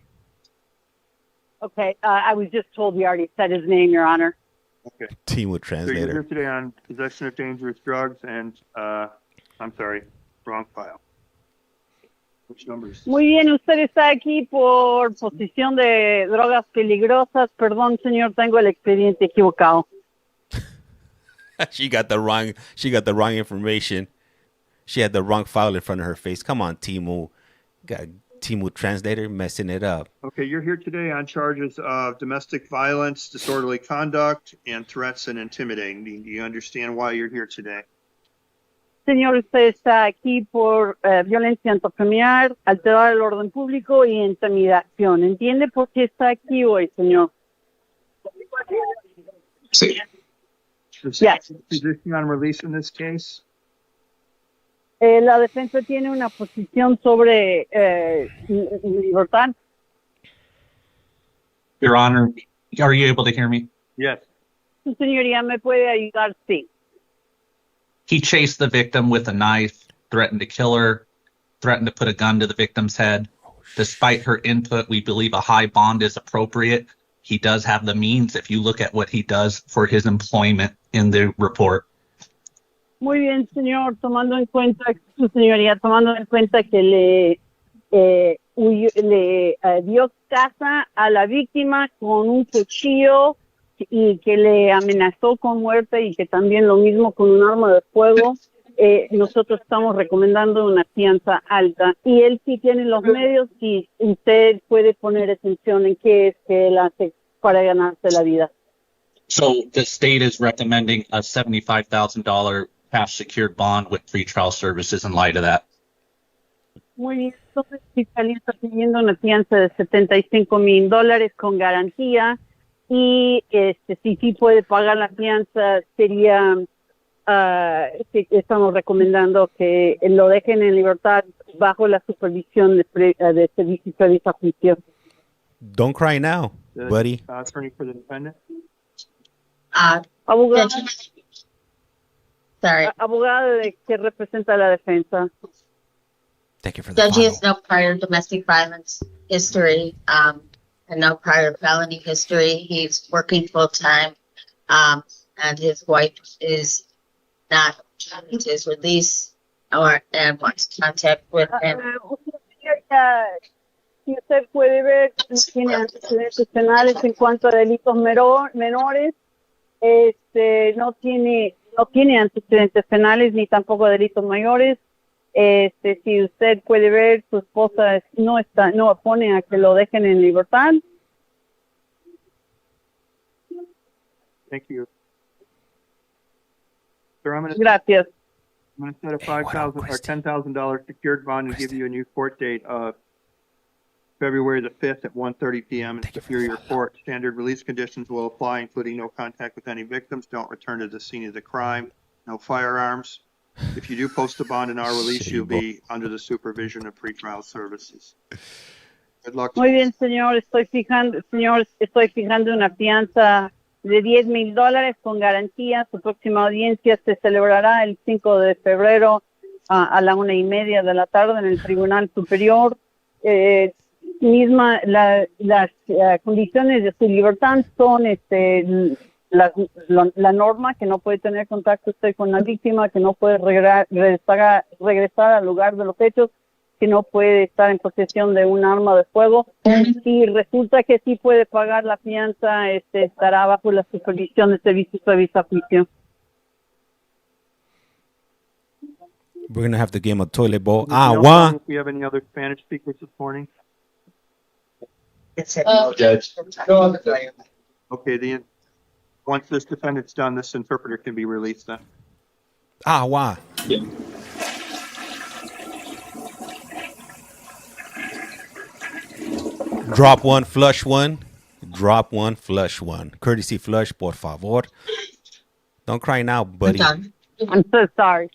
Okay, I was just told he already said his name, Your Honor. Okay. Team with So you're translator. here today on possession of dangerous drugs and, I'm sorry, wrong file. Which numbers? Muy bien, usted está aquí por posesión de drogas peligrosas. Perdón, señor, tengo el expediente equivocado. She got the wrong information. She had the wrong file in front of her face. Come on, Timu. Got Timu translator messing it up. Okay, you're here today on charges of domestic violence, disorderly conduct, and threats and intimidating. Do you understand why you're here today? Señor, usted está aquí por violencia intrafamiliar, alterar el orden público y intimidación. ¿Entiende por qué está aquí hoy, señor? Sí. Yes. Position on release in this case? La defensa tiene una posición sobre libertad. Your Honor, are you able to hear me? Yes. Su señoría me puede ayudar, sí. He chased the victim with a knife, threatened to kill her, threatened to put a gun to the victim's head. Despite her input, we believe a high bond is appropriate. He does have the means if you look at what he does for his employment in the report. Muy bien, señor, tomando en cuenta, su señoría, tomando en cuenta que le dio caza a la víctima con un cuchillo y que le amenazó con muerte y que también lo mismo con un arma de fuego, nosotros estamos recomendando una fianza alta. Y él sí tiene los medios y usted puede poner atención en qué es que él hace para ganarse la vida. So the state is recommending a $75,000 cash secured bond with pretrial services in light of that. Muy bien, entonces Fiscalía está pidiendo una fianza de $75,000 con garantía y si sí puede pagar la fianza sería, estamos recomendando que lo dejen en libertad bajo la supervisión de servicio y juicio. Don't cry now, buddy. Attorney for the defendant. Abogado, Sorry. abogado que representa a la defensa. Thank you for the Judge follow. has no prior domestic violence history, and no prior felony history. He's working full time, and his wife is not trying to his release and wants contact with him. Si usted puede ver, no tiene antecedentes penales en cuanto a delitos menores, no tiene antecedentes penales ni tampoco delitos mayores. Si usted puede ver, su esposa no opone a que lo dejen en libertad. Thank you. Sir, I'm going Gracias. to set a $5,000 or $10,000 secured bond and give you a new court date of February the 5th at 1:30 p.m. in Superior Court. Standard release conditions will apply, including no contact with any victims, don't return to the scene of the crime, no firearms. If you do post a bond in our release, you'll be under the supervision of pretrial services. Good luck. Muy bien, señor. Estoy fijando una fianza de $10,000 con garantía. Su próxima audiencia se celebrará el 5 de febrero a la 1:30 de la tarde en el Tribunal Superior. Las condiciones de su libertad son la norma, que no puede tener contacto usted con la víctima, que no puede regresar al lugar de los hechos, que no puede estar en posesión de un arma de fuego. Si resulta que sí puede pagar la fianza, estará bajo la supervisión de servicios de a juicio. We're going to have to give him a toilet bowl. Do we have any other Spanish speakers this morning? Judge. Okay, once this defendant's done, this interpreter can be released then. Yeah. Drop one, flush one. Drop one, flush one. Courtesy flush, por favor. Don't cry now, buddy. I'm so sorry.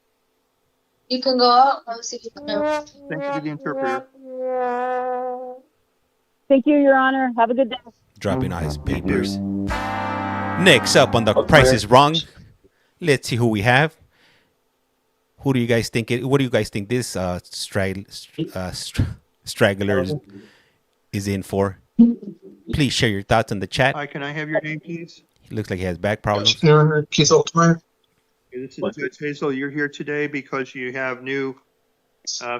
You can go out. I'll see if you can go. Thank you to the interpreter. Thank you, Your Honor. Have a good day. Dropping out his papers. Next up on the Price is Wrong. Let's see who we have. Who do you guys think? What do you guys think this straggler is in for? Please share your thoughts in the chat. Hi, can I have your name, please? He looks like he has back problems. This is Judge Hazel. You're here today because you have new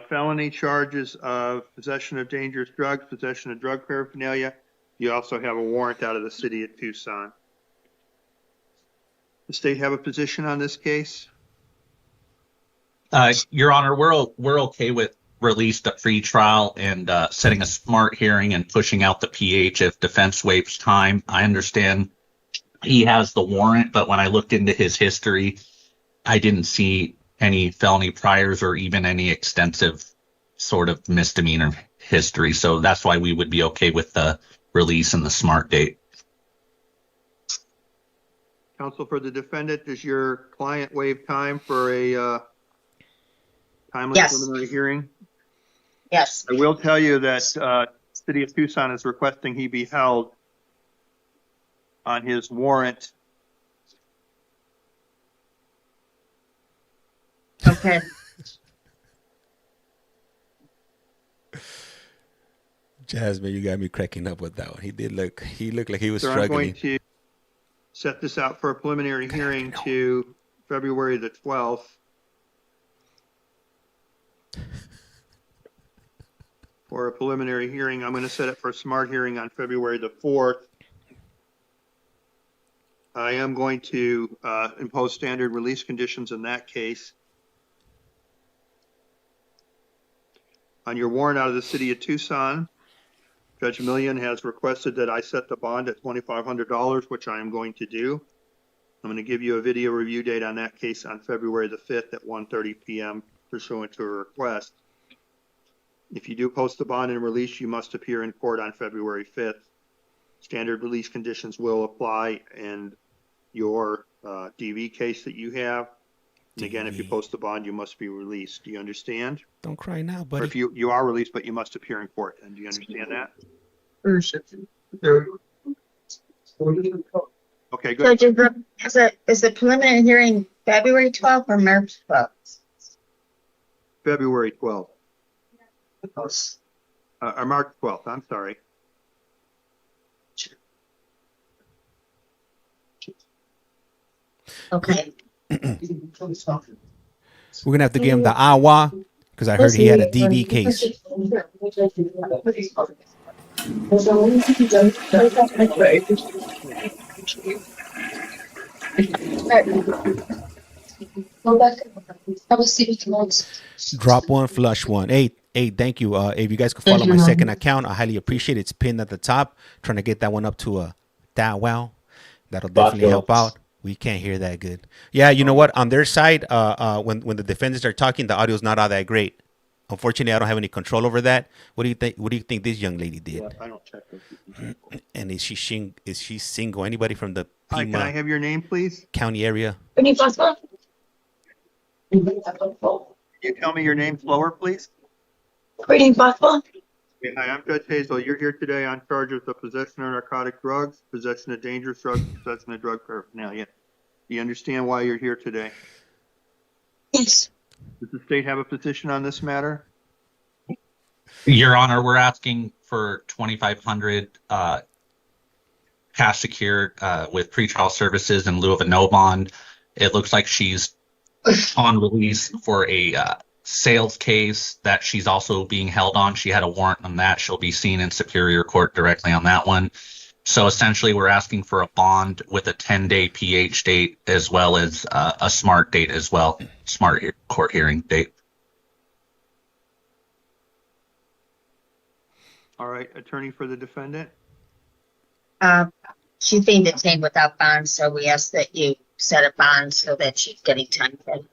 felony charges of possession of dangerous drugs, possession of drug paraphernalia. You also have a warrant out of the city of Tucson. The state have a position on this case? Your Honor, we're okay with release to pre-trial and setting a smart hearing and pushing out the PH if defense waives time. I understand he has the warrant, but when I looked into his history, I didn't see any felony priors or even any extensive sort of misdemeanor history. So that's why we would be okay with the release and the smart date. Counsel for the defendant, does your client waive time for a timely preliminary hearing? Yes. I will tell you that City of Tucson is requesting he be held on his warrant. Okay. Jasmine, you got me cracking up with that one. He looked like he was Sir, struggling. I'm going to set this out for a preliminary hearing to February the 12th. For a preliminary hearing, I'm going to set it for a smart hearing on February the 4th. I am going to impose standard release conditions in that case. On your warrant out of the City of Tucson, Judge Millian has requested that I set the bond at $2,500, which I am going to do. I'm going to give you a video review date on that case on February the 5th at 1:30 p.m. pursuant to a request. If you do post the bond and release, you must appear in court on February 5th. Standard release conditions will apply in your DV case that you have. And again, if you post the bond, you must be released. Do you understand? Don't cry now, buddy. Or if you are released, but you must appear in court. And do you understand that? Okay, good. So is the preliminary hearing February 12th or March 12th? February 12th. Or March 12th, I'm sorry. Okay. We're going to have to give him the AWA because I heard he had a DV case. Go back. I will see you tomorrow. Drop one, flush one. Hey, thank you. If you guys could follow my second account, I highly appreciate it. It's pinned at the top. Trying to get that one up to that well. That'll definitely help out. We can't hear that good. Yeah, you know what? On their side, when the defendants are talking, the audio's not all that great unfortunately, I don't have any control over that. What do you think? What do you think this young lady did? Yeah, I don't check those people. And is she single? Anybody from the Hi, can I have your name, please? County area? Can you tell me your name slower, please? Greetings, possible? Okay, hi, I'm Judge Hazel. You're here today on charges of possession of narcotic drugs, possession of dangerous drugs, possession of drug paraphernalia. Do you understand why you're here today? Yes. Does the state have a position on this matter? Your Honor, we're asking for $2,500 cash secured with pretrial services in lieu of a no bond. It looks like she's on release for a sales case that she's also being held on. She had a warrant on that. She'll be seen in Superior Court directly on that one. So essentially, we're asking for a bond with a 10-day PH date as well as a SMART date as well, SMART court hearing date. All right, attorney for the defendant. She's being detained without bond, so we ask that you set a bond so that she's getting time credit.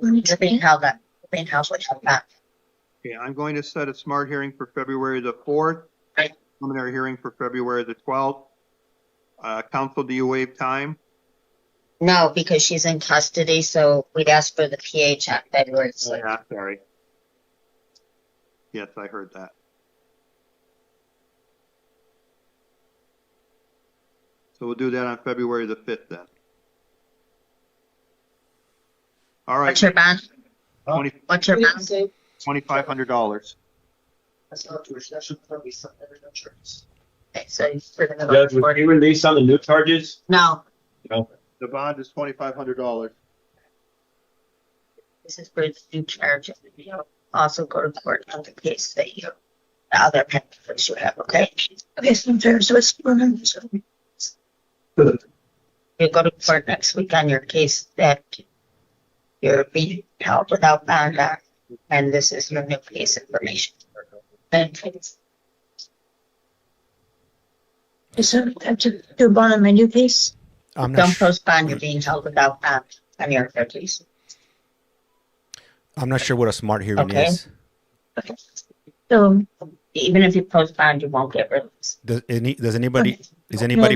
You're being held up. You're being held without bond. Okay, I'm going to set a SMART hearing for February the 4th. Right. Preliminary hearing for February the 12th. Counsel, do you waive time? No, because she's in custody, so we'd ask for the PH on February 6th. Yeah, sorry. Yes, I heard that. So we'll do that on February the 5th then. All right. What's your bond? What's your bond? $2,500. Okay, so we're gonna go Judge, was forward. he released on the new charges? No, No. The bond is $2,500. this is for the new charge. You'll also go to court on the case that you, the other papers you have, okay? Okay, so it's you go to court next week on your case that you're being held without bond on, and this is your new case information. Is there time to do a bond on my new case? Don't postpone, you're being held without bond on your other case. I'm not sure what a SMART hearing Okay. is. So even if you postpone, you won't get released. Is anybody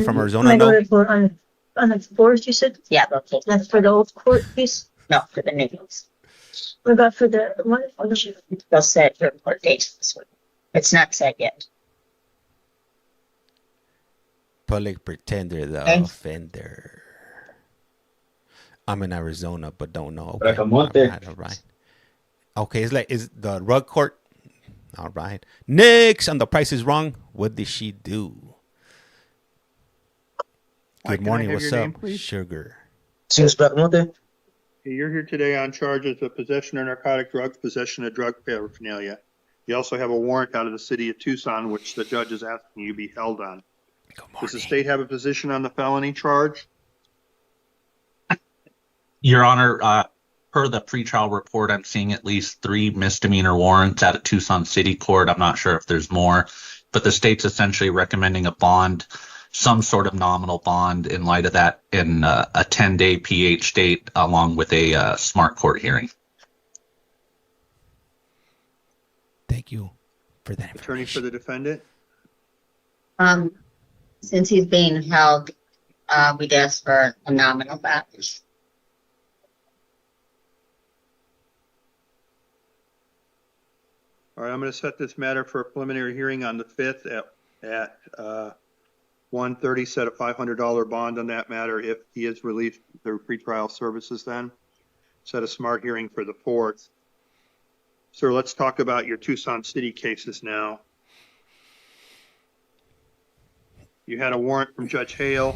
from Arizona Can I go know? to court on the 4th, you said? Yeah, that's it. That's for the old court case? No, for the new case. What about for the one? They'll set your court date this week. It's not set yet. Public pretender, the Okay. offender. I'm in Arizona, but don't know. Like a month there. All right. Okay, is the rug court? All right. Next on The Price is Wrong. What did she do? Good Can I morning. have What's your up, name, please? Sugar? You're here today on charges of possession of narcotic drugs, possession of drug paraphernalia. You also have a warrant out of the city of Tucson, which the judge is asking you be held on. Does the state have a position on the felony charge? Your Honor, per the pretrial report, I'm seeing at least 3 misdemeanor warrants out of Tucson City Court. I'm not sure if there's more, but the state's essentially recommending a bond, some sort of nominal bond in light of that, in a 10-day PH date along with a SMART court hearing. Thank you for that. Attorney for the defendant? Since he's being held, we'd ask for a nominal bond. All right, I'm going to set this matter for a preliminary hearing on the 5th at 1:30. Set a $500 bond on that matter if he is released through pretrial services then. Set a SMART hearing for the 4th. Sir, let's talk about your Tucson City cases now. You had a warrant from Judge Hale.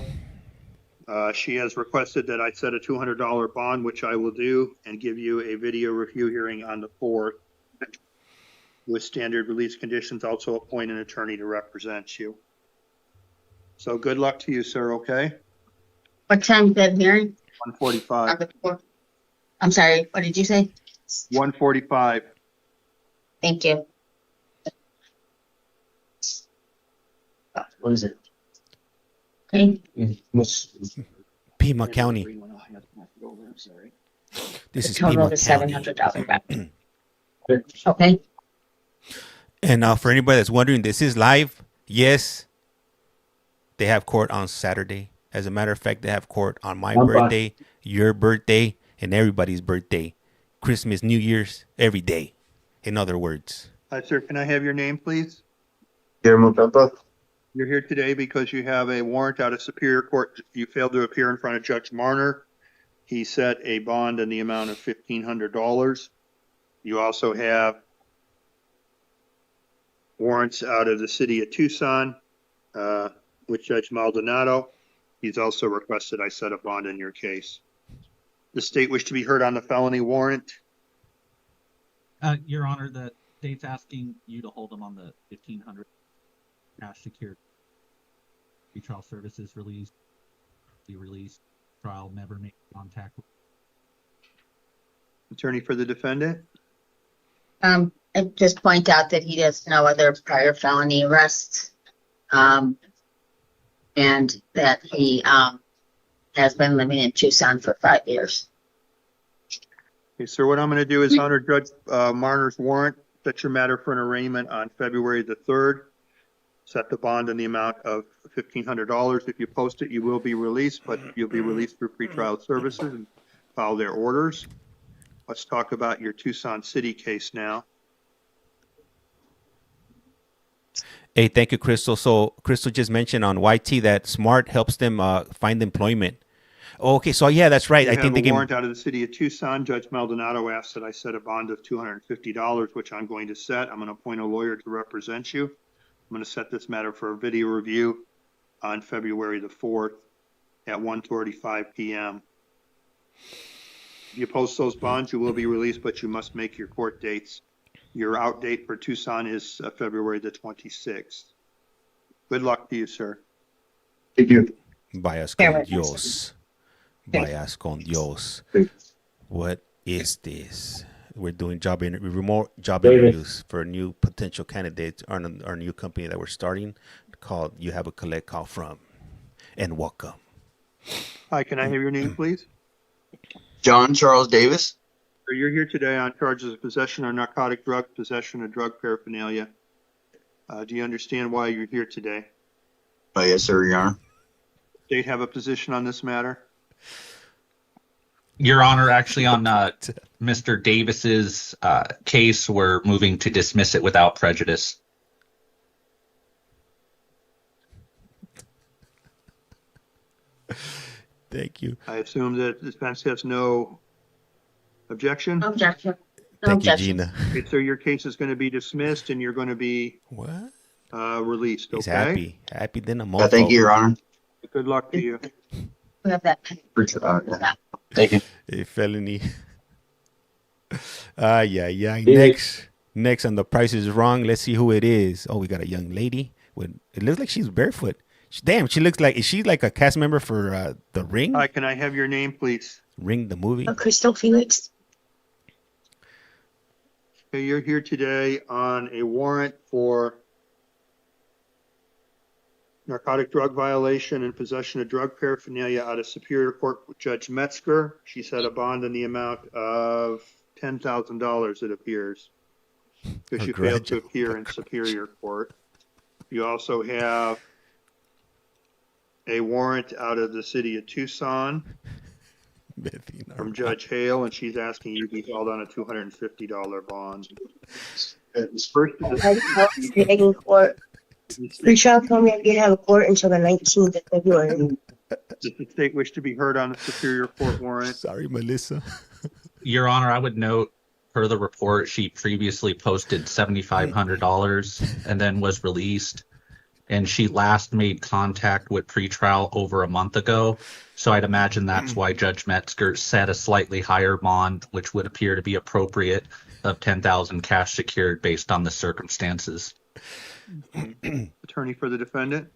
She has requested that I set a $200 bond, which I will do, and give you a video review hearing on the 4th. With standard release conditions, also appoint an attorney to represent you. So good luck to you, sir, okay? What time is that hearing? 1:45. I'm sorry, what did you say? 1:45. Thank you. What is it? Okay. Pima County. This The is total Piedmont is County. $700 back. Okay. And for anybody that's wondering, this is live. Yes, they have court on Saturday. As a matter of fact, they have court on my birthday, your birthday, and everybody's birthday. Christmas, New Year's, every day. In other words. Hi, sir. Can I have your name, please? Guillermo Pempa. You're here today because you have a warrant out of Superior Court. You failed to appear in front of Judge Marner. He set a bond in the amount of $1,500. You also have warrants out of the city of Tucson with Judge Maldonado. He's also requested I set a bond in your case. The state wish to be heard on the felony warrant. Your Honor, the state's asking you to hold them on the $1,500 cash secured. Pretrial services released. Be released. Trial never make contact with. Attorney for the defendant. I just point out that he has no other prior felony arrests, and that he has been living in Tucson for 5 years. Okay, sir, what I'm going to do is honor Judge Marner's warrant, set your matter for an arraignment on February the 3rd, set the bond in the amount of $1,500. If you post it, you will be released, but you'll be released through pretrial services and follow their orders. Let's talk about your Tucson City case now. Hey, thank you, Crystal. So Crystal just mentioned on YT that SMART helps them find employment. Okay, so yeah, that's right. You I have think they a can. warrant out of the city of Tucson. Judge Maldonado asked that I set a bond of $250, which I'm going to set. I'm going to appoint a lawyer to represent you. I'm going to set this matter for a video review on February the 4th at 1:45 p.m. If you post those bonds, you will be released, but you must make your court dates. Your out date for Tucson is February the 26th. Good luck to you, sir. Thank you. Vayas con Dios. Vayas con Dios. What is this? We're doing remote job interviews for new potential candidates on our new company that we're starting called You Have a Collect Call From. And welcome. Hi, can I have your name, please? John Charles Davis. So you're here today on charges of possession of narcotic drug, possession of drug paraphernalia. Do you understand why you're here today? Yes, sir, Your Honor. State have a position on this matter? Your Honor, actually on Mr. Davis's case, we're moving to dismiss it without prejudice. Thank you. I assume that the defense has no objection? Objection. No Thank you, objection. Gina. Okay, so your case is going to be dismissed and you're going to be released, He's okay? happy. Happy than a mofo. Thank you, Your Honor. Good luck to you. We have that. Thank you. A felony. Yeah. Next on The Price is Wrong. Let's see who it is. Oh, we got a young lady. It looks like she's barefoot. Damn, she looks like, is she like a cast member for The Ring? Hi, can I have your name, please? Ring the movie? Crystal Felix. Okay, you're here today on a warrant for narcotic drug violation and possession of drug paraphernalia out of Superior Court with Judge Metzger. She set a bond in the amount of $10,000, it appears, because you failed to appear in Superior Court. You also have a warrant out of the city of Tucson from Judge Hale, and she's asking you to be held on a $250 bond. In court. Pre-trial told me I didn't have a court until the 19th of February. Does the state wish to be heard on the Superior Court warrant? Sorry, Melissa. Your Honor, I would note per the report, she previously posted $7,500 and then was released. And she last made contact with pretrial over a month ago. So I'd imagine that's why Judge Metzger set a slightly higher bond, which would appear to be appropriate, of $10,000 cash secured based on the circumstances. Attorney for the defendant.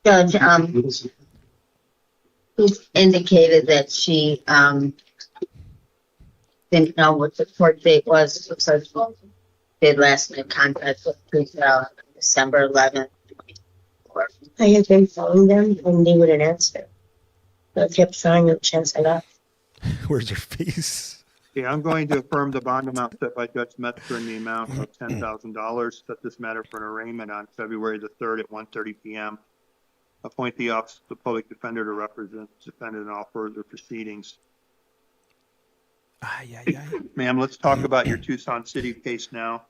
Judge, he's indicated that she didn't know what the court date was, so she did last make contact with pretrial on December 11th. I have been following them and they wouldn't answer. I kept trying to chance I got. Where's your face? Yeah, I'm going to affirm the bond amount set by Judge Metzger in the amount of $10,000. Set this matter for an arraignment on February the 3rd at 1:30 p.m. Appoint the Office of the Public Defender to represent the defendant in all further proceedings. Ma'am, let's talk about your Tucson City case now.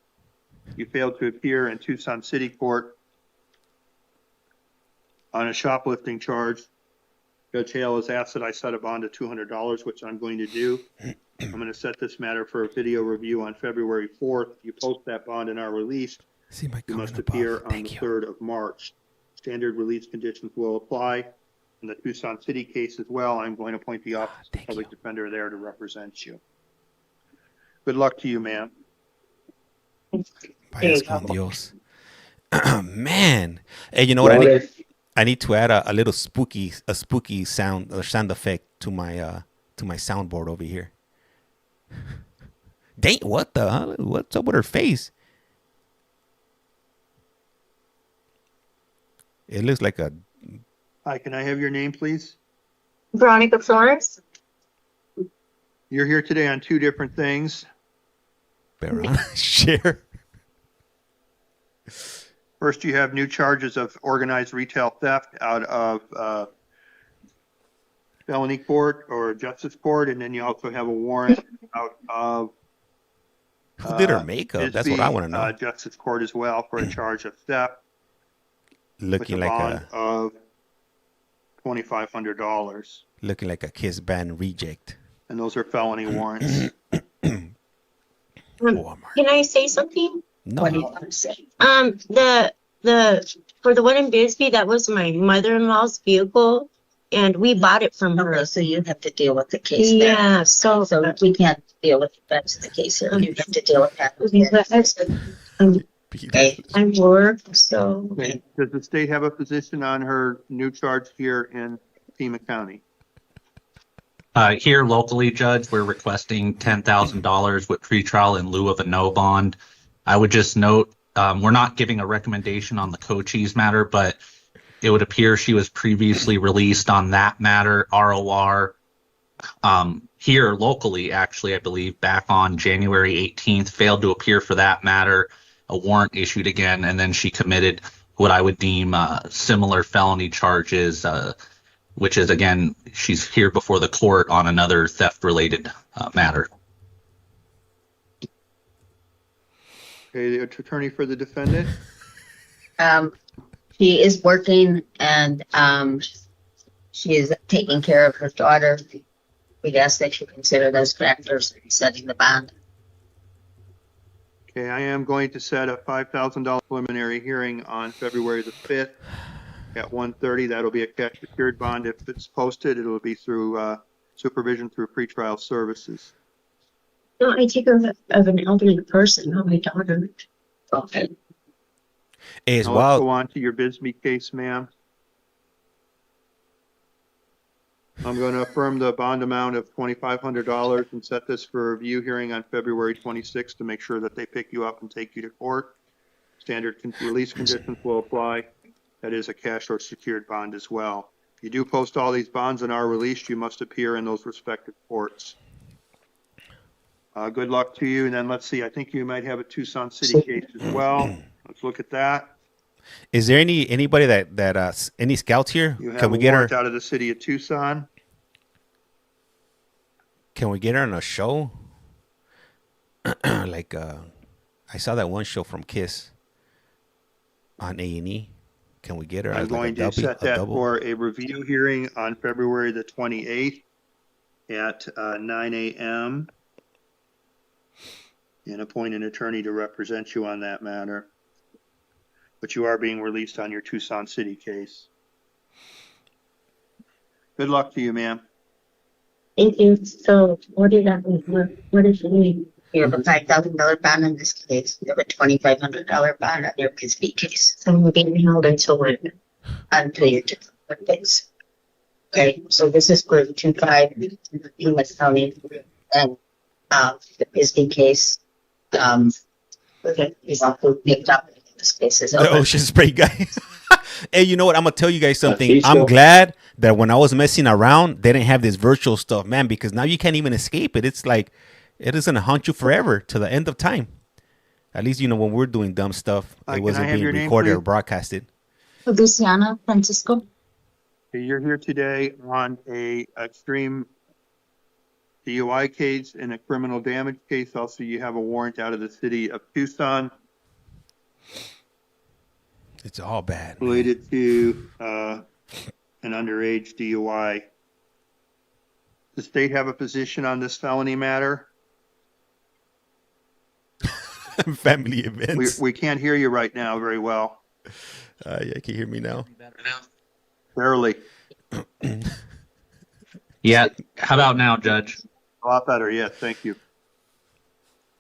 You failed to appear in Tucson City Court on a shoplifting charge. Judge Hale has asked that I set a bond of $200, which I'm going to do. I'm going to set this matter for a video review on February 4th. If you post that bond in our release, you must appear on the 3rd of March. Standard release conditions will apply. In the Tucson City case as well, I'm going to appoint the Office of Public Defender there to represent you. Good luck to you, ma'am. Vayas con Dios. Man. Hey, you know what? I need to add a little spooky sound or sound effect to my soundboard over here. Dang, what the hell? What's up with her face? It looks like a... Hi, can I have your name, please? Veronica Florence. You're here today on two different things. Share. First, you have new charges of organized retail theft out of felony court or justice court, and then you also have a warrant out of who did her makeup? That's what I want to know. Justice court as well for a charge of theft. Looking like bond of $2,500. Looking like a Kiss Band reject. And those are felony warrants. Can I say something? No. What do you want to say? For the one in Bisbee, that was my mother-in-law's vehicle, and we bought it from her. Okay, so you have to deal with the case. Yeah, so we can't deal with the rest of the case here. You have to deal with that. Okay. I work, so. Okay. Does the state have a position on her new charge here in Pima County? Here locally, Judge, we're requesting $10,000 with pretrial in lieu of a no bond. I would just note we're not giving a recommendation on the Cochise matter, but it would appear she was previously released on that matter, ROR, here locally, actually, I believe, back on January 18th, failed to appear for that matter, a warrant issued again, and then she committed what I would deem similar felony charges, which is, again, she's here before the court on another theft-related matter. Okay, the attorney for the defendant? She is working and she is taking care of her daughter. We'd ask that you consider those factors in setting the bond. Okay, I am going to set a $5,000 preliminary hearing on February the 5th at 1:30. That'll be a cash secured bond. If it's posted, it'll be through supervision through pretrial services. No, I take care of an elderly person, not my daughter. Okay. As now well. Let's go on to your Bisbee case, ma'am. I'm going to affirm the bond amount of $2,500 and set this for a review hearing on February 26th to make sure that they pick you up and take you to court. Standard release conditions will apply. That is a cash or secured bond as well. If you do post all these bonds and are released, you must appear in those respective courts. Good luck to you. And then let's see, I think you might have a Tucson City case as well. Let's look at that. Is there anybody that any scouts here? You have Can we a get her warrant out of the city of Tucson. Can we get her on a show? Like I saw that one show from Kiss on A&E. Can we get her? I'm as going like to set that for a review hearing on February the 28th at 9 a.m. and appoint an attorney to represent you on that matter. But you are being released on your Tucson City case. Good luck to you, ma'am. Thank you. So what is that? What is it mean? You have a $5,000 bond in this case. You have a $2,500 bond on your Bisbee case. So I'm being held until when? Until your court case. Okay, so this is for 2-5 U.S. County and the Bisbee case. Okay, is also picked up This case is The over. ocean spray guy. Hey, you know what? I'm gonna tell you guys something. I'm glad that when I was messing around, they didn't have this virtual stuff, man, because now you can't even escape it. It's like it is gonna haunt you forever to the end of time. At least you know when we're doing dumb stuff, it Can I wasn't have being your name, recorded or please? broadcasted. Luciana Francisco. Okay, you're here today on a extreme DUI case and a criminal damage case. Also, you have a warrant out of the city of Tucson It's all bad. Man. related to an underage DUI. Does the state have a position on this felony matter? Family events. We can't hear you right now very well. Yeah, can you hear me now? Barely. Yeah. How about now, Judge? A lot better, yes, thank you.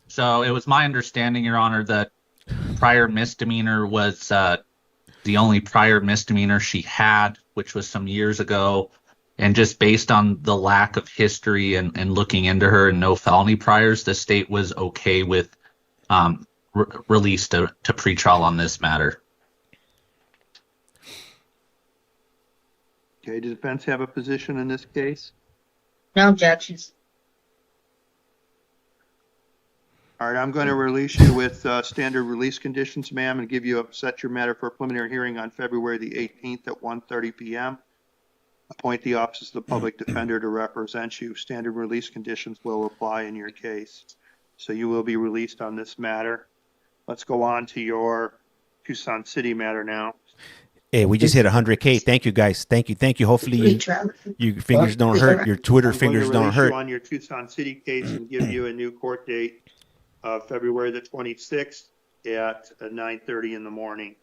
So it was my understanding, Your Honor, that prior misdemeanor was the only prior misdemeanor she had, which was some years ago. And just based on the lack of history and looking into her and no felony priors, the state was okay with release to pretrial on this matter. Okay, does the defense have a position in this case? No objections. All right, I'm going to release you with standard release conditions, ma'am, and give you set your matter for a preliminary hearing on February the 18th at 1:30 p.m. Appoint the Office of the Public Defender to represent you. Standard release conditions will apply in your case. So you will be released on this matter. Let's go on to your Tucson City matter now. Hey, we just hit 100K. Thank you, guys. Thank you. Hopefully, your fingers don't hurt. Your Twitter fingers don't hurt. On your Tucson City case and give you a new court date of February the 26th at 9:30 in the morning.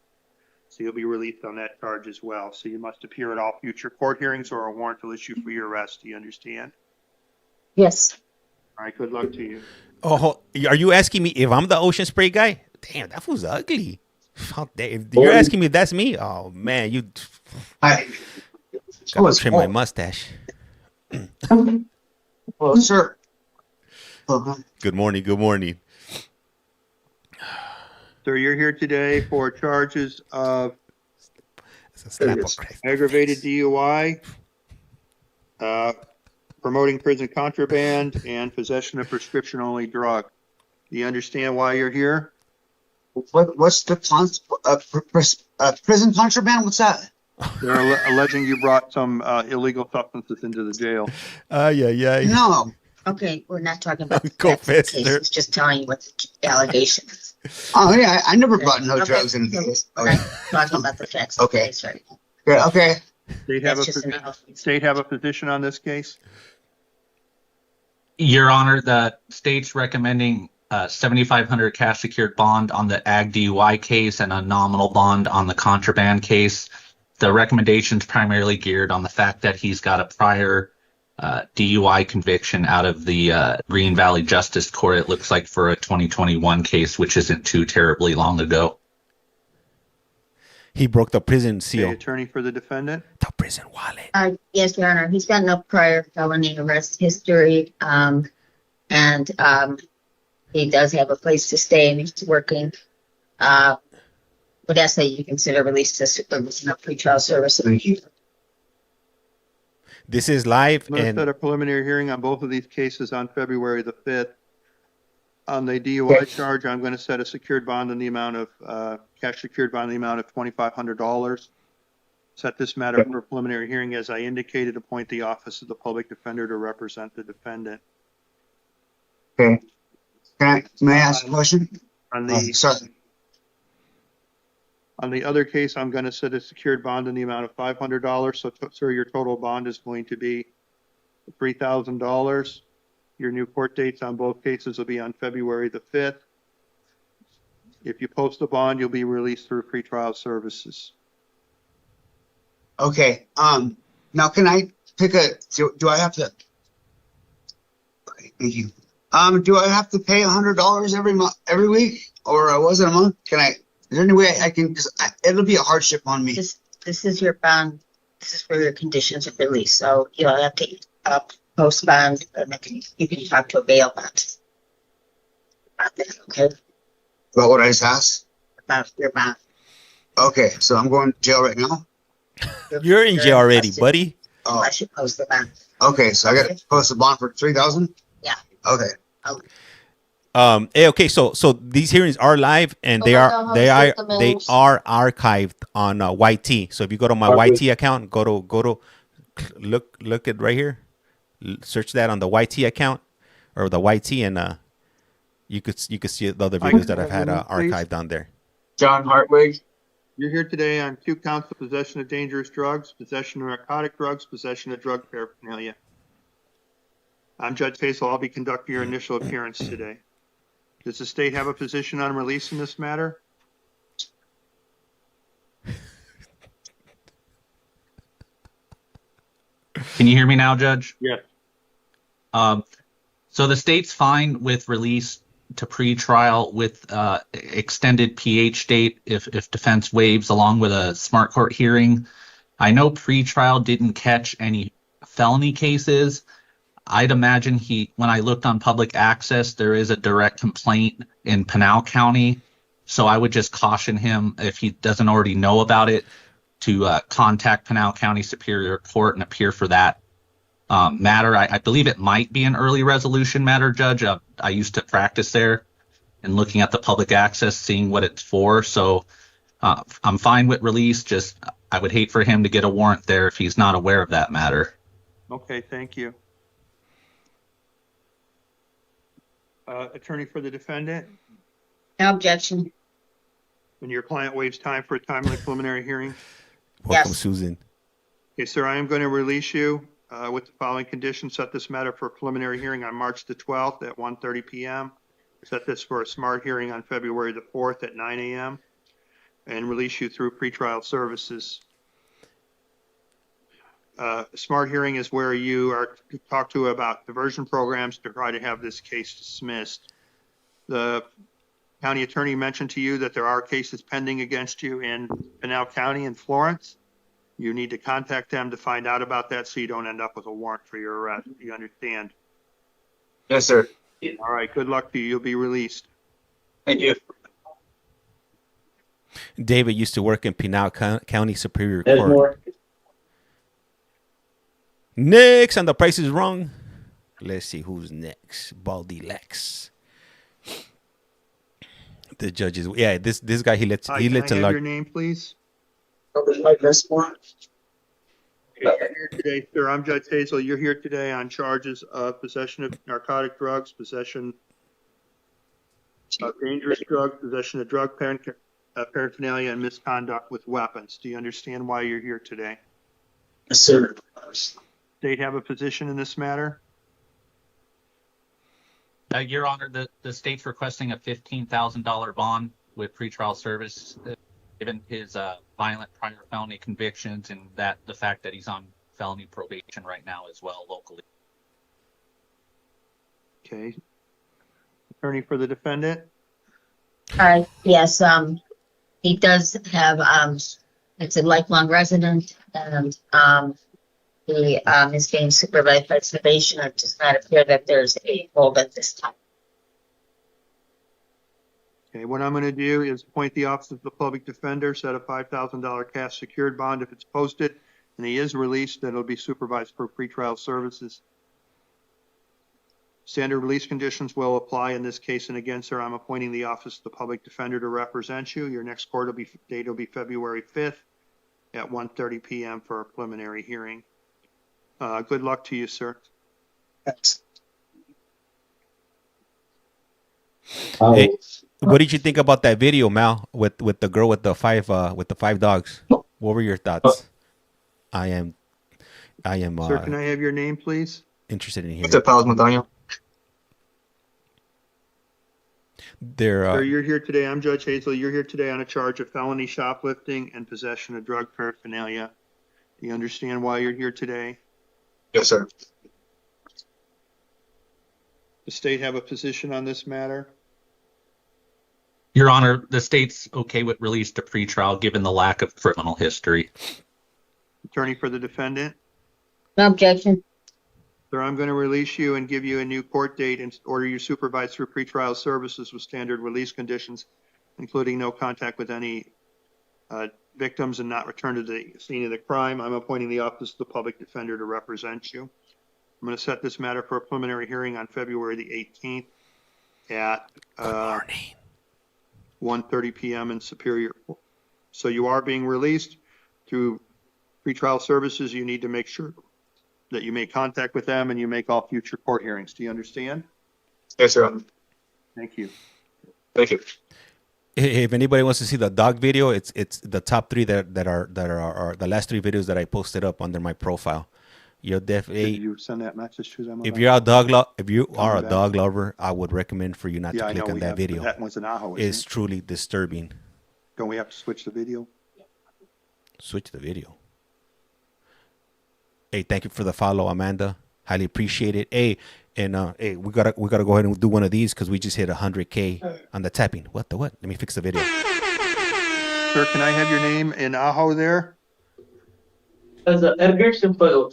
So you'll be released on that charge as well. So you must appear at all future court hearings or a warrant will issue for your arrest. Do you understand? Yes. All right, good luck to you. Oh, are you asking me if I'm the ocean spray guy? Damn, that was ugly. If you're asking me if that's me, oh man, you gotta trim my mustache. Well, sir. Good morning. Sir, you're here today for charges of aggravated DUI, promoting prison contraband, and possession of prescription-only drug. Do you understand why you're here? What's the prison contraband? What's that? They're alleging you brought some illegal substances into the jail. Yeah. No. Okay, we're not talking about the Go case. It's just telling you what the allegation is. Oh yeah, I never brought no drugs into this. We're not talking about the facts of the case right now. Yeah, okay. State have a position on this case? Your Honor, the state's recommending $7,500 cash secured bond on the ag DUI case and a nominal bond on the contraband case. The recommendation's primarily geared on the fact that he's got a prior DUI conviction out of the Green Valley Justice Court, it looks like, for a 2021 case, which isn't too terribly long ago. He broke the prison seal. Okay, attorney for the defendant? The prison wallet. Yes, Your Honor. He's got no prior felony arrest history, and he does have a place to stay and he's working. Would ask that you consider release to supervision of pretrial services. This is live. I'm going to set a preliminary hearing on both of these cases on February the 5th. On the DUI charge, I'm going to set a secured bond in the amount of cash secured bond in the amount of $2,500. Set this matter for a preliminary hearing. As I indicated, appoint the Office of the Public Defender to represent the defendant. Okay. May I ask a question? On the On the other case, I'm going to set a secured bond in the amount of $500. So, sir, your total bond is going to be $3,000. Your new court dates on both cases will be on February the 5th. If you post a bond, you'll be released through pretrial services. Okay. Now can I pick do I have to? Okay, thank you. Do I have to pay $100 every week, or was it a month? Is there any way I can? It'll be a hardship on me. This is your bond. This is for your conditions of release. So you'll have to post bond. You can talk to a bail bond. Okay. About what I just asked? about your bond. Okay, so I'm going to jail right now? You're in jail already, buddy. Oh, I should post the bond. okay, so I got to post a bond for 3,000? Yeah. Okay. Okay, so these hearings are live and they are archived on YT. So if you go to my YT account, go to look at right here, search that on the YT account or the YT, and you could see the other videos that I've had archived on there. John Hartwig. You're here today on 2 counts of possession of dangerous drugs, possession of narcotic drugs, possession of drug paraphernalia. I'm Judge Faisal. I'll be conducting your initial appearance today. Does the state have a position on release in this matter? Can you hear me now, Judge? Yes. So the state's fine with release to pretrial with extended PH date if defense waives along with a smart court hearing. I know pretrial didn't catch any felony cases. I'd imagine when I looked on public access, there is a direct complaint in Pinal County. So I would just caution him, if he doesn't already know about it, to contact Pinal County Superior Court and appear for that matter. I believe it might be an early resolution matter, Judge. I used to practice there and looking at the public access, seeing what it's for. So I'm fine with release. Just I would hate for him to get a warrant there if he's not aware of that matter. Okay, thank you. Attorney for the defendant, No objection. when your client waives time for a timely preliminary hearing. Welcome, Yes. Susan. Okay, sir, I am going to release you with the following conditions. Set this matter for a preliminary hearing on March the 12th at 1:30 p.m. Set this for a smart hearing on February the 4th at 9 a.m. and release you through pretrial services. Smart hearing is where you are talked to about diversion programs to try to have this case dismissed. The county attorney mentioned to you that there are cases pending against you in Pinal County and Florence. You need to contact them to find out about that so you don't end up with a warrant for your arrest. You understand? Yes, sir. All right, good luck to you. You'll be released. Thank you. David used to work in Pinal County Superior There's Court. more. Next on The Price is Wrong. Let's see who's next. Baldy Lex. The judges. Yeah, this guy he lets Hi, he can lets I a have lot. your name, please? There's more. You're here today, sir. I'm Judge Hazel. You're here today on charges of possession of narcotic drugs, possession of dangerous drugs, possession of drug paraphernalia, and misconduct with weapons. Do you understand why you're here today? Yes, sir. State have a position in this matter? Your Honor, the state's requesting a $15,000 bond with pretrial service, given his violent prior felony convictions and the fact that he's on felony probation right now as well locally. Okay. Attorney for the defendant? Yes, he does have, it's a lifelong resident, and he is being supervised by probation. It does not appear that there's a hold at this time. Okay, what I'm going to do is appoint the Office of the Public Defender, set a $5,000 cash secured bond. If it's posted and he is released, then it'll be supervised for pretrial services. Standard release conditions will apply in this case, and again, sir, I'm appointing the Office of the Public Defender to represent you. Your next court date will be February 5th at 1:30 p.m. for a preliminary hearing. Good luck to you, sir. Hey, what did you think about that video, Mal, with the girl with the five dogs? What were your thoughts? I am. Sir, can I have your name, please? Interested in hearing. What's up, Pals Montaño? Sir, you're here today. I'm Judge Hazel. You're here today on a charge of felony shoplifting and possession of drug paraphernalia. Do you understand why you're here today? Yes, sir. The state have a position on this matter? Your Honor, the state's okay with release to pretrial given the lack of criminal history. Attorney for the defendant? No objection. Sir, I'm going to release you and give you a new court date and order you supervised through pretrial services with standard release conditions. including no contact with any victims and not return to the scene of the crime. I'm appointing the Office of the Public Defender to represent you. I'm going to set this matter for a preliminary hearing on February the 18th at 1:30 p.m. in Superior Court. So you are being released through pretrial services. You need to make sure that you make contact with them and you make all future court hearings. Do you understand? Yes, sir. Thank you. Thank you. If anybody wants to see the dog video, it's the top three that are the last three videos that I posted up under my profile. You'll definitely. Did you send that message to them? If you're a dog dog lover, I would recommend for you not to click on that video. That one's an Aho. It's truly disturbing. Don't we have to switch the video? Switch the video. Hey, thank you for the follow, Amanda. Highly appreciate it. Hey, and hey, we gotta go ahead and do one of these because we just hit 100K on the tapping. What? Let me fix the video. Sir, can I have your name in Aho there? Edgar Simple.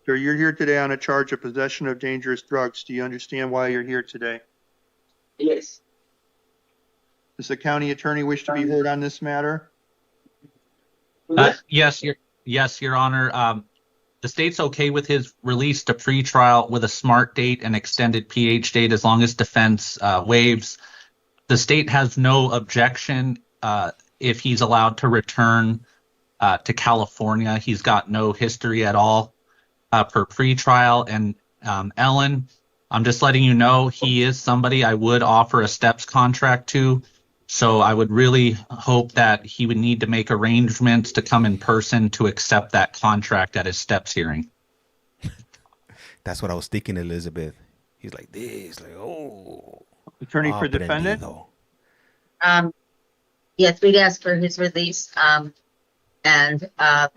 Sir, you're here today on a charge of possession of dangerous drugs. Do you understand why you're here today? Yes. Does the county attorney wish to be heard on this matter? Yes, Your Honor. The state's okay with his release to pretrial with a smart date and extended PH date as long as defense waives. The state has no objection if he's allowed to return to California. He's got no history at all per pretrial. And Ellen, I'm just letting you know he is somebody I would offer a steps contract to. So I would really hope that he would need to make arrangements to come in person to accept that contract at his steps hearing. That's what I was thinking, Elizabeth. He's like this, like, oh. Attorney for defendant? Yes, we'd ask for his release and a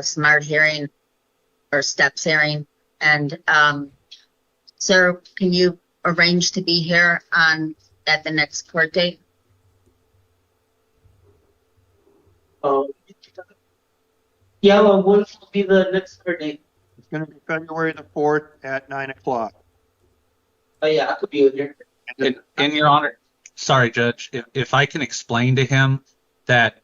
smart hearing or steps hearing. And sir, can you arrange to be here at the next court date? Yeah, well, when will be the next court date? It's going to be February the 4th at 9 o'clock. Oh, yeah, I could be here. And Your Honor, sorry, Judge, if I can explain to him that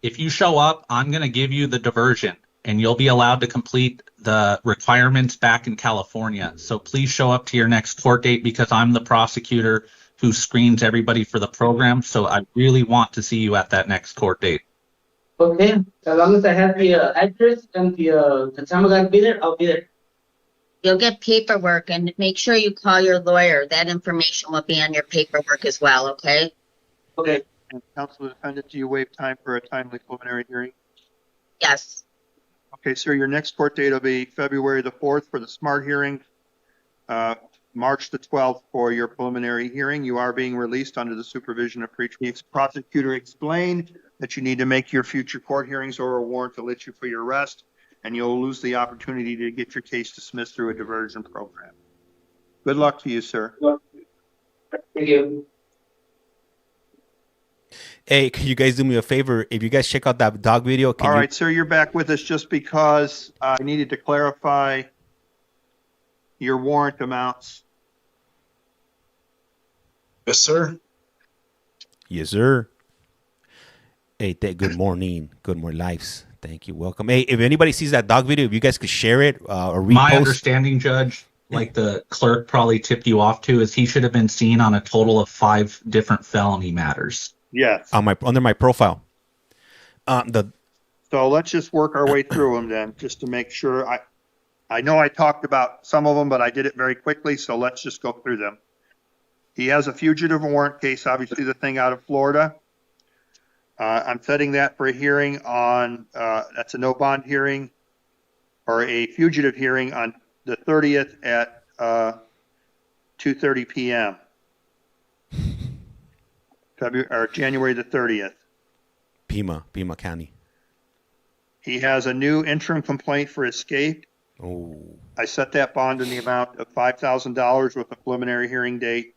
if you show up, I'm going to give you the diversion and you'll be allowed to complete the requirements back in California. So please show up to your next court date because I'm the prosecutor who screens everybody for the program. So I really want to see you at that next court date. Okay, as long as I have the address and the time I gotta be there, I'll be there. You'll get paperwork and make sure you call your lawyer. That information will be on your paperwork as well, okay? Okay. And counsel defendant, do you waive time for a timely preliminary hearing? Yes. Okay, sir, your next court date will be February the 4th for the smart hearing, March the 12th for your preliminary hearing. You are being released under the supervision of prosecutor explained that you need to make your future court hearings or a warrant to let you for your arrest, and you'll lose the opportunity to get your case dismissed through a diversion program. Good luck to you, sir. Thank you. Hey, can you guys do me a favor? If you guys check out that dog video, all right, sir, you're back with us just because I needed to clarify your warrant amounts. Yes, sir. Yes, sir. Hey, good morning. Good morning, lives. Thank you. Welcome. Hey, if anybody sees that dog video, if you guys could share it or repost. My understanding, Judge, like the clerk probably tipped you off to, is he should have been seen on a total of 5 different felony matters. Yes. Under my profile. So let's just work our way through them then, just to make sure. I know I talked about some of them, but I did it very quickly, so let's just go through them. He has a fugitive warrant case, obviously the thing out of Florida. I'm setting that for a hearing on, that's a no bond hearing or a fugitive hearing on the 30th at 2:30 p.m. January the 30th. Pima County. He has a new interim complaint for escape. Oh. I set that bond in the amount of $5,000 with a preliminary hearing date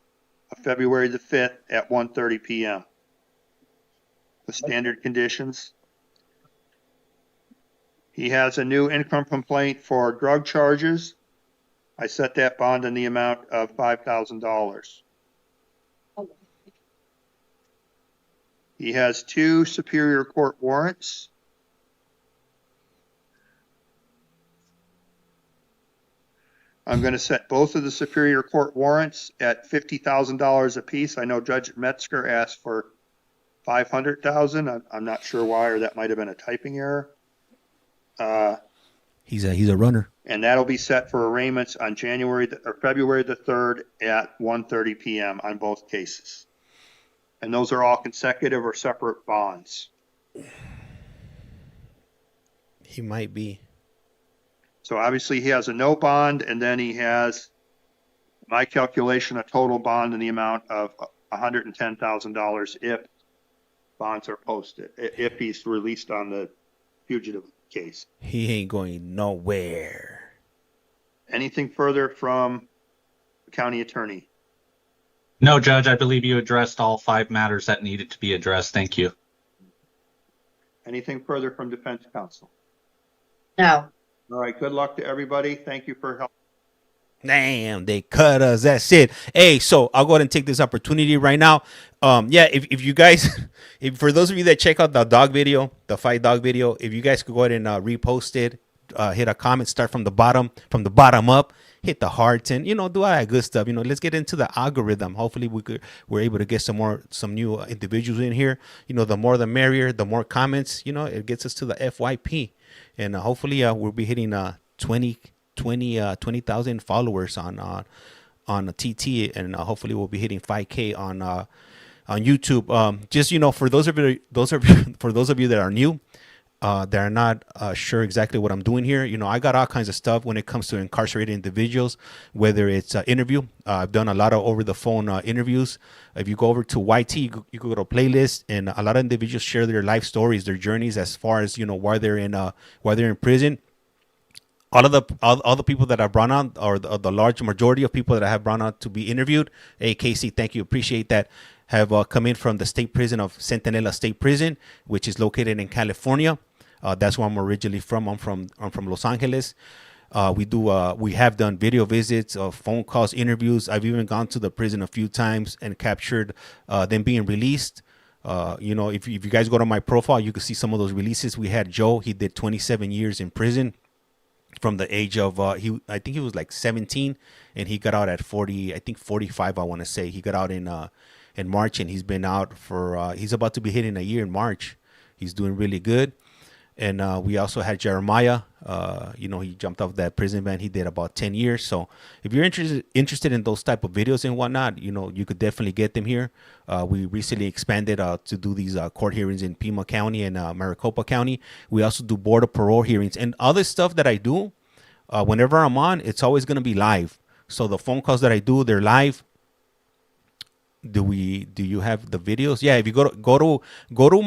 of February the 5th at 1:30 p.m. The standard conditions. He has a new income complaint for drug charges. I set that bond in the amount of $5,000. He has 2 Superior Court warrants. I'm going to set both of the Superior Court warrants at $50,000 apiece. I know Judge Metzger asked for $500,000. I'm not sure why, or that might have been a typing error. He's a runner. And that'll be set for arraignments on February the 3rd at 1:30 p.m. on both cases. And those are all consecutive or separate bonds. He might be. So obviously he has a no bond, and then he has, my calculation, a total bond in the amount of $110,000 if bonds are posted, if he's released on the fugitive case. He ain't going nowhere. Anything further from the county attorney? No, Judge, I believe you addressed all 5 matters that needed to be addressed. Thank you. Anything further from defense counsel? No. All right, good luck to everybody. Thank you for help. Damn, they cut us. That's it. Hey, so I'll go ahead and take this opportunity right now. Yeah, if you guys, for those of you that check out the dog video, the fight dog video, if you guys could go ahead and repost it, hit a comment, start from the bottom up, hit the hearts, and do all that good stuff. Let's get into the algorithm. Hopefully we're able to get some new individuals in here. The more the merrier, the more comments, it gets us to the FYP. And hopefully we'll be hitting 20,000 followers on TT, and hopefully we'll be hitting 5K on YouTube. Just for those of you that are new, that are not sure exactly what I'm doing here. I got all kinds of stuff when it comes to incarcerated individuals, whether it's interview. I've done a lot of over the phone interviews. If you go over to YT, you can go to playlist, and a lot of individuals share their life stories, their journeys, as far as why they're in prison. All the people that I've brought on, or the large majority of people that I have brought on to be interviewed, hey Casey, thank you, appreciate that, have come in from the state prison of Centinela State Prison, which is located in California. That's where I'm originally from. I'm from Los Angeles. We have done video visits, phone calls, interviews. I've even gone to the prison a few times and captured them being released. If you guys go to my profile, you can see some of those releases. We had Joe. He did 27 years in prison from the age of I think he was like 17, and he got out at 45. I want to say he got out in March, and he's been out for he's about to be hitting a year in March. He's doing really good. And we also had Jeremiah. He jumped off that prison ban. He did about 10 years. So if you're interested in those type of videos and whatnot, you could definitely get them here. We recently expanded to do these court hearings in Pima County and Maricopa County. We also do board of parole hearings and other stuff that I do. Whenever I'm on, it's always going to be live. So the phone calls that I do, they're live. Do you have the videos? Yeah, if you go to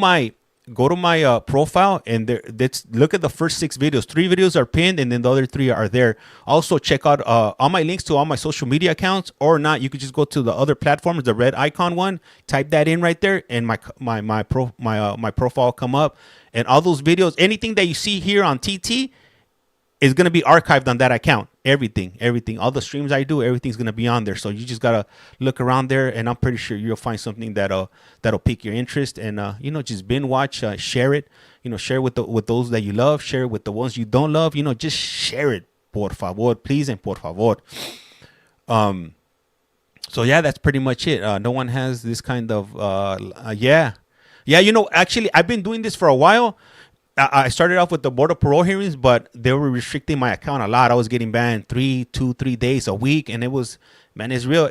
my profile, and let's look at the first 6 videos. 3 videos are pinned, and then the other 3 are there. Also check out all my links to all my social media accounts, or not, you could just go to the other platforms, the red icon one, type that in right there, and my profile come up, and all those videos, anything that you see here on TT is going to be archived on that account. Everything, all the streams I do, everything's going to be on there. So you just got to look around there, and I'm pretty sure you'll find something that'll pique your interest, and just binge watch, share it, share with those that you love, share it with the ones you don't love, just share it, por favor, please, and por favor. So yeah, that's pretty much it. No one has this kind of actually I've been doing this for a while. I started off with the board of parole hearings, but they were restricting my account a lot. I was getting banned 3 days a week, and it was, man, it's real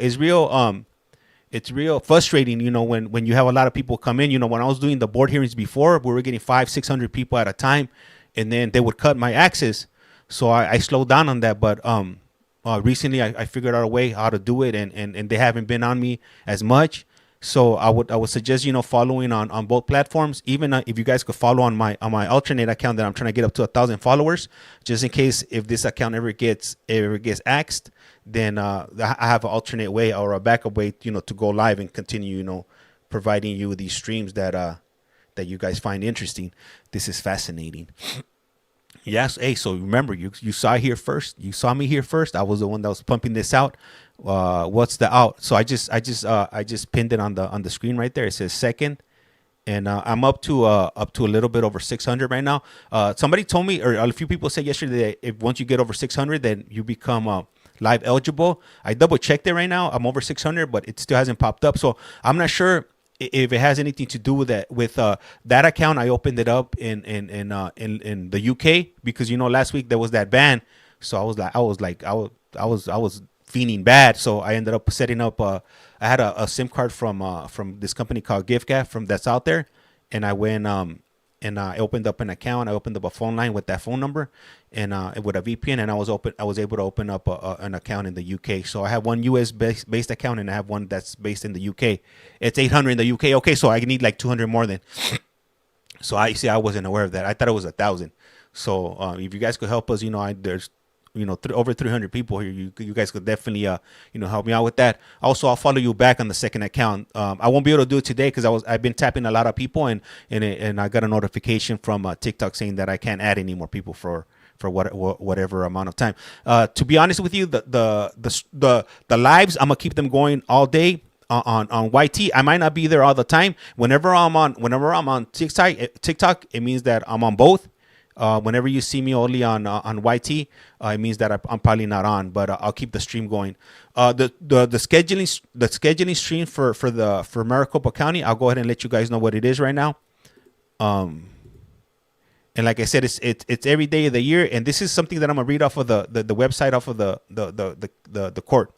frustrating, when you have a lot of people come in. When I was doing the board hearings before, we were getting 500-600 people at a time, and then they would cut my access. So I slowed down on that, but recently I figured out a way how to do it, and they haven't been on me as much. So I would suggest following on both platforms. Even if you guys could follow on my alternate account that I'm trying to get up to 1,000 followers, just in case if this account ever gets axed, then I have an alternate way or a backup way to go live and continue providing you with these streams that you guys find interesting. This is fascinating. Yes. Hey, so remember, you saw here first. You saw me here first. I was the one that was pumping this out. What's the out? So I just pinned it on the screen right there. It says 2nd and I'm up to a little bit over 600 right now. Somebody told me, or a few people said yesterday, that if once you get over 600, then you become live eligible. I double checked it right now. I'm over 600, but it still hasn't popped up. So I'm not sure if it has anything to do with that. With that account, I opened it up in the UK because last week there was that ban. So I was fiending bad. So I ended up setting up. I had a SIM card from this company called GiftGaff from that's out there, and I went and I opened up an account. I opened up a phone line with that phone number, and with a VPN, and I was able to open up an account in the UK. So I have one US based account, and I have one that's based in the UK. It's 800 in the UK. Okay, so I need like 200 more then. So I wasn't aware of that. I thought it was 1,000. So if you guys could help us, there's over 300 people here. You guys could definitely help me out with that. Also, I'll follow you back on the second account. I won't be able to do it today because I've been tapping a lot of people, and I got a notification from TikTok saying that I can't add any more people for whatever amount of time. To be honest with you, the lives, I'm gonna keep them going all day on YT. I might not be there all the time. Whenever I'm on TikTok, it means that I'm on both. Whenever you see me only on YT, it means that I'm probably not on, but I'll keep the stream going. The scheduling stream for Maricopa County, I'll go ahead and let you guys know what it is right now. And like I said, it's every day of the year, and this is something that I'm gonna read off of the website, off of the court.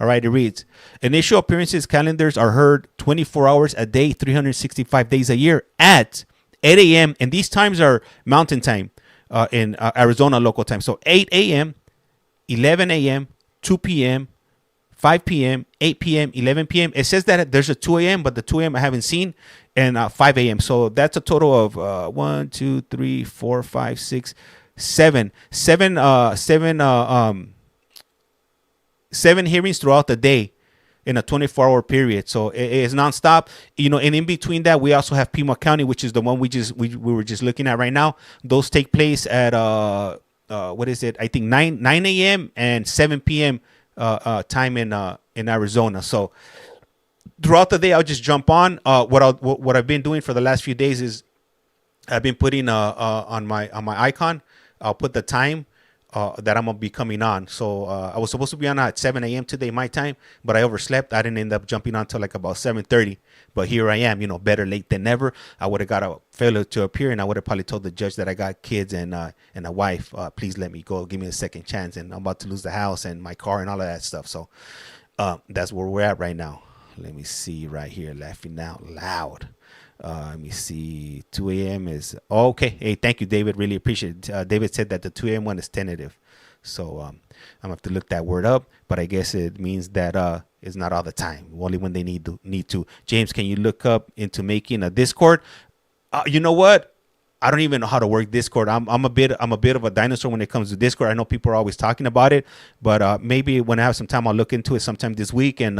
All right, it reads: initial appearances calendars are heard 24 hours a day, 365 days a year at 8 a.m. and these times are Mountain Time in Arizona local time. So 8 a.m., 11 a.m., 2 p.m., 5 p.m., 8 p.m., 11 p.m. It says that there's a 2 a.m., but the 2 a.m. I haven't seen, and 5 a.m. So that's a total of 1, 2, 3, 4, 5, 6, 7 hearings throughout the day in a 24-hour period. So it's nonstop, and in between that, we also have Pima County, which is the one we were just looking at right now. Those take place at what is it? I think 9 a.m. and 7 p.m. Time in Arizona. So throughout the day, I'll just jump on. What I've been doing for the last few days is I've been putting on my icon. I'll put the time that I'm gonna be coming on. So I was supposed to be on at 7 a.m. today, my time, but I overslept. I didn't end up jumping on till like about 7:30. But here I am, better late than never. I would have got a failure to appear, and I would have probably told the judge that I got kids and a wife. Please let me go. Give me a second chance. And I'm about to lose the house and my car and all of that stuff. So that's where we're at right now. Let me see right here, laughing out loud. Let me see. 2 a.m. is okay. Hey, thank you, David. Really appreciate it. David said that the 2 a.m. one is tentative. So I'm gonna have to look that word up, but I guess it means that it's not all the time, only when they need to. James, can you look up into making a Discord? You know what? I don't even know how to work Discord. I'm a bit of a dinosaur when it comes to Discord. I know people are always talking about it, but maybe when I have some time, I'll look into it sometime this week. And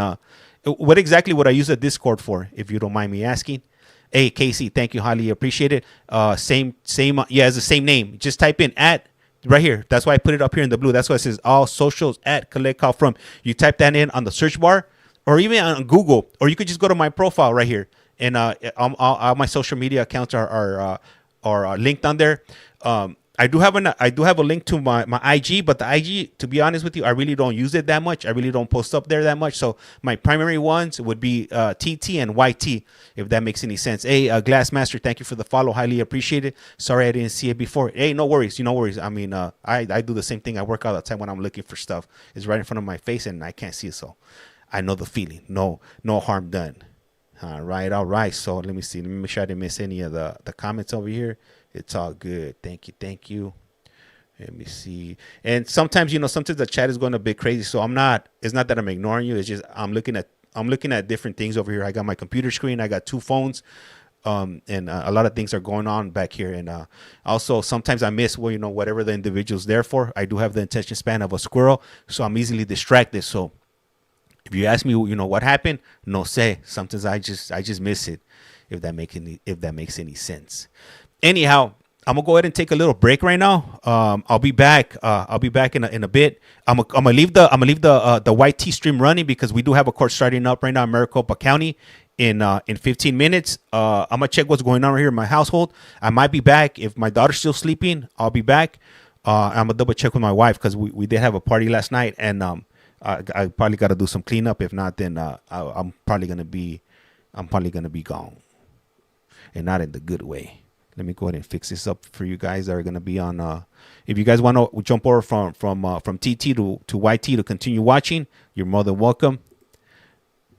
what exactly would I use a Discord for, if you don't mind me asking? Hey, Casey, thank you. Highly appreciate it. Same. Yeah, it's the same name. Just type in @ right here. That's why I put it up here in the blue. That's why it says all socials @CollectCallFrom. You type that in on the search bar or even on Google, or you could just go to my profile right here. And all my social media accounts are linked on there. I do have a link to my IG, but the IG, to be honest with you, I really don't use it that much. I really don't post up there that much. So my primary ones would be TT and YT, if that makes any sense. Hey, Glassmaster, thank you for the follow. Highly appreciate it. Sorry I didn't see it before. Hey, no worries. No worries. I mean, I do the same thing. I work all the time when I'm looking for stuff. It's right in front of my face and I can't see it. So I know the feeling. No harm done. All right. So let me see. Let me make sure I didn't miss any of the comments over here. It's all good. Thank you. Let me see. And sometimes, sometimes the chat is going a bit crazy. So it's not that I'm ignoring you. It's just I'm looking at different things over here. I got my computer screen. I got 2 phones. And a lot of things are going on back here. And also sometimes I miss whatever the individual's there for. I do have the attention span of a squirrel, so I'm easily distracted. So if you ask me, what happened, no say. Sometimes I just miss it. If that makes any sense. Anyhow, I'm gonna go ahead and take a little break right now. I'll be back. In a bit. I'm gonna leave the YT stream running because we do have a court starting up right now in Maricopa County, in 15 minutes. I'm gonna check what's going on right here in my household. I might be back. If my daughter's still sleeping, I'll be back. I'm gonna double check with my wife because we did have a party last night, and I probably got to do some cleanup. If not, then I'm probably gonna be gone, and not in the good way. Let me go ahead and fix this up for you guys that are gonna be on. If you guys want to jump over from TT to YT to continue watching, you're more than welcome.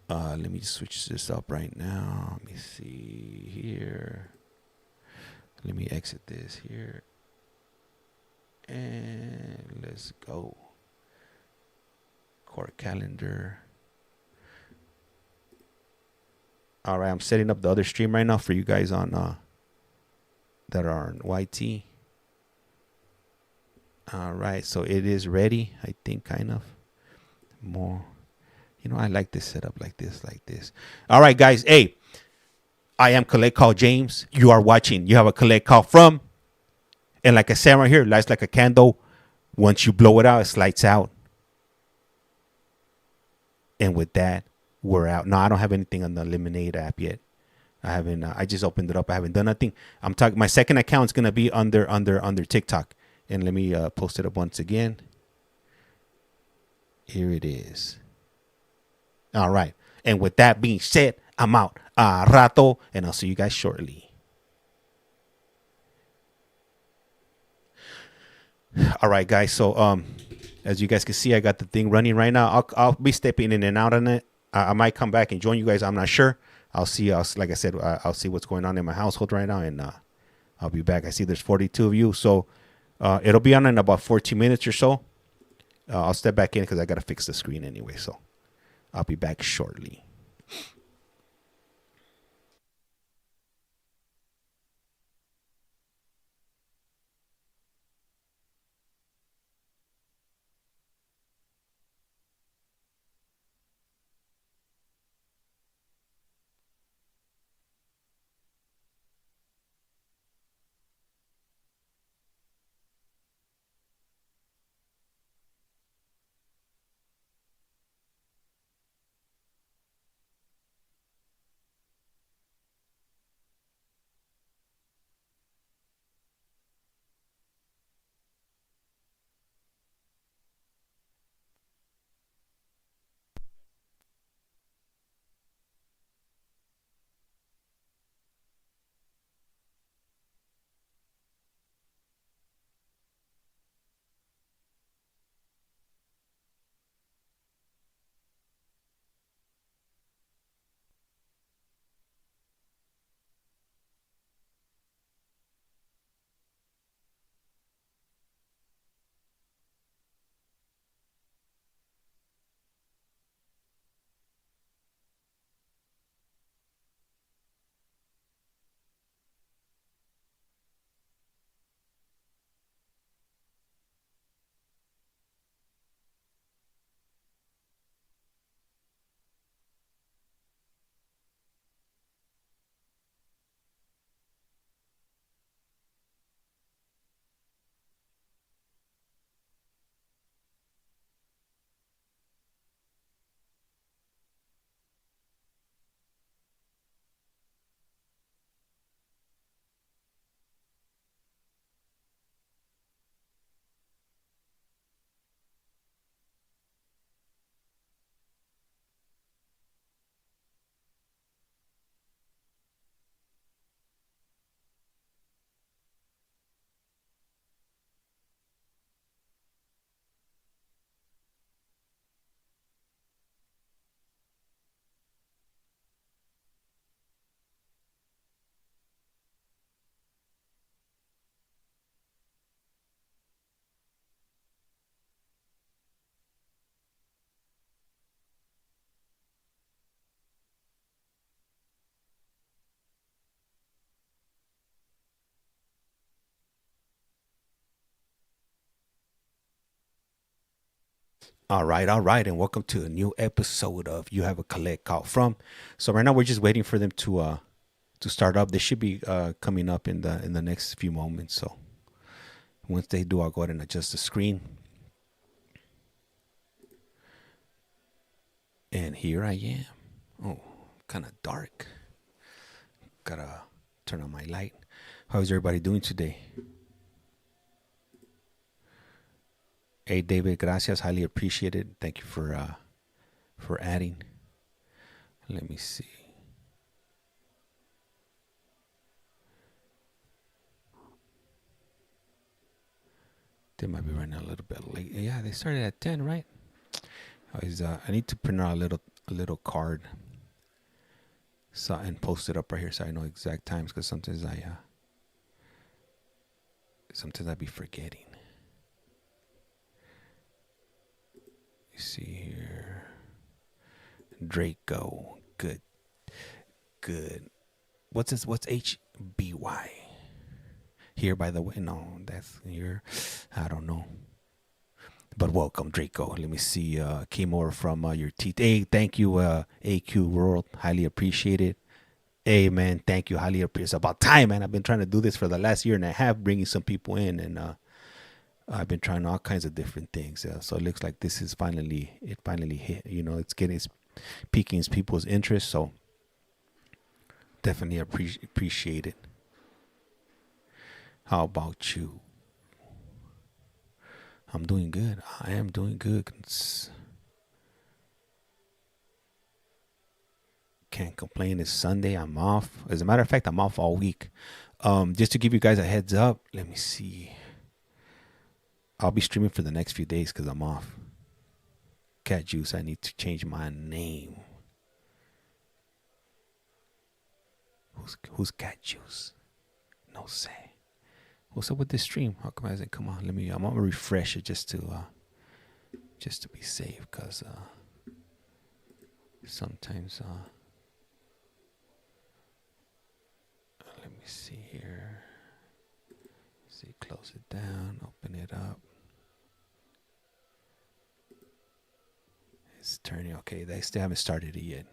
Let me switch this up right now. Let me see here. Let me exit this here. And let's go. Court calendar. All right, I'm setting up the other stream right now for you guys on that are on YT. All right, so it is ready, I think, kind of. More. You know, I like this setup like this. All right, guys. Hey, I am Collect Call James. You are watching. You have a Collect Call From. And like I said right here, lights like a candle. Once you blow it out, it lights out. And with that, we're out. No, I don't have anything on the Lemonade app yet. I haven't. I just opened it up. I haven't done nothing. I'm talking. My second account is gonna be under TikTok. And let me post it up once again. Here it is. All right. And with that being said, I'm out. Rato, and I'll see you guys shortly. All right, guys. So, as you guys can see, I got the thing running right now. I'll be stepping in and out on it. I might come back and join you guys. I'm not sure. I'll see. Like I said, I'll see what's going on in my household right now, and I'll be back. I see there's 42 of you, so it'll be on in about 14 minutes or so. I'll step back in because I got to fix the screen anyway. So I'll be back shortly. All right, and welcome to a new episode of You Have a Collect Call From. So right now we're just waiting for them to start up. They should be coming up in the next few moments. So once they do, I'll go ahead and adjust the screen. And here I am. Oh, kind of dark. Gotta turn on my light. How's everybody doing today? Hey, David, gracias. Highly appreciated. Thank you for adding. Let me see. They might be running a little bit late. Yeah, they started at 10, right? I need to print out a little card and post it up right here so I know exact times, because sometimes I be forgetting. You see here, Draco, good. What's this? What's HBY? Here, by the way, no, that's here. I don't know. But welcome, Draco. Let me see. Came over from your teeth. Hey, thank you, AQ World. Highly appreciate it. Hey, man, thank you. Highly appreciate it. It's about time, man. I've been trying to do this for the last year and a half, bringing some people in, and I've been trying all kinds of different things. So it looks like this is finally hit. You know, it's piquing people's interest. So definitely appreciate it. How about you? I'm doing good. I am doing good. Can't complain. It's Sunday. I'm off. As a matter of fact, I'm off all week. Just to give you guys a heads up, let me see. I'll be streaming for the next few days because I'm off. Cat Juice, I need to change my name. Who's Cat Juice? No say. What's up with this stream? How come it hasn't come on? I'm gonna refresh it just to be safe, cause sometimes let me see here. See, close it down, open it up. It's turning. Okay, they still haven't started it yet.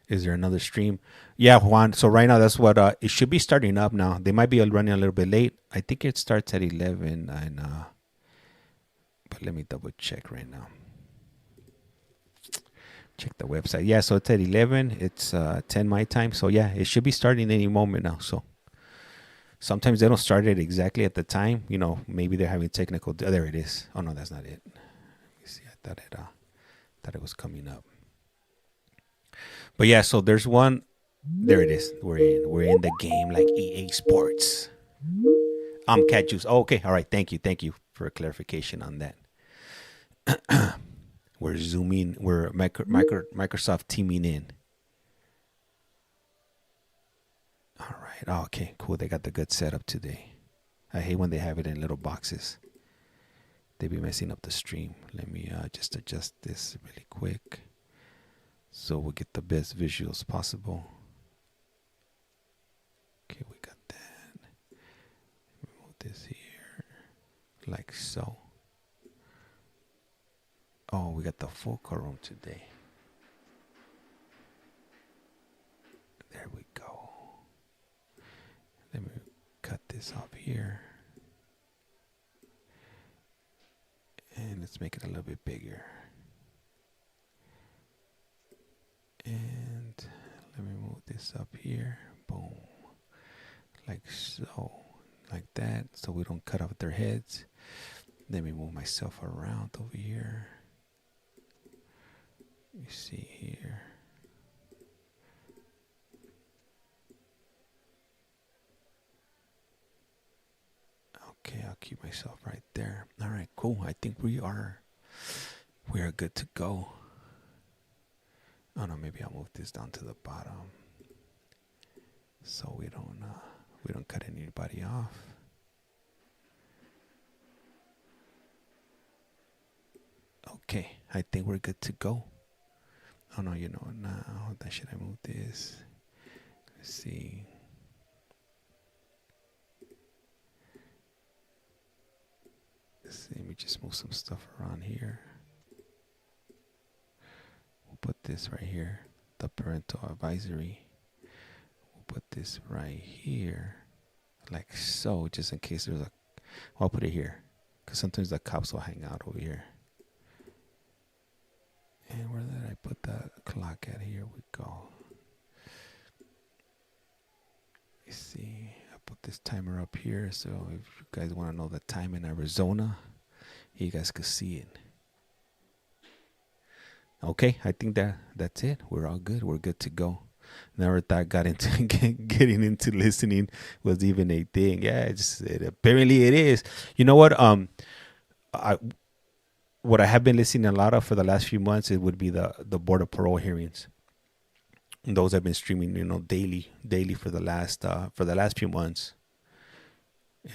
Is there another stream? Yeah, Juan. So right now, that's what it should be starting up now. They might be running a little bit late. I think it starts at 11, and but let me double check right now. Check the website. Yeah, so it's at 11. It's 10 my time. So yeah, it should be starting any moment now. So sometimes they don't start it exactly at the time. You know, maybe they're having technical. There it is. Oh no, that's not it. Let me see. I thought it was coming up. But yeah, so there's one. There it is. We're in the game like EA Sports. I'm Cat Juice. Oh, okay. All right. Thank you for a clarification on that. We're zooming. We're Microsoft teaming in. All right. Oh, okay. Cool. They got the good setup today. I hate when they have it in little boxes. They be messing up the stream. Let me just adjust this really quick, so we'll get the best visuals possible. Okay, we got that. Move this here, like so. Oh, we got the full room today. There we go. Let me cut this off here. And let's make it a little bit bigger. And let me move this up here. Boom. Like so. Like that. So we don't cut off their heads. Let me move myself around over here. You see here. Okay, I'll keep myself right there. All right, cool. I think we are good to go. Oh no, maybe I'll move this down to the bottom so we don't cut anybody off. Okay, I think we're good to go. Oh no, you know, now should I move this? Let's see. Let me just move some stuff around here. We'll put this right here, the parental advisory. We'll put this right here, like so, just in case there's a. Well, I'll put it here, because sometimes the cops will hang out over here. And where did I put the clock at? Here we go. Let's see. I put this timer up here, so if you guys want to know the time in Arizona, you guys could see it. Okay, I think that's it. We're all good. We're good to go. Never thought getting into listening was even a thing. Yeah, apparently it is. You know what? What I have been listening a lot of for the last few months, it would be the Board of Parole hearings. And those have been streaming, daily for the last few months.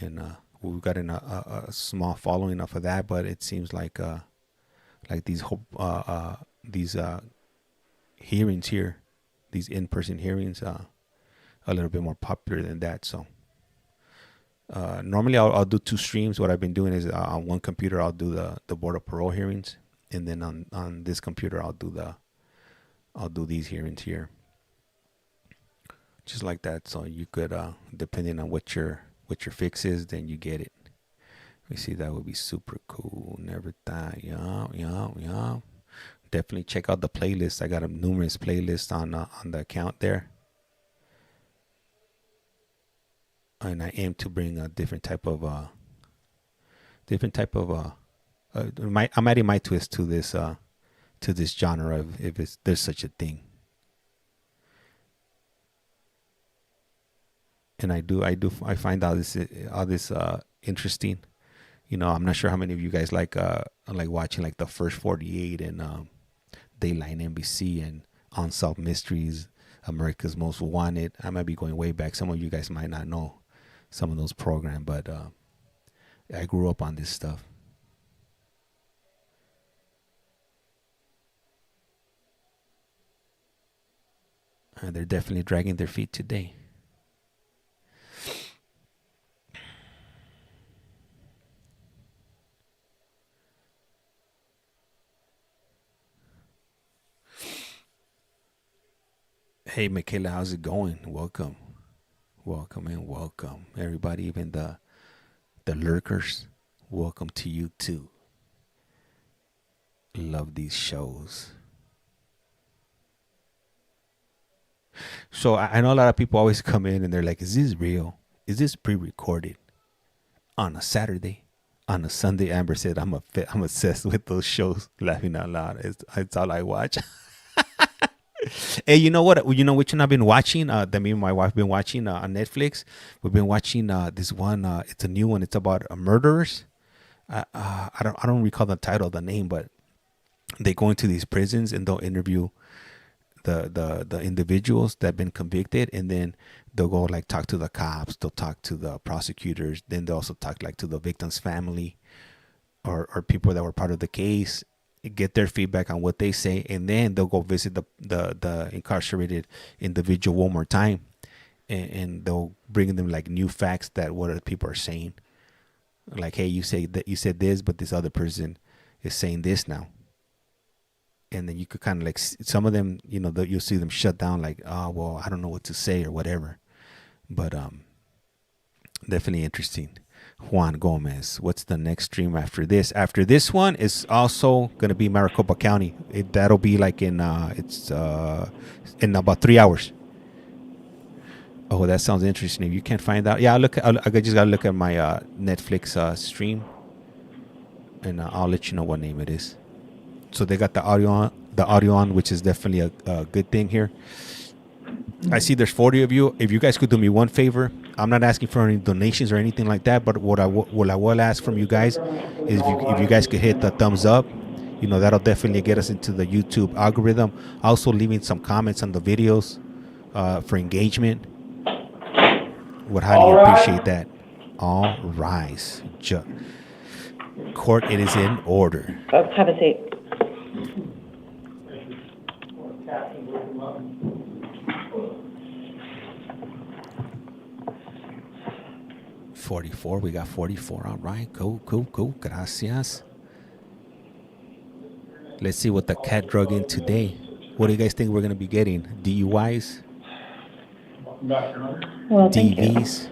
And we've gotten a small following off of that, but it seems like these hearings here, these in-person hearings, a little bit more popular than that. So normally I'll do 2 streams. What I've been doing is on one computer I'll do the Board of Parole hearings, and then on this computer I'll do these hearings here, just like that. So you could, depending on what your fix is, then you get it. We see that would be super cool. Never thought. Yeah. Definitely check out the playlist. I got a numerous playlists on the account there, and I aim to bring a different type of I'm adding my twist to this genre, if there's such a thing. And I find all this interesting. I'm not sure how many of you guys like watching like the First 48 and Dayline NBC and Unsolved Mysteries, America's Most Wanted. I might be going way back. Some of you guys might not know some of those programs, but I grew up on this stuff. And they're definitely dragging their feet today. Hey, Michaela, how's it going? Welcome. Everybody, even the lurkers, welcome to you too. Love these shows. So I know a lot of people always come in and they're like, is this real? Is this pre-recorded? On a Saturday? On a Sunday? Amber said, I'm obsessed with those shows. Laughing out loud. It's all I watch. Hey, you know what? You know which one I've been watching? That me and my wife been watching on Netflix. We've been watching this one. It's a new one. It's about murderers. I don't recall the title, the name, but they go into these prisons and they'll interview the individuals that have been convicted, and then they'll go like talk to the cops. They'll talk to the prosecutors. Then they also talk like to the victim's family or people that were part of the case. Get their feedback on what they say, and then they'll go visit the incarcerated individual one more time, and they'll bring them like new facts that what other people are saying, like, hey, you said this, but this other person is saying this now. And then you could kind of like, some of them, you'll see them shut down, like, oh well, I don't know what to say or whatever. But definitely interesting. Juan Gomez, what's the next stream after this? After this one is also gonna be Maricopa County. That'll be like in in about 3 hours. Oh, that sounds interesting. If you can't find out, yeah, I just gotta look at my Netflix stream, and I'll let you know what name it is. So they got the audio on, which is definitely a good thing here. I see there's 40 of you. If you guys could do me one favor, I'm not asking for any donations or anything like that, but what I will ask from you guys is if you guys could hit the thumbs up, that'll definitely get us into the YouTube algorithm. Also leaving some comments on the videos for engagement. Would highly appreciate that. All rise. Court, it is in order. Have a seat. 44. We got 44. All right. Cool. Gracias. Let's see what the cat drug in today. What do you guys think we're going to be getting? DUIs? Well, DVs?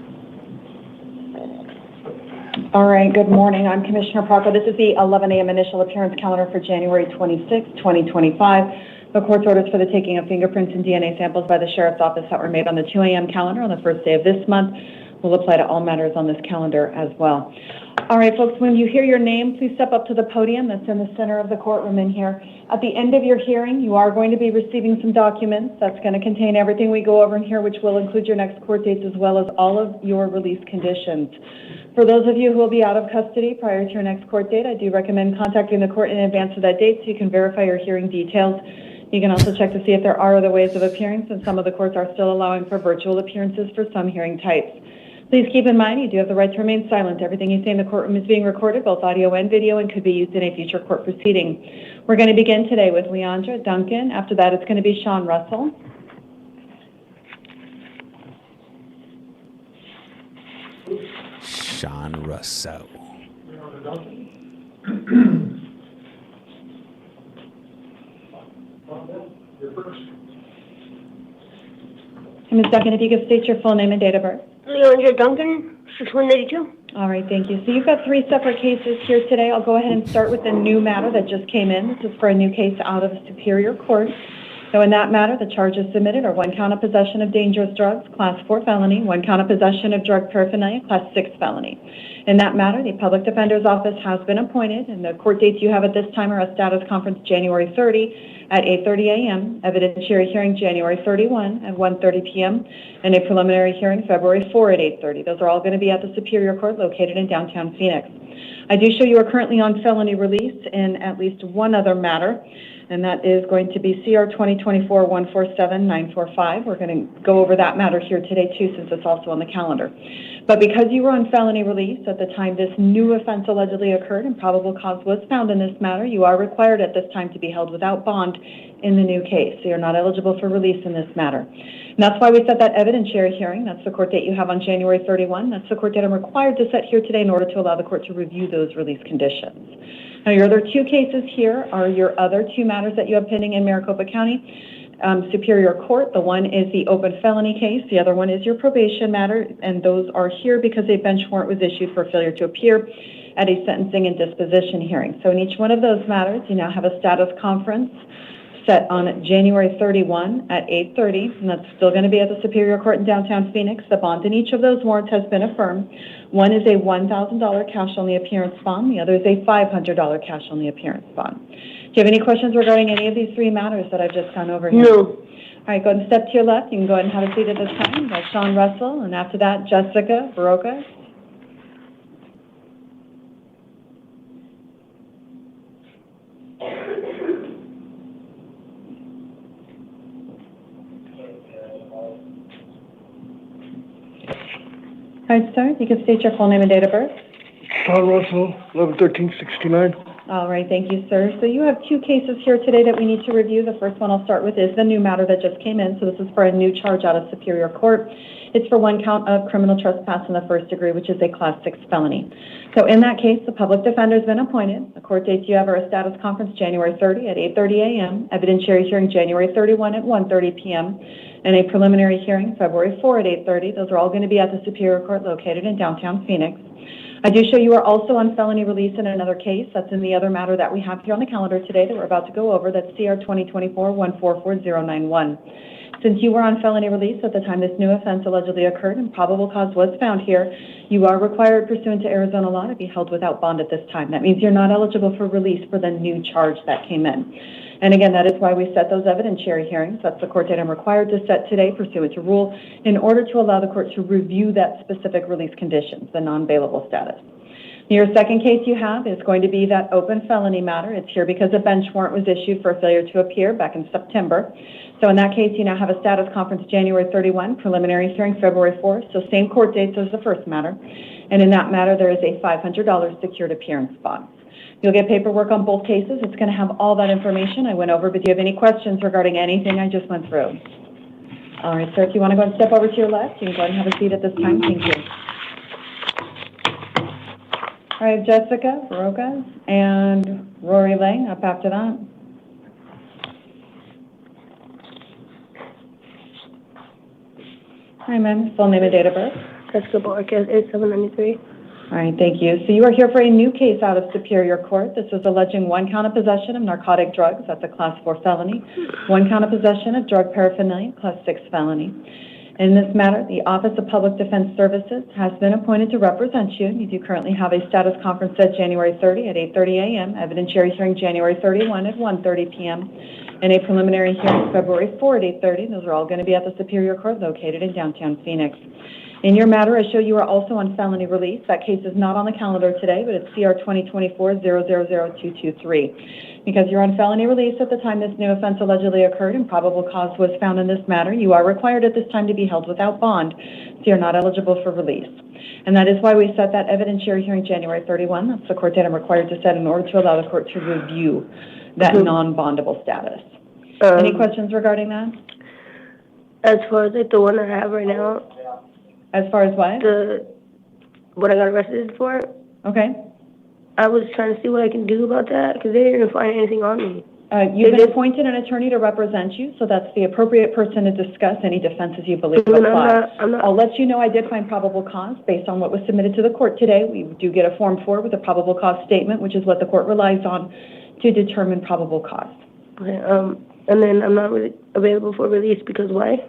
All right, good morning. I'm Commissioner Parker. This is the 11 a.m. initial appearance calendar for January 26, 2025. The court's orders for the taking of fingerprints and DNA samples by the Sheriff's Office that were made on the 2 a.m. calendar on the first day of this month will apply to all matters on this calendar as well. All right, folks, when you hear your name, please step up to the podium that's in the center of the courtroom in here. At the end of your hearing, you are going to be receiving some documents that's going to contain everything we go over in here, which will include your next court dates as well as all of your release conditions. For those of you who will be out of custody prior to your next court date, I do recommend contacting the court in advance of that date so you can verify your hearing details. You can also check to see if there are other ways of appearing, since some of the courts are still allowing for virtual appearances for some hearing types. Please keep in mind you do have the right to remain silent. Everything you say in the courtroom is being recorded, both audio and video, and could be used in a future court proceeding. We're going to begin today with Leandra Duncan. After that, it's going to be Sean Russell. Sean Russell. Ms. Duncan, if you could state your full name and date of birth. Leandra Duncan, 6182. All right, thank you. So you've got 3 separate cases here today. I'll go ahead and start with the new matter that just came in. This is for a new case out of Superior Court. So in that matter, the charges submitted are 1 count of possession of dangerous drugs, Class 4 felony, 1 count of possession of drug paraphernalia, Class 6 felony. In that matter, the Public Defender's Office has been appointed, and the court dates you have at this time are a status conference January 30 at 8:30 a.m., evidentiary hearing January 31 at 1:30 p.m., and a preliminary hearing February 4 at 8:30. Those are all going to be at the Superior Court located in downtown Phoenix. I do show you are currently on felony release in at least one other matter, and that is going to be CR 2024-147-945. We're going to go over that matter here today, too, since it's also on the calendar. But because you were on felony release at the time this new offense allegedly occurred and probable cause was found in this matter, you are required at this time to be held without bond in the new case. So you're not eligible for release in this matter. And that's why we set that evidentiary hearing. That's the court date you have on January 31. That's the court date I'm required to set here today in order to allow the court to review those release conditions. Now, your other 2 cases here are your other 2 matters that you have pending in Maricopa County Superior Court. The one is the open felony case. The other one is your probation matter, and those are here because a bench warrant was issued for failure to appear at a sentencing and disposition hearing. So in each one of those matters, you now have a status conference set on January 31 at 8:30, and that's still going to be at the Superior Court in downtown Phoenix. The bond in each of those warrants has been affirmed. One is a $1,000 cash-only appearance bond. The other is a $500 cash-only appearance bond. Do you have any questions regarding any of these 3 matters that I've just gone over here? No. All right, go ahead and step to your left. You can go ahead and have a seat at this time. That's Sean Russell, and after that, Jessica Baroka. All right, sir, you can state your full name and date of birth. Sean Russell, 11/13/69. All right, thank you, sir. So you have 2 cases here today that we need to review. The first one I'll start with is the new matter that just came in. So this is for a new charge out of Superior Court. It's for 1 count of criminal trespass in the first degree, which is a Class 6 felony. So in that case, the public defender has been appointed. The court dates you have are a status conference January 30 at 8:30 a.m., evidentiary hearing January 31 at 1:30 p.m., and a preliminary hearing February 4 at 8:30. Those are all going to be at the Superior Court located in downtown Phoenix. I do show you are also on felony release in another case. That's in the other matter that we have here on the calendar today that we're about to go over. That's CR 2024-144-091. Since you were on felony release at the time this new offense allegedly occurred and probable cause was found here, you are required pursuant to Arizona law to be held without bond at this time. That means you're not eligible for release for the new charge that came in. And again, that is why we set those evidentiary hearings. That's the court date I'm required to set today pursuant to rule in order to allow the court to review that specific release conditions, the non-bailable status. Your second case you have is going to be that open felony matter. It's here because a bench warrant was issued for failure to appear back in September. So in that case, you now have a status conference January 31, preliminary hearing February 4, so same court dates as the first matter. And in that matter, there is a $500 secured appearance bond. You'll get paperwork on both cases. It's going to have all that information I went over, but do you have any questions regarding anything I just went through? All right, sir, if you want to go and step over to your left, you can go ahead and have a seat at this time. Thank you. All right, Jessica Baroka and Rory Lang up after that. Hi, ma'am. Full name and date of birth. Jessica Baroka, 8793. All right, thank you. So you are here for a new case out of Superior Court. This is alleging 1 count of possession of narcotic drugs. That's a Class 4 felony. 1 count of possession of drug paraphernalia, Class 6 felony. In this matter, the Office of Public Defense Services has been appointed to represent you. You do currently have a status conference set January 30 at 8:30 a.m., evidentiary hearing January 31 at 1:30 p.m., and a preliminary hearing February 4 at 8:30. Those are all going to be at the Superior Court located in downtown Phoenix. In your matter, I show you are also on felony release. That case is not on the calendar today, but it's CR 2024-000223. Because you're on felony release at the time this new offense allegedly occurred and probable cause was found in this matter, you are required at this time to be held without bond, so you're not eligible for release. And that is why we set that evidentiary hearing January 31. That's the court date I'm required to set in order to allow the court to review that non-bondable status. Any questions regarding that? As far as like the one I have right now. As far as what? What I got arrested for. Okay. I was trying to see what I can do about that because they didn't find anything on me. You've been appointed an attorney to represent you, so that's the appropriate person to discuss any defenses you believe apply. I'll let you know I did find probable cause based on what was submitted to the court today. We do get a Form 4 with a probable cause statement, which is what the court relies on to determine probable cause. Okay, and then I'm not really available for release because why?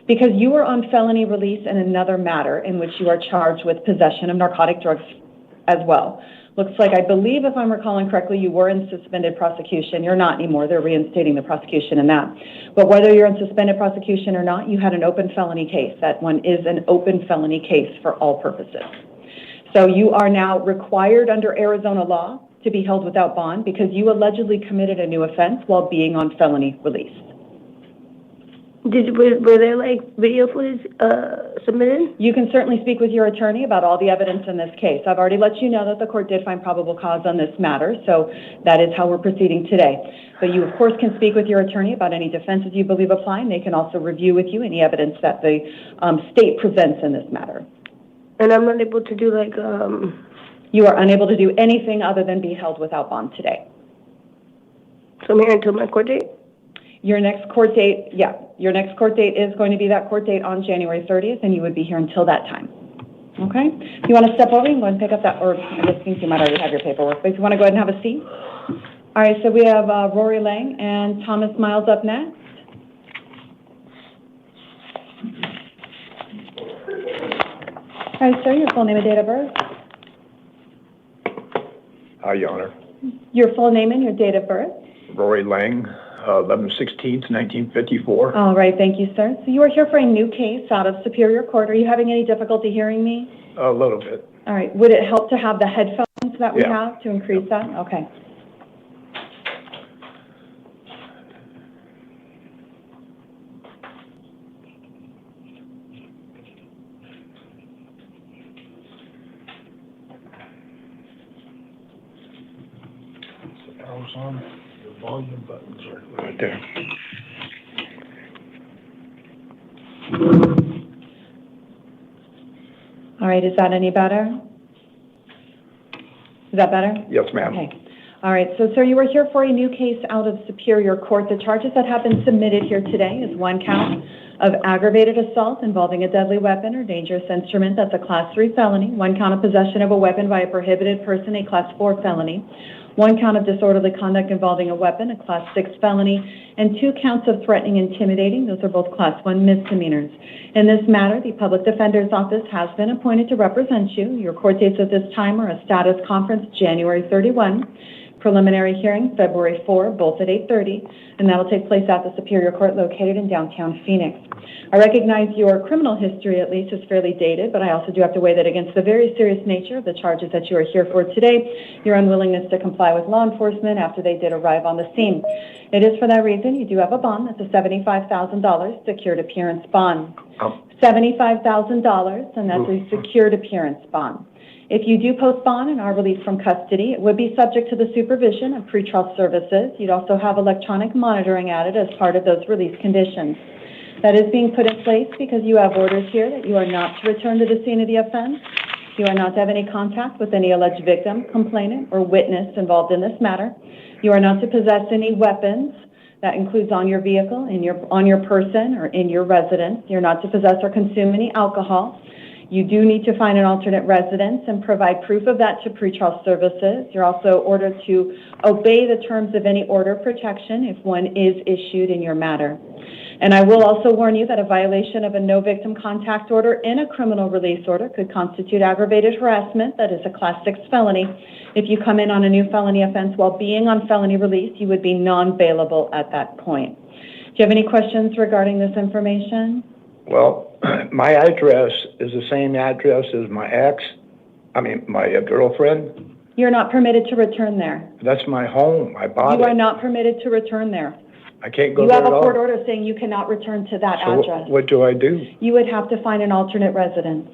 Because you were on felony release in another matter in which you are charged with possession of narcotic drugs as well. Looks like, I believe, if I'm recalling correctly, you were in suspended prosecution. You're not anymore. They're reinstating the prosecution in that. But whether you're in suspended prosecution or not, you had an open felony case. That one is an open felony case for all purposes. So you are now required under Arizona law to be held without bond because you allegedly committed a new offense while being on felony release. Were there like video footage submitted? You can certainly speak with your attorney about all the evidence in this case. I've already let you know that the court did find probable cause on this matter, so that is how we're proceeding today. But you, of course, can speak with your attorney about any defenses you believe apply, and they can also review with you any evidence that the state presents in this matter. And I'm not able to do like... You are unable to do anything other than be held without bond today. So I'm here until my court date? Your next court date, your next court date is going to be that court date on January 30th, and you would be here until that time. Okay? If you want to step over, you can go ahead and pick up that, or I just think you might already have your paperwork, but if you want to go ahead and have a seat. All right, so we have Rory Lang and Thomas Miles up next. All right, sir, your full name and date of birth. Hi, Your Honor. Your full name and your date of birth. Rory Lang, 11/16/1954. All right, thank you, sir. So you are here for a new case out of Superior Court. Are you having any difficulty hearing me? A little bit. All right. Would it help to have the headphones that we have to increase that? Okay. Arrows on. The volume buttons are right there. All right, is that any better? Is that better? Yes, ma'am. Okay. All right, so sir, you are here for a new case out of Superior Court. The charges that have been submitted here today is 1 count of aggravated assault involving a deadly weapon or dangerous instrument. That's a Class 3 felony. 1 count of possession of a weapon by a prohibited person, a Class 4 felony. 1 count of disorderly conduct involving a weapon, a Class 6 felony, and 2 counts of threatening, intimidating. Those are both Class 1 misdemeanors. In this matter, the Public Defender's Office has been appointed to represent you. Your court dates at this time are a status conference, January 31, preliminary hearing, February 4, both at 8:30, and that will take place at the Superior Court located in downtown Phoenix. I recognize your criminal history, at least, is fairly dated, but I also do have to weigh that against the very serious nature of the charges that you are here for today, your unwillingness to comply with law enforcement after they did arrive on the scene. It is for that reason you do have a bond. That's a $75,000 secured appearance bond. $75,000, and that's a secured appearance bond. If you do post bond and are released from custody, it would be subject to the supervision of pretrial services. You'd also have electronic monitoring added as part of those release conditions. That is being put in place because you have orders here that you are not to return to the scene of the offense. You are not to have any contact with any alleged victim, complainant, or witness involved in this matter. You are not to possess any weapons. That includes on your vehicle, on your person, or in your residence. You're not to possess or consume any alcohol. You do need to find an alternate residence and provide proof of that to pretrial services. You're also ordered to obey the terms of any order of protection if one is issued in your matter. And I will also warn you that a violation of a no victim contact order in a criminal release order could constitute aggravated harassment. That is a Class 6 felony. If you come in on a new felony offense while being on felony release, you would be non-bailable at that point. Do you have any questions regarding this information? Well, my address is the same address as my girlfriend. You're not permitted to return there. That's my home. I bought You it. are not permitted to return there. I can't go You there have at a all. court order saying you cannot return to that So address. what do I do? You would have to find an alternate residence.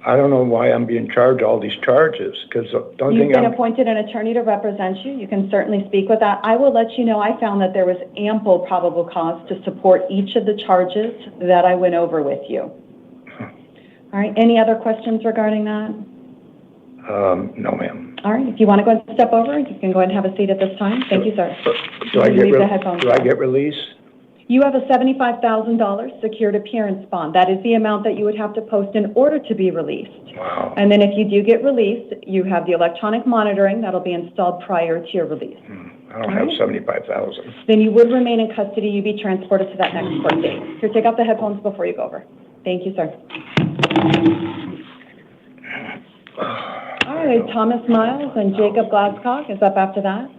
I don't know why I'm being charged all these charges, because don't You've think been I'm... appointed an attorney to represent you. You can certainly speak with that. I will let you know I found that there was ample probable cause to support each of the charges that I went over with you. All right, any other questions regarding that? No, ma'am. All right, if you want to go ahead and step over, you can go ahead and have a seat at this time. Thank you, sir. Do I You can get leave the headphones do I on. get released? You have a $75,000 secured appearance bond. That is the amount that you would have to post in order to be released. Wow. And then if you do get released, you have the electronic monitoring that'll be installed prior to your release. I don't have 75,000. Then you would remain in custody. You'd be transported to that next court date. Here, take out the headphones before you go over. Thank you, sir. All right, Thomas Miles and Jacob Glasscock is up after that.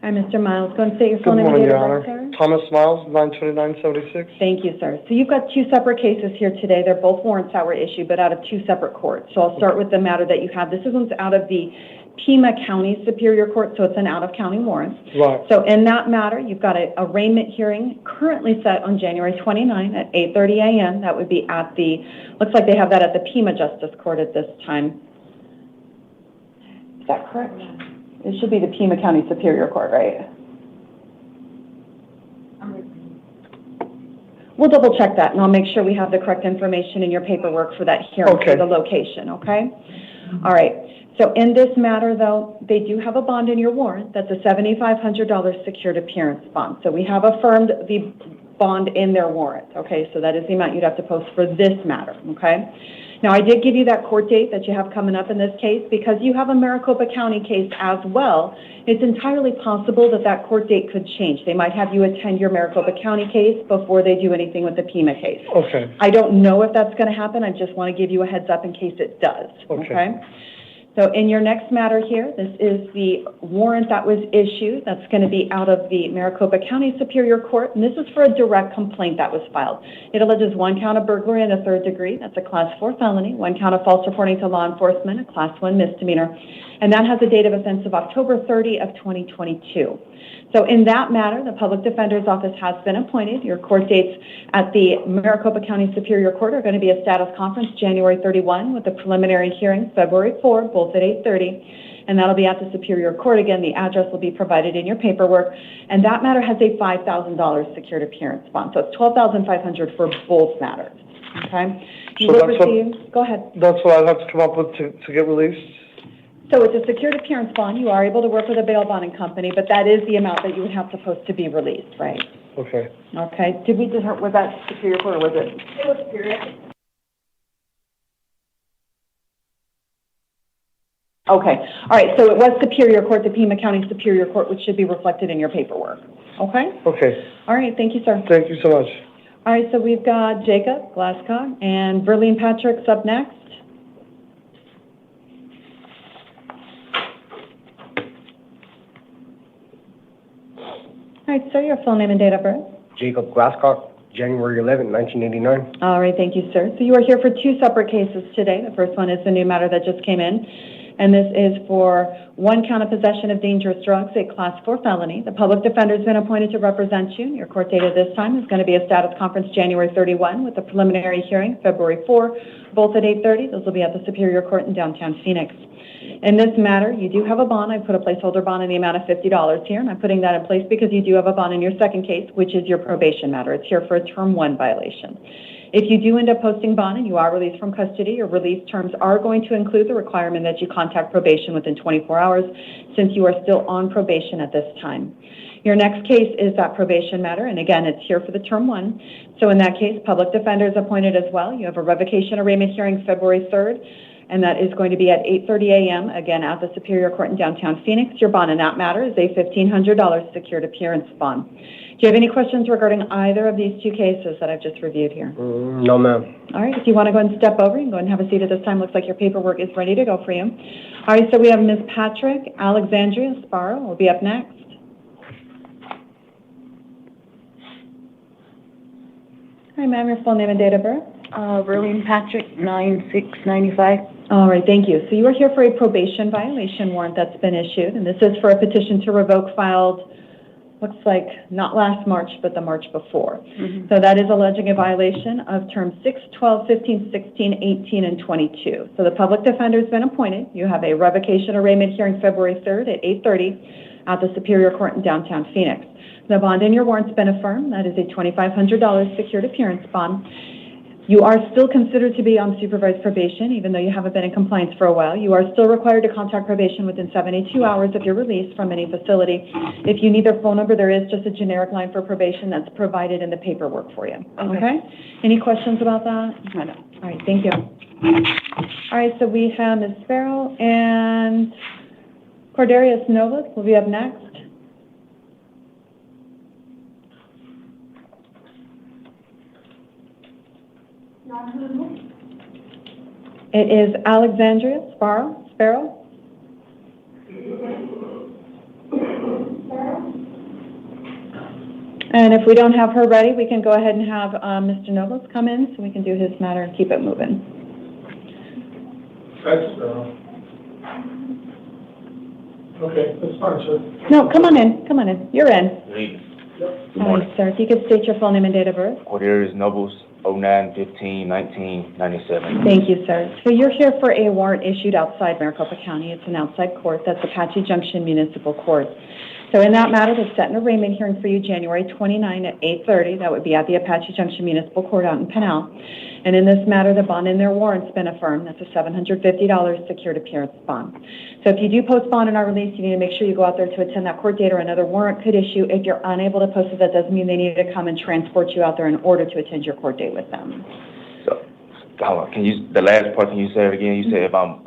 Hi, Mr. Miles. Go and state your full Good name and morning, date Your of Honor. birth, sir. Thomas Miles, 92976. Thank you, sir. So you've got two separate cases here today. They're both warrants that were issued, but out of two separate courts. So I'll start with the matter that you have. This one's out of the Pima County Superior Court, so it's an out-of-county warrant. Right. So in that matter, you've got an arraignment hearing currently set on January 29 at 8:30 a.m. That would be at the, looks like they have that at the Pima Justice Court at this time. Is that correct? It should be the Pima County Superior Court, right? We'll double check that, and I'll make sure we have the correct information in your paperwork for that hearing for the location, okay? All right. So in this matter, though, they do have a bond in your warrant. That's a $7,500 secured appearance bond. So we have affirmed the bond in their warrant, okay? So that is the amount you'd have to post for this matter, okay? Now, I did give you that court date that you have coming up in this case because you have a Maricopa County case as well. It's entirely possible that that court date could change. They might have you attend your Maricopa County case before they do anything with the Pima case. Okay. I don't know if that's going to happen. I just want to give you a heads up in case it does, okay? So in your next matter here, this is the warrant that was issued. That's going to be out of the Maricopa County Superior Court, and this is for a direct complaint that was filed. It alleges 1 count of burglary in the 3rd degree. That's a Class 4 felony. 1 count of false reporting to law enforcement, a Class 1 misdemeanor. And that has a date of offense of October 30 of 2022. So in that matter, the Public Defender's Office has been appointed. Your court dates at the Maricopa County Superior Court are going to be a status conference January 31 with a preliminary hearing February 4, both at 8:30. And that'll be at the Superior Court. Again, the address will be provided in your paperwork. And that matter has a $5,000 secured appearance bond. So it's $12,500 for both matters. Okay? You will receive, go ahead. That's what I'd have to come up with to get released? So it's a secured appearance bond. You are able to work with a bail bonding company, but that is the amount that you would have to post to be released, right? Okay. Okay. Did we just, was that Superior Court or was it? It was Superior. Okay. All right. So it was Superior Court, the Pima County Superior Court, which should be reflected in your paperwork. Okay? Okay. All right. Thank you, sir. Thank you so much. All right. So we've got Jacob Glasscock and Verlene Patrick's up next. All right, sir, your full name and date of birth. Jacob Glasscock, January 11, 1989. All right, thank you, sir. So you are here for two separate cases today. The first one is the new matter that just came in, and this is for 1 count of possession of dangerous drugs, a Class 4 felony. The public defender has been appointed to represent you. Your court date at this time is going to be a status conference January 31 with a preliminary hearing February 4, both at 8:30. Those will be at the Superior Court in downtown Phoenix. In this matter, you do have a bond. I put a placeholder bond in the amount of $50 here, and I'm putting that in place because you do have a bond in your second case, which is your probation matter. It's here for a Term 1 violation. If you do end up posting bond and you are released from custody, your release terms are going to include the requirement that you contact probation within 24 hours since you are still on probation at this time. Your next case is that probation matter, and again, it's here for the term 1. So in that case, public defender is appointed as well. You have a revocation arraignment hearing February 3rd, and that is going to be at 8:30 a.m., again, at the Superior Court in downtown Phoenix. Your bond in that matter is a $1,500 secured appearance bond. Do you have any questions regarding either of these 2 cases that I've just reviewed here? No, ma'am. All right, if you want to go ahead and step over, you can go ahead and have a seat at this time. Looks like your paperwork is ready to go for you. All right, so we have Ms. Patrick Alexandria Sparrow will be up next. Hi, ma'am, your full name and date of birth? Verlene Patrick, 9/6/95. All right, thank you. So you are here for a probation violation warrant that's been issued, and this is for a petition to revoke filed, looks like not last March, but the March before. So that is alleging a violation of terms 6, 12, 15, 16, 18, and 22. So the public defender has been appointed. You have a revocation arraignment hearing February 3rd at 8:30 at the Superior Court in downtown Phoenix. The bond in your warrant's been affirmed. That is a $2,500 secured appearance bond. You are still considered to be on supervised probation, even though you haven't been in compliance for a while. You are still required to contact probation within 72 hours of your release from any facility. If you need their phone number, there is just a generic line for probation that's provided in the paperwork for you. Okay? Any questions about that? No. All right, thank you. All right, so we have Ms. Sparrow and Cordarius Novus will be up next. It is Alexandria Sparrow. And if we don't have her ready, we can go ahead and have Mr. Nobles come in so we can do his matter and keep it moving. That's, okay, that's fine, sir. No, come on in. Come on in. You're in. Good All morning. right, sir. If you could state your full name and date of birth. Cordarius Nobles, 09/15/1997. Thank you, sir. So you're here for a warrant issued outside Maricopa County. It's an outside court. That's Apache Junction Municipal Court. So in that matter, they've set an arraignment hearing for you January 29 at 8:30. That would be at the Apache Junction Municipal Court out in Pinal. And in this matter, the bond in their warrant's been affirmed. That's a $750 secured appearance bond. So if you do post bond in our release, you need to make sure you go out there to attend that court date or another warrant could issue. If you're unable to post it, that doesn't mean they need to come and transport you out there in order to attend your court date with them. So, can you, the last part, can you say it again? You said if I'm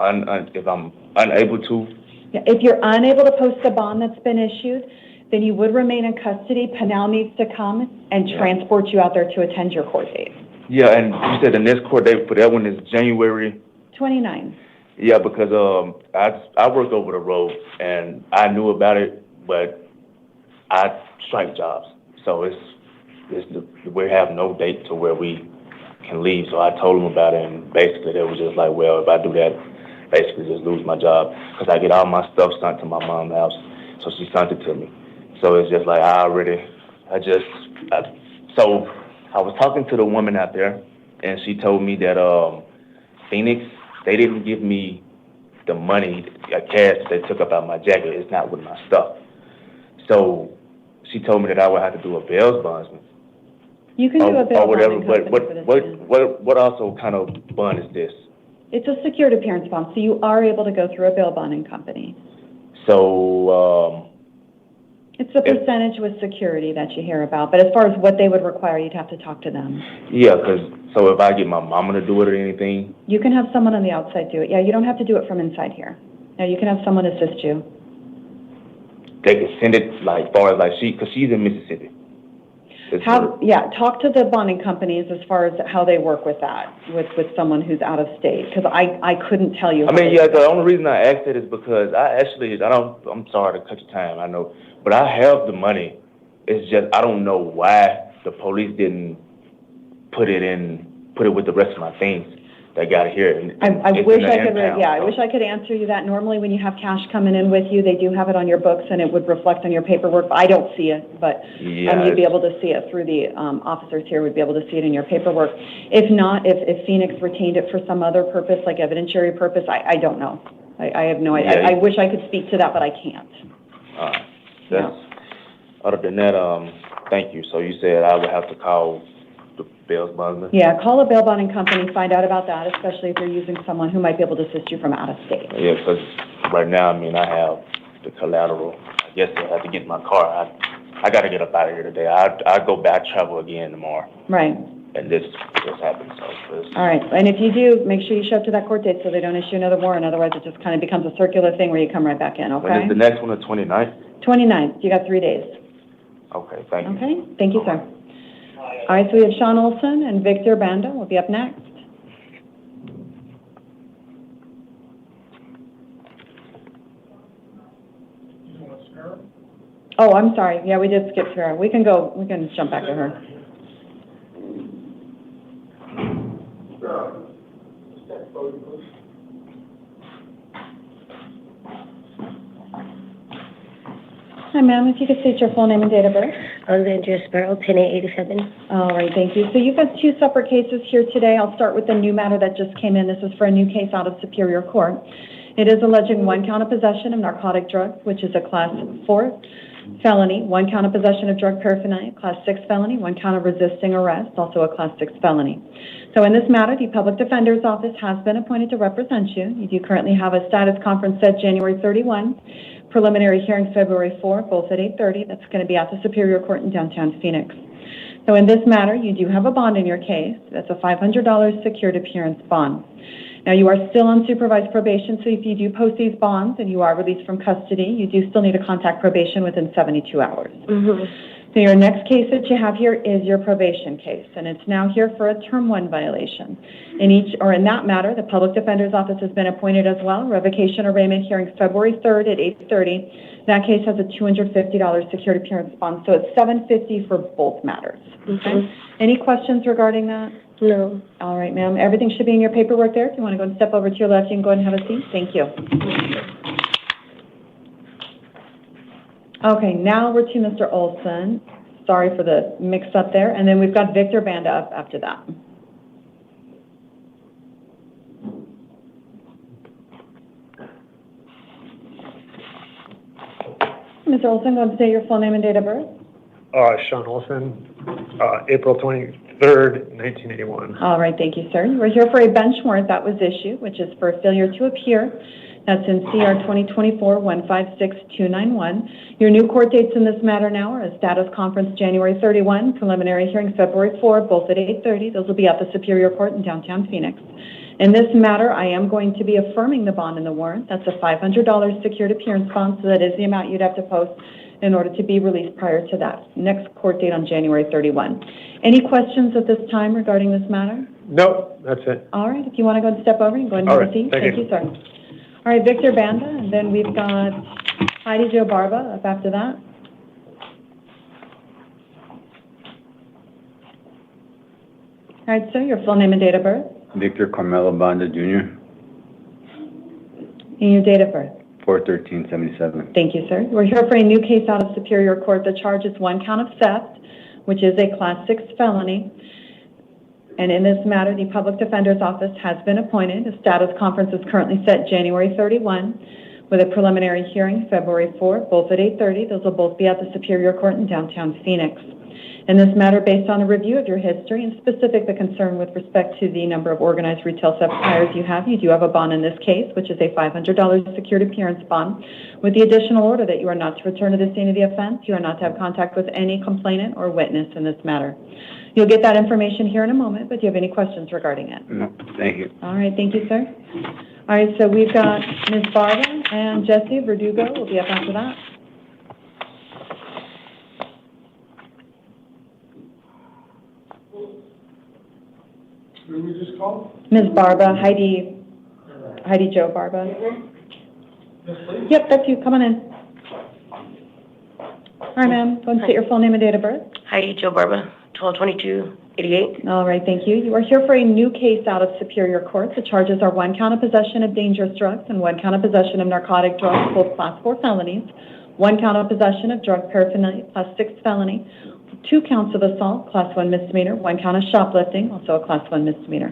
unable to? Yeah, if you're unable to post the bond that's been issued, then you would remain in custody. Pinal needs to come and transport you out there to attend your court date. Yeah, and you said the next court date for that one is January? 29. Yeah, because I work over the road, and I knew about it, but I strike jobs. So we have no date to where we can leave. So I told them about it, and basically they were just like, well, if I do that, basically just lose my job, because I get all my stuff sent to my mom's house, so she sent it to me. So it's just like so I was talking to the woman out there, and she told me that Phoenix, they didn't give me the money, cash that they took up out my jacket. It's not with my stuff. So she told me that I would have to do a bail bondsman. You can do a bail or whatever. bonding But company for this. what also kind of bond is this? It's a secured appearance bond, so you are able to go through a bail bonding company. So It's a percentage with security that you hear about, but as far as what they would require, you'd have to talk to them. yeah, so if I get my mama to do it or anything, You can have someone on the outside do it. Yeah, you don't have to do it from inside here. No, you can have someone assist you. they can send it like far as like because she's in Mississippi. Talk to the bonding companies as far as how they work with that, with someone who's out of state, because I couldn't tell you. I mean, yeah, the only reason I asked it is because I'm sorry to cut your time, I know, but I have the money. It's just, I don't know why the police didn't put it with the rest of my things that got here. I wish I could answer you that. Normally when you have cash coming in with you, they do have it on your books and it would reflect on your paperwork. I don't see it, but you'd be able to see it through the officers here would be able to see it in your paperwork. If not, if Phoenix retained it for some other purpose, like evidentiary purpose, I don't know. I have no idea. I wish I could speak to that, but I can't. Other than that, thank you. So you said I would have to call the bail bondsman? Yeah, call a bail bonding company, find out about that, especially if you're using someone who might be able to assist you from out of state. Yeah, because right now, I mean, I have the collateral. I guess I have to get in my car. I got to get up out of here today. I go back travel again tomorrow. Right. And this happened. So all right. And if you do, make sure you show up to that court date so they don't issue another warrant. Otherwise, it just kind of becomes a circular thing where you come right back in, okay? When is the next one, the 29th? 29th. You got 3 days. Okay, thank you. Okay. Thank you, sir. All right, so we have Sean Olson and Victor Banda will be up next. Oh, I'm sorry. Yeah, we did skip her. We can jump back to her. Hi, ma'am. If you could state your full name and date of birth. Alexandria Sparrow, 10887. All right, thank you. So you've got 2 separate cases here today. I'll start with the new matter that just came in. This is for a new case out of Superior Court. It is alleging 1 count of possession of narcotic drugs, which is a Class 4 felony, 1 count of possession of drug paraphernalia, Class 6 felony, 1 count of resisting arrest, also a Class 6 felony. So in this matter, the Public Defender's Office has been appointed to represent you. You do currently have a status conference set January 31, preliminary hearings February 4, both at 8:30. That's going to be at the Superior Court in downtown Phoenix. So in this matter, you do have a bond in your case. That's a $500 secured appearance bond. Now, you are still on supervised probation, so if you do post these bonds and you are released from custody, you do still need to contact probation within 72 hours. So your next case that you have here is your probation case, and it's now here for a Term 1 violation. In that matter, the Public Defender's Office has been appointed as well. Revocation arraignment hearing February 3rd at 8:30. That case has a $250 secured appearance bond, so it's $750 for both matters. Okay? Any questions regarding that? No. All right, ma'am. Everything should be in your paperwork there. If you want to go and step over to your left, you can go ahead and have a seat. Thank you. Okay, now we're to Mr. Olson. Sorry for the mix-up there. And then we've got Victor Banda up after that. Mr. Olson, go ahead and state your full name and date of birth. Sean Olson, April 23rd, 1981. All right, thank you, sir. We're here for a bench warrant that was issued, which is for failure to appear. That's in CR 2024-156291. Your new court dates in this matter now are a status conference January 31, preliminary hearing February 4, both at 8:30. Those will be at the Superior Court in downtown Phoenix. In this matter, I am going to be affirming the bond in the warrant. That's a $500 secured appearance bond, so that is the amount you'd have to post in order to be released prior to that next court date on January 31. Any questions at this time regarding this matter? No, that's it. All right, if you want to go and step over, you can go ahead and have a seat. Thank you, sir. All right, Victor Banda, and then we've got Heidi Jo Barba up after that. All right, sir, your full name and date of birth. Victor Carmelo Banda Jr. And your date of birth. 4/13/77. Thank you, sir. We're here for a new case out of Superior Court. The charge is 1 count of theft, which is a Class 6 felony. And in this matter, the Public Defender's Office has been appointed. A status conference is currently set January 31 with a preliminary hearing February 4, both at 8:30. Those will both be at the Superior Court in downtown Phoenix. In this matter, based on a review of your history and specific the concern with respect to the number of organized retail theft priors you do have a bond in this case, which is a $500 secured appearance bond, with the additional order that you are not to return to the scene of the offense, you are not to have contact with any complainant or witness in this matter. You'll get that information here in a moment, but do you have any questions regarding it? No, thank you. All right, thank you, sir. All right, so we've got Ms. Barba and Jesse Verdugo will be up after that. Who did we just call? Ms. Barba, Heidi Jo Barba. Yep, that's you. Come on in. All right, ma'am. Go and state your full name and date of birth. Heidi Jo Barba, 12/22/88. All right, thank you. You are here for a new case out of Superior Court. The charges are 1 count of possession of dangerous drugs and 1 count of possession of narcotic drugs, both Class 4 felonies. 1 count of possession of drug paraphernalia, Class 6 felony. 2 counts of assault, Class 1 misdemeanor. 1 count of shoplifting, also a Class 1 misdemeanor.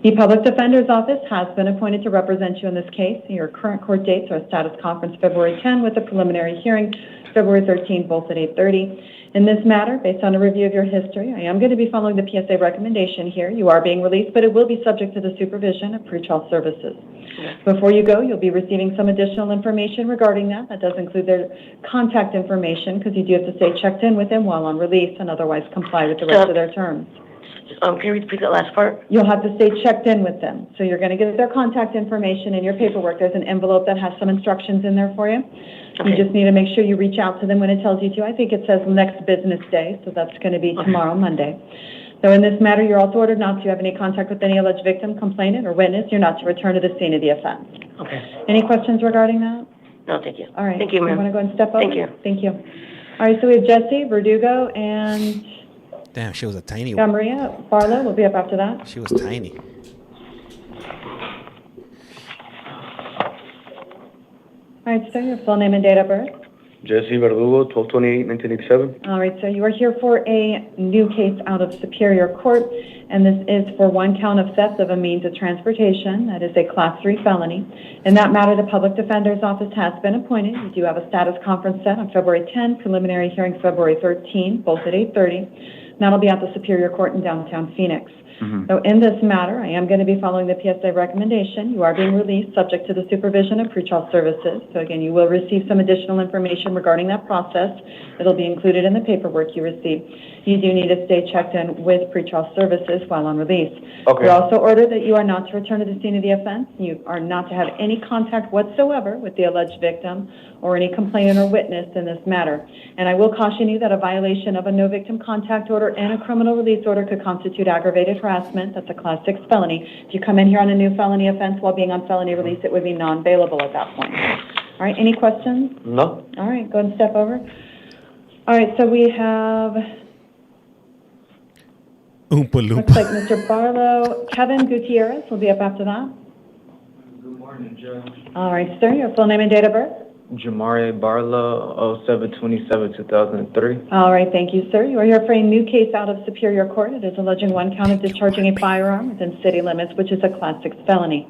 The Public Defender's Office has been appointed to represent you in this case. Your current court dates are a status conference February 10 with a preliminary hearing February 13, both at 8:30. In this matter, based on a review of your history, I am going to be following the PSA recommendation here. You are being released, but it will be subject to the supervision of pretrial services. Before you go, you'll be receiving some additional information regarding that. That does include their contact information, because you do have to stay checked in with them while on release and otherwise comply with the rest of their terms. Can you repeat that last part? You'll have to stay checked in with them. So you're going to get their contact information in your paperwork. There's an envelope that has some instructions in there for you. You just need to make sure you reach out to them when it tells you to. I think it says next business day, so that's going to be tomorrow, Monday. So in this matter, you're also ordered not to have any contact with any alleged victim, complainant, or witness. You're not to return to the scene of the offense. Okay. Any questions regarding that? No, thank you. All right. Thank you, ma'am. You want to go and step up? Thank you. Thank you. All right, so we have Jesse, Verdugo, and Damn, she was a tiny one. Maria Barlow will be up after that. She was tiny. All right, sir, your full name and date of birth. Jesse Verdugo, 12/28/1987. All right, so you are here for a new case out of Superior Court, and this is for one count of theft of a means of transportation. That is a Class 3 felony. In that matter, the Public Defender's Office has been appointed. We do have a status conference set on February 10, preliminary hearing February 13, both at 8:30. That'll be at the Superior Court in downtown Phoenix. So in this matter, I am going to be following the PSA recommendation. You are being released subject to the supervision of pretrial services. So again, you will receive some additional information regarding that process. It'll be included in the paperwork you receive. You do need to stay checked in with pretrial services while on release. Okay. You're also ordered that you are not to return to the scene of the offense. You are not to have any contact whatsoever with the alleged victim or any complainant or witness in this matter. And I will caution you that a violation of a no victim contact order and a criminal release order could constitute aggravated harassment. That's a Class 6 felony. If you come in here on a new felony offense while being on felony release, it would be non-bailable at that point. All right, any questions? No. All right, go and step over. All right, so we have, Oompa looks Loompa. like Mr. Barlow. Kevin Gutierrez will be up after that. Good morning, Judge. All right, sir, your full name and date of birth. Jeriah Brown, 07/27/2003. All right, thank you, sir. You are here for a new case out of Superior Court. It is alleging one count of discharging a firearm within city limits, which is a Class 6 felony.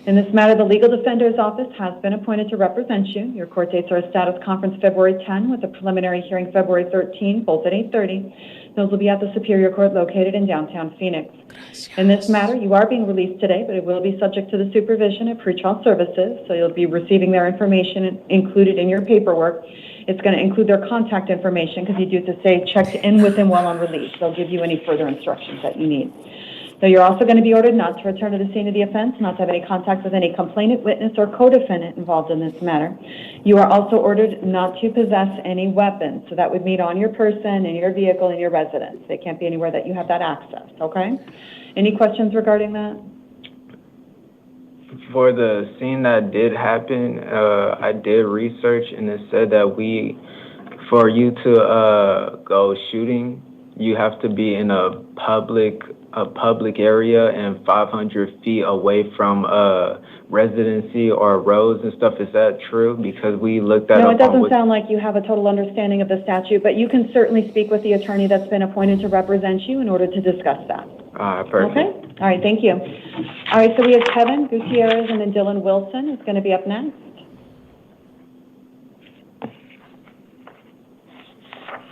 In this matter, the Legal Defender's Office has been appointed to represent you. Your court dates are a status conference February 10 with a preliminary hearing February 13, both at 8:30. Those will be at the Superior Court located in downtown Phoenix. In this matter, you are being released today, but it will be subject to the supervision of pretrial services, so you'll be receiving their information included in your paperwork. It's going to include their contact information because you do have to stay checked in with them while on release. They'll give you any further instructions that you need. So you're also going to be ordered not to return to the scene of the offense, not to have any contact with any complainant, witness, or co-defendant involved in this matter. You are also ordered not to possess any weapons. So that would mean on your person, in your vehicle, in your residence. They can't be anywhere that you have that access, okay? Any questions regarding that? For the scene that did happen, I did research and it said that for you to go shooting, you have to be in a public area and 500 feet away from residency or roads and stuff. Is that true? Because we looked at No, it doesn't sound like you have a total understanding of the statute, but you can certainly speak with the attorney that's been appointed to represent you in order to discuss that. Perfect. Okay? All right, thank you. All right, so we have Kevin Gutierrez and then Dylan Wilson is going to be up next.